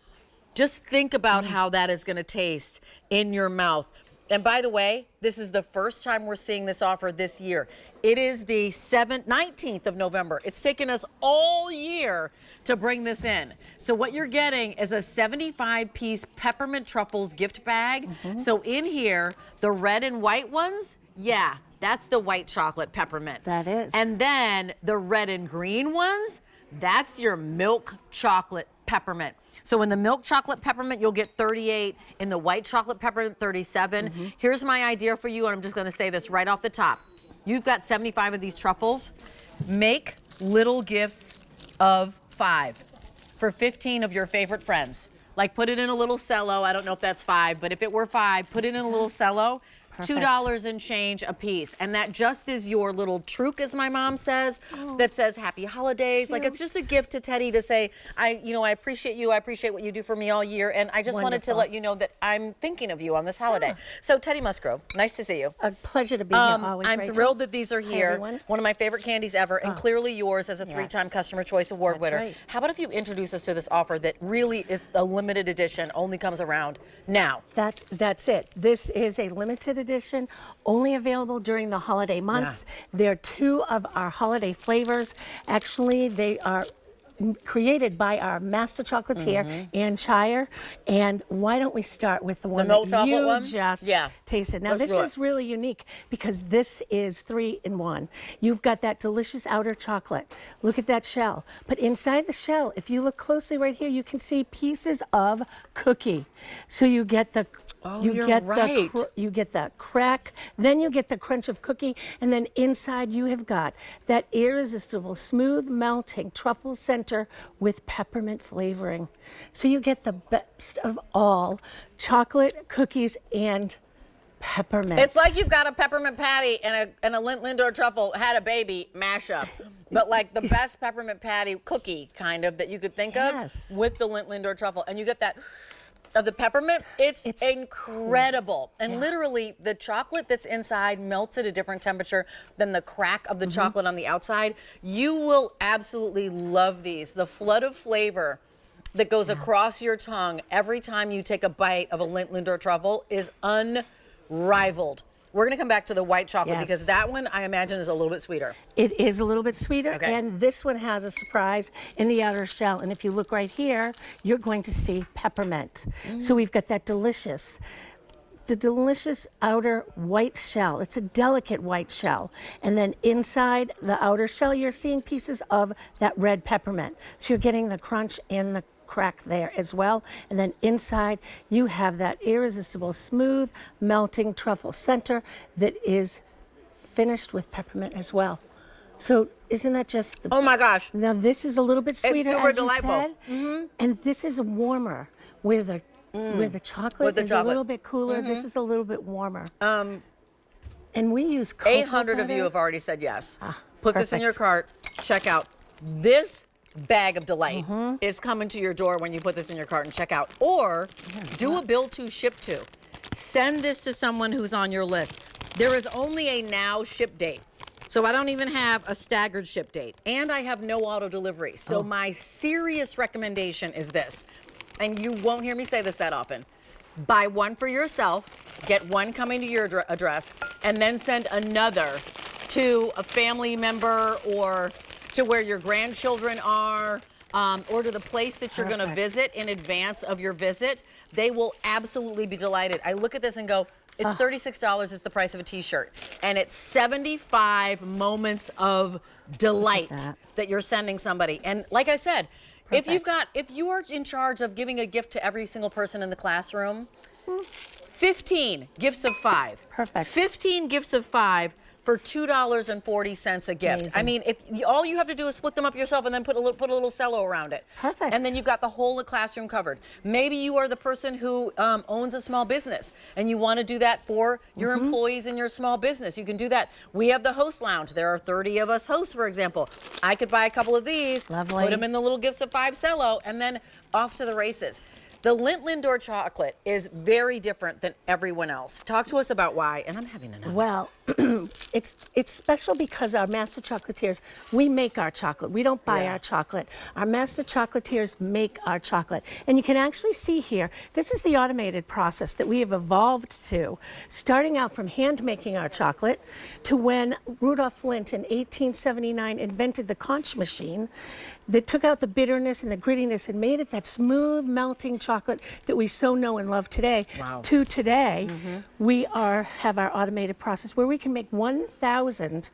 Just think about how that is going to taste in your mouth. And by the way, this is the first time we're seeing this offer this year. It is the 19th of November. It's taken us all year to bring this in. So what you're getting is a 75-piece peppermint truffles gift bag. So in here, the red and white ones, yeah, that's the white chocolate peppermint. That is. And then the red and green ones, that's your milk chocolate peppermint. So in the milk chocolate peppermint, you'll get 38. In the white chocolate peppermint, 37. Here's my idea for you, and I'm just gonna say this right off the top. You've got 75 of these truffles. Make little gifts of 5 for 15 of your favorite friends. Like put it in a little cello. I don't know if that's 5, but if it were 5, put it in a little cello. Perfect. $2 and change a piece. And that just is your little truc, as my mom says, that says happy holidays. Like it's just a gift to Teddy to say, I appreciate you. I appreciate what you do for me all year. And I just wanted to let you know that I'm thinking of you on this holiday. So Teddy Musgrove, nice to see you. A pleasure to be here always, I'm Rachel. thrilled that these are Hi, here. everyone. One of my favorite candies ever, and clearly yours as a 3-time Customer Choice Award That's winner. right. How about if you introduce us to this offer that really is a limited edition, only comes around now? That's it. This is a limited edition, only available during the holiday months. There are 2 of our holiday flavors. Actually, they are created by our master chocolatier, Ann Shire. And why don't we start with the one milk that chocolate you one? just tasted. Now, Let's this do is really unique because this is 3 in 1. You've got that delicious outer chocolate. Look at that shell. But inside the shell, if you look closely right here, you can see pieces of cookie. So you get the you get that crack, then you get the crunch of cookie, and then inside you have got that irresistible, smooth melting truffle center with peppermint flavoring. So you get the best of all chocolate, cookies, and peppermint. It's like you've got a peppermint patty and a Lindt LINDOR truffle had a baby mashup. But like the best peppermint patty cookie kind of that you could think of with the Lindt LINDOR truffle. And you get that of the peppermint. It's incredible. And literally the chocolate that's inside melts at a different temperature than the crack of the chocolate on the outside. You will absolutely love these. The flood of flavor that goes across your tongue every time you take a bite of a Lindt LINDOR truffle is unrivaled. We're going to come back to the white chocolate because that one, I imagine, is a little bit sweeter. It is a little bit sweeter, and this one has a surprise in the outer shell. And if you look right here, you're going to see peppermint. So we've got that delicious outer white shell. It's a delicate white shell. And then inside the outer shell, you're seeing pieces of that red peppermint. So you're getting the crunch and the crack there as well. And then inside you have that irresistible, smooth, melting truffle center that is finished with peppermint as well. So isn't that just oh my gosh. Now this is a little bit sweeter, it's super as you delightful. said. And this is warmer where the chocolate is a little bit cooler. This is a little bit warmer. And we use cocoa 800 of you butter. have already said yes. Put this in your cart. Check out this bag of delight is coming to your door when you put this in your cart and check out. Or do a bill to ship to. Send this to someone who's on your list. There is only a now ship date. So I don't even have a staggered ship date. And I have no auto delivery. So my serious recommendation is this. And you won't hear me say this that often. Buy one for yourself, get one coming to your address, and then send another to a family member or to where your grandchildren are, or to the place that you're going to visit in advance of your visit. They will absolutely be delighted. I look at this and go, it's $36 is the price of a t-shirt. And it's 75 moments of delight that you're sending somebody. And like I said, if you are in charge of giving a gift to every single person in the classroom, 15 gifts of 5. Perfect. 15 gifts of 5 for $2.40 a gift. Amazing. I mean, if all you have to do is split them up yourself and then put a little cello around it. Perfect. And then you've got the whole classroom covered. Maybe you are the person who owns a small business and you want to do that for your employees in your small business. You can do that. We have the host lounge. There are 30 of us hosts, for example. I could buy a couple of these, put them in the little gifts of 5 cello, and then off to the races. The Lindt LINDOR chocolate is very different than everyone else. Talk to us about why, and I'm having another. Well, it's special because our master chocolatiers, we make our chocolate. We don't buy our chocolate. Our master chocolatiers make our chocolate. And you can actually see here, this is the automated process that we have evolved to, starting out from hand making our chocolate to when Rudolf Lindt in 1879 invented the conch machine that took out the bitterness and the grittiness and made it that smooth melting chocolate that we so know and love today. Wow. To today, we have our automated process where we can make 1,000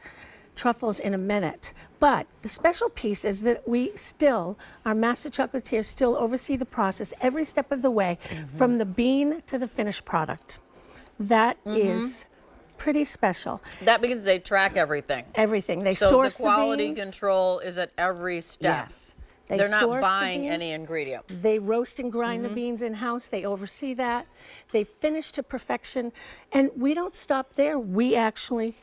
truffles in a minute. But the special piece is that our master chocolatiers still oversee the process every step of the way, from the bean to the finished product. That is pretty special. That means they track everything. Everything. They so source the quality the beans. Control is at every step. Yes. They're not source the buying beans. any ingredient. They roast and grind the beans in-house. They oversee that. They finish to perfection. And we don't stop there. We actually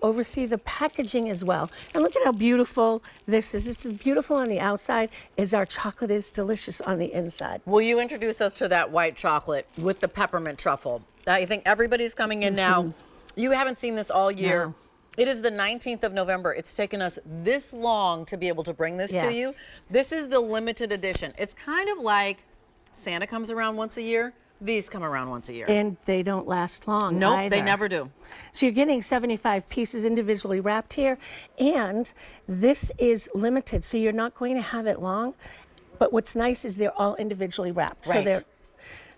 oversee the packaging as well. And look at how beautiful this is. This is beautiful on the outside as our chocolate is delicious on the inside. Will you introduce us to that white chocolate with the peppermint truffle? I think everybody's coming in now. You haven't seen this all year. No. It is the 19th of November. It's taken us this long to be able to bring this to you. This is the limited edition. It's kind of like Santa comes around once a year. These come around once a year. And they don't last long Nope, either. they never do. So you're getting 75 pieces individually wrapped here. And this is limited, so you're not going to have it long. But what's nice is they're all individually wrapped. Right.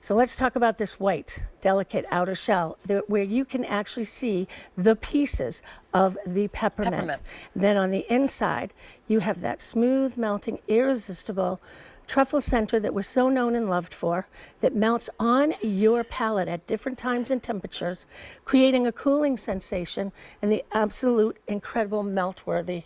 So let's talk about this white, delicate outer shell, where you can actually see the pieces of the peppermint. Then on the inside, you have that smooth, melting, irresistible truffle center that we're so known and loved for, that melts on your palate at different times and temperatures, creating a cooling sensation and the absolute incredible melt-worthy.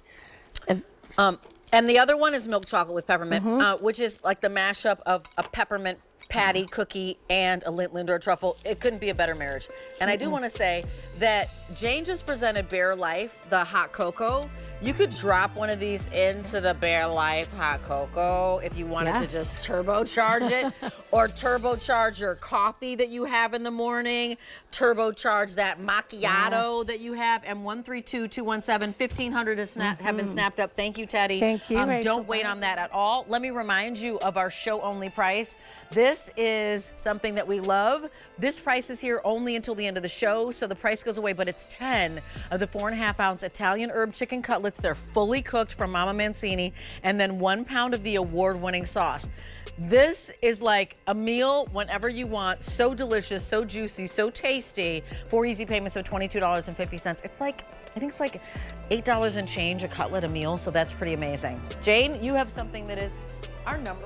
And the other one is milk chocolate with peppermint, which is like the mashup of a peppermint patty cookie and a Lindt LINDOR truffle. It couldn't be a better marriage. And I do want to say that Jane just presented Bare Life, the hot cocoa. You could drop one of these into the Bare Life hot cocoa if you wanted to just turbocharge it, or turbocharge your coffee that you have in the morning, turbocharge that macchiato that you have. And 132-217-1500 have been snapped up. Thank you, Teddy. Thank you, Rachel. Don't wait on that at all. Let me remind you of our show-only price. This is something that we love. This price is here only until the end of the show, so the price goes away, but it's 10 of the 4.5-ounce Italian herb chicken cutlets. They're fully cooked from Mama Mancini, and then 1 pound of the award-winning sauce. This is like a meal whenever you want. So delicious, so juicy, so tasty. 4 easy payments of $22.50. It's like, I think it's like $8 and change a cutlet a meal, so that's pretty amazing. Jane, you have something that is our #1 item.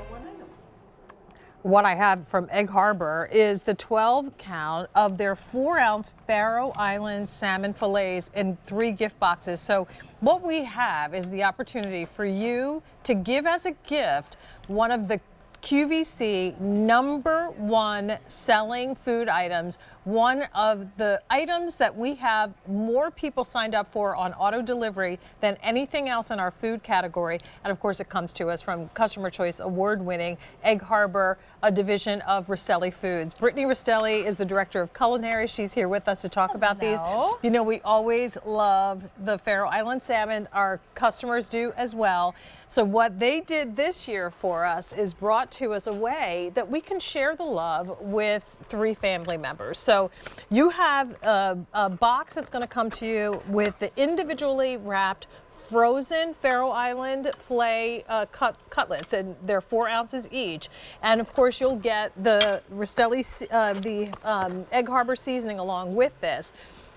What I have from Egg Harbor is the 12 count of their 4-ounce Faroe Island salmon fillets in 3 gift boxes. So what we have is the opportunity for you to give as a gift one of the QVC #1 selling food items, one of the items that we have more people signed up for on auto delivery than anything else in our food category. And of course, it comes to us from Customer Choice Award-winning Egg Harbor, a division of Rastelli Foods. Brittany Rastelli is the director of culinary. She's here with us to talk about these. You know, we always love the Faroe Island salmon. Our customers do as well. So what they did this year for us is brought to us a way that we can share the love with 3 family members. So you have a box that's going to come to you with the individually wrapped frozen Faroe Island filet cutlets, and they're 4 ounces each. And of course, you'll get the Rastelli, Egg Harbor seasoning along with this.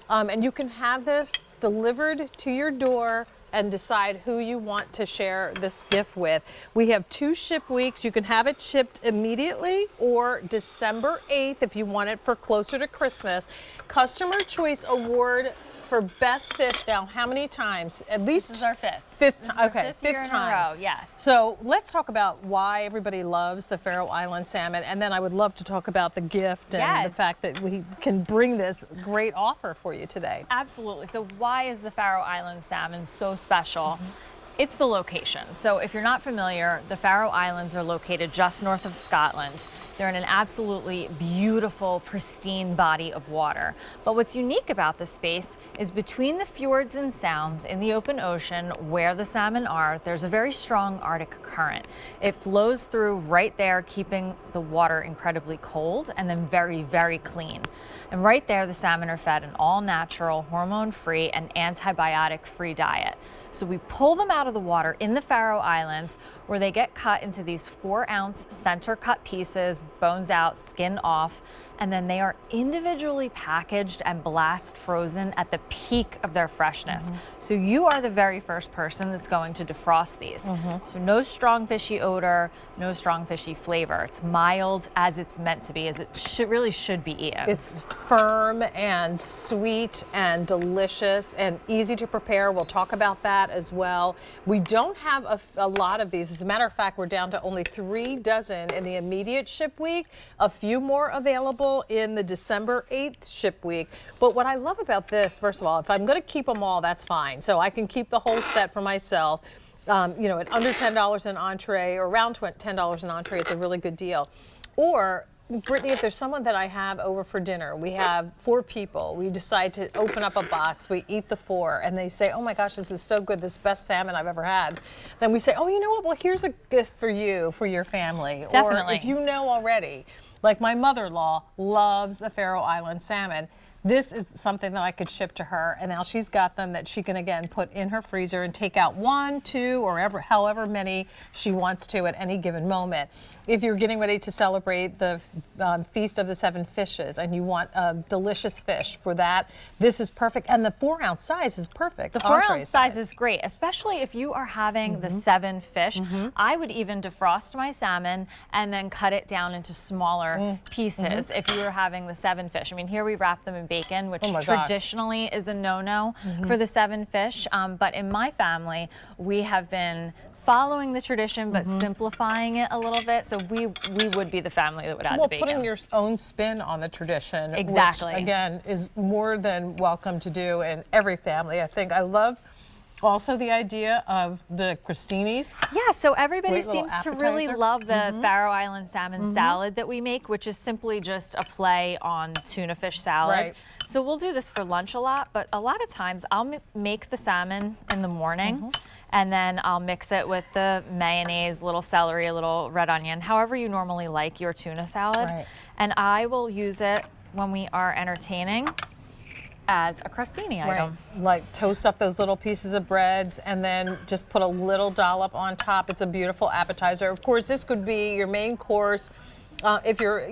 And you can have this delivered to your door and decide who you want to share this gift with. We have 2 ship weeks. You can have it shipped immediately or December 8th if you want it for closer to Christmas. Customer Choice Award for Best Fish. Now, how many times? At least This is our 5th. Okay, 5th year fifth in time. a row, yes. So let's talk about why everybody loves the Faroe Island salmon, and then I would love to talk about the gift and the fact that we can bring this great offer for you today. Absolutely. So why is the Faroe Island salmon so special? It's the location. So if you're not familiar, the Faroe Islands are located just north of Scotland. They're in an absolutely beautiful, pristine body of water. But what's unique about this space is between the fjords and sounds in the open ocean where the salmon are, there's a very strong Arctic current. It flows through right there, keeping the water incredibly cold and then very, very clean. And right there, the salmon are fed an all-natural, hormone-free, and antibiotic-free diet. So we pull them out of the water in the Faroe Islands where they get cut into these 4-ounce center cut pieces, bones out, skin off, and then they are individually packaged and blast frozen at the peak of their freshness. So you are the very first person that's going to defrost these. So no strong fishy odor, no strong fishy flavor. It's mild as it's meant to be, as it really should be eaten. It's firm and sweet and delicious and easy to prepare. We'll talk about that as well. We don't have a lot of these. As a matter of fact, we're down to only 3 dozen in the immediate ship week, a few more available in the December 8th ship week. But what I love about this, first of all, if I'm going to keep them all, that's fine. So I can keep the whole set for myself. You know, at under $10 an entree or around $10 an entree, it's a really good deal. Or Brittany, if there's someone that I have over for dinner, we have 4 people, we decide to open up a box, we eat the 4, and they say, oh my gosh, this is so good, this is the best salmon I've ever had. Then we say, oh, you know what, well, here's a gift for you, for your family. Definitely. Or if you know already, like my mother-in-law loves the Faroe Island salmon. This is something that I could ship to her, and now she's got them that she can again put in her freezer and take out 1, 2, or however many she wants to at any given moment. If you're getting ready to celebrate the Feast of the 7 Fishes and you want a delicious fish for that, this is perfect. And the 4-ounce size is perfect. The 4-ounce size is great, especially if you are having the 7 fish. I would even defrost my salmon and then cut it down into smaller pieces if you were having the 7 fish. I mean, here we wrap them in bacon, which traditionally is a no-no for the 7 fish. But in my family, we have been following the tradition but simplifying it a little bit, so we would be the family that would add the bacon. Putting your own spin on the tradition, exactly, which again is more than welcome to do in every family. I think I love also the idea of the crostinis. Yeah, so everybody seems to really love the Faroe Island salmon salad that we make, which is simply just a play on tuna fish salad. Right. So we'll do this for lunch a lot, but a lot of times I'll make the salmon in the morning. And then I'll mix it with the mayonnaise, little celery, a little red onion, however you normally like your tuna salad. And I will use it when we are entertaining as a crostini item. Like toast up those little pieces of breads and then just put a little dollop on top. It's a beautiful appetizer. Of course, this could be your main course if you're,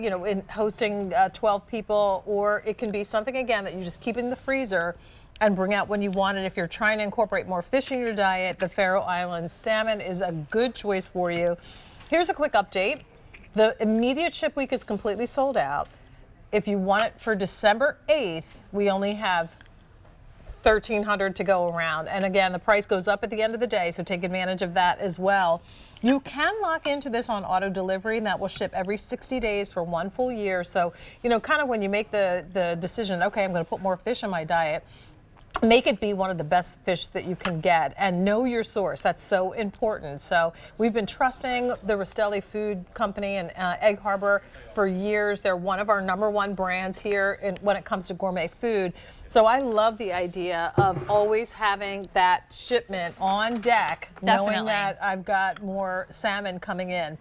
hosting 12 people, or it can be something again that you just keep in the freezer and bring out when you want it. If you're trying to incorporate more fish in your diet, the Faroe Islands salmon is a good choice for you. Here's a quick update. The immediate ship week is completely sold out. If you want it for December 8th, we only have 1,300 to go around. And again, the price goes up at the end of the day, so take advantage of that as well. You can lock into this on auto delivery, and that will ship every 60 days for 1 full year. So, kind of when you make the decision, okay, I'm going to put more fish in my diet, make it be one of the best fish that you can get, and know your source. That's so important. So we've been trusting the Rastelli Food Company and Egg Harbor for years. They're one of our #1 brands here when it comes to gourmet food. So I love the idea of always having that shipment on deck, knowing that I've got more salmon coming in.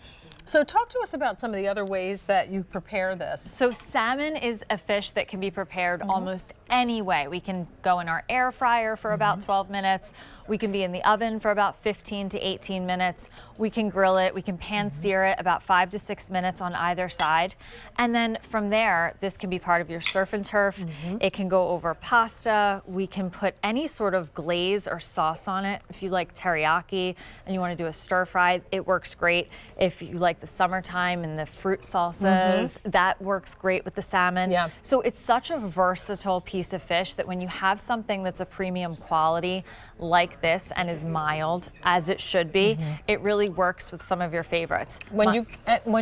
So talk to us about some of the other ways that you prepare this. So salmon is a fish that can be prepared almost any way. We can go in our air fryer for about 12 minutes. We can be in the oven for about 15 to 18 minutes. We can grill it. We can pan sear it about 5 to 6 minutes on either side. And then from there, this can be part of your surf and turf. It can go over pasta. We can put any sort of glaze or sauce on it. If you like teriyaki and you want to do a stir fry, it works great. If you like the summertime and the fruit salsas, that works great with the salmon. Yeah. So it's such a versatile piece of fish that when you have something that's a premium quality like this and is mild as it should be, it really works with some of your favorites. When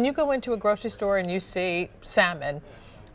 you go into a grocery store and you see salmon,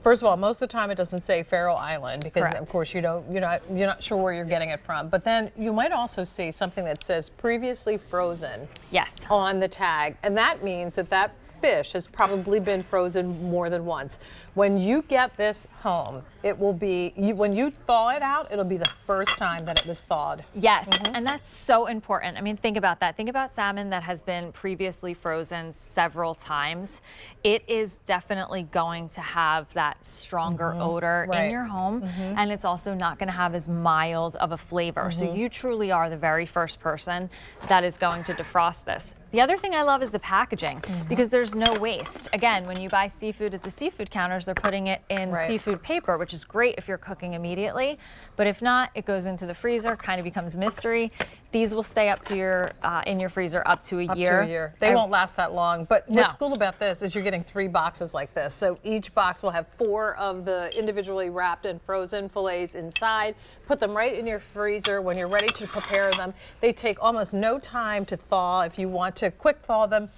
First of all, most of the time it doesn't say Faroe Island because, Correct. of course, you're not sure where you're getting it from. But then you might also see something that says previously frozen. Yes. On the tag, and that means that that fish has probably been frozen more than once. When you get this home, it will be, when you thaw it out, it'll be the first time that it was thawed. Yes, and that's so important. I mean, think about that. Think about salmon that has been previously frozen several times. It is definitely going to have that stronger odor in your home, and it's also not going to have as mild of a flavor. So you truly are the very first person that is going to defrost this. The other thing I love is the packaging, because there's no waste. Again, when you buy seafood at the seafood counters, they're putting it in seafood paper, which is great if you're cooking immediately. But if not, it goes into the freezer, kind of becomes mystery. These will stay up to your in your freezer up to a year. Up to a year. They won't last that long. But what's cool about this is you're getting 3 boxes like this. So each box will have 4 of the individually wrapped and frozen fillets inside. Put them right in your freezer when you're ready to prepare them. They take almost no time to thaw. If you want to quick thaw them,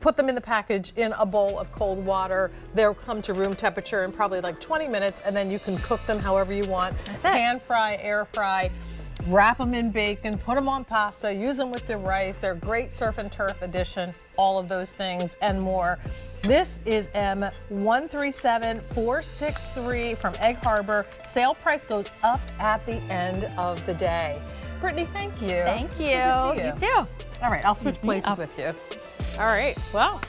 put them in the package in a bowl of cold water. They'll come to room temperature in probably like 20 minutes, and then you can cook them however you want. Pan fry, air fry. Wrap them in bacon, put them on pasta, use them with the rice. They're great surf and turf edition, all of those things and more. This is M137463 from Egg Harbor. Sale price goes up at the end of the day. Brittany, thank you. Thank you. It's good to see you. You too. All right, I'll switch places with you. All right, well,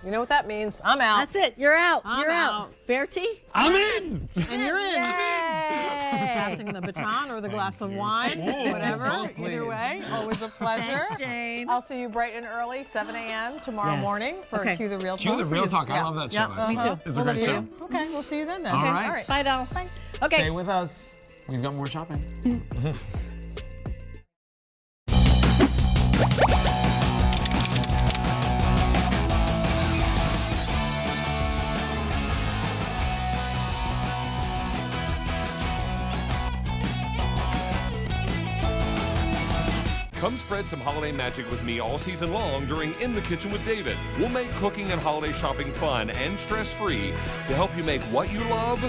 you know what that means. I'm out. That's it. You're out. You're out. Bertie? I'm in. And you're in. Passing the baton or the glass of wine, whatever. Either way, always a pleasure. Thanks, Jane. I'll see you bright and early, 7 a.m. tomorrow morning for Cue the Real Talk. Cue the Real Talk. I love that show. Me too. It's a great show. Okay, we'll see you then. All Okay. right. All right. Bye, Donald. Bye. Okay. Stay with us. We've got more shopping. Come spread some holiday magic with me all season long during In the Kitchen with David. We'll make cooking and holiday shopping fun and stress-free to help you make what you love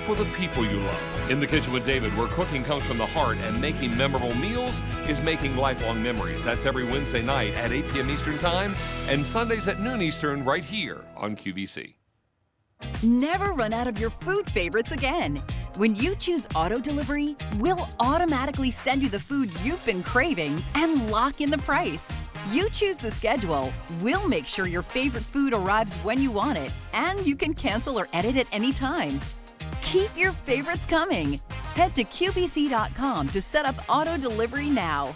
for the people you love. In the Kitchen with David, where cooking comes from the heart and making memorable meals is making lifelong memories. That's every Wednesday night at 8 p.m. Eastern Time and Sundays at noon Eastern right here on QVC. Never run out of your food favorites again. When you choose auto delivery, we'll automatically send you the food you've been craving and lock in the price. You choose the schedule, we'll make sure your favorite food arrives when you want it, and you can cancel or edit at any time. Keep your favorites coming. Head to QVC.com to set up auto delivery now.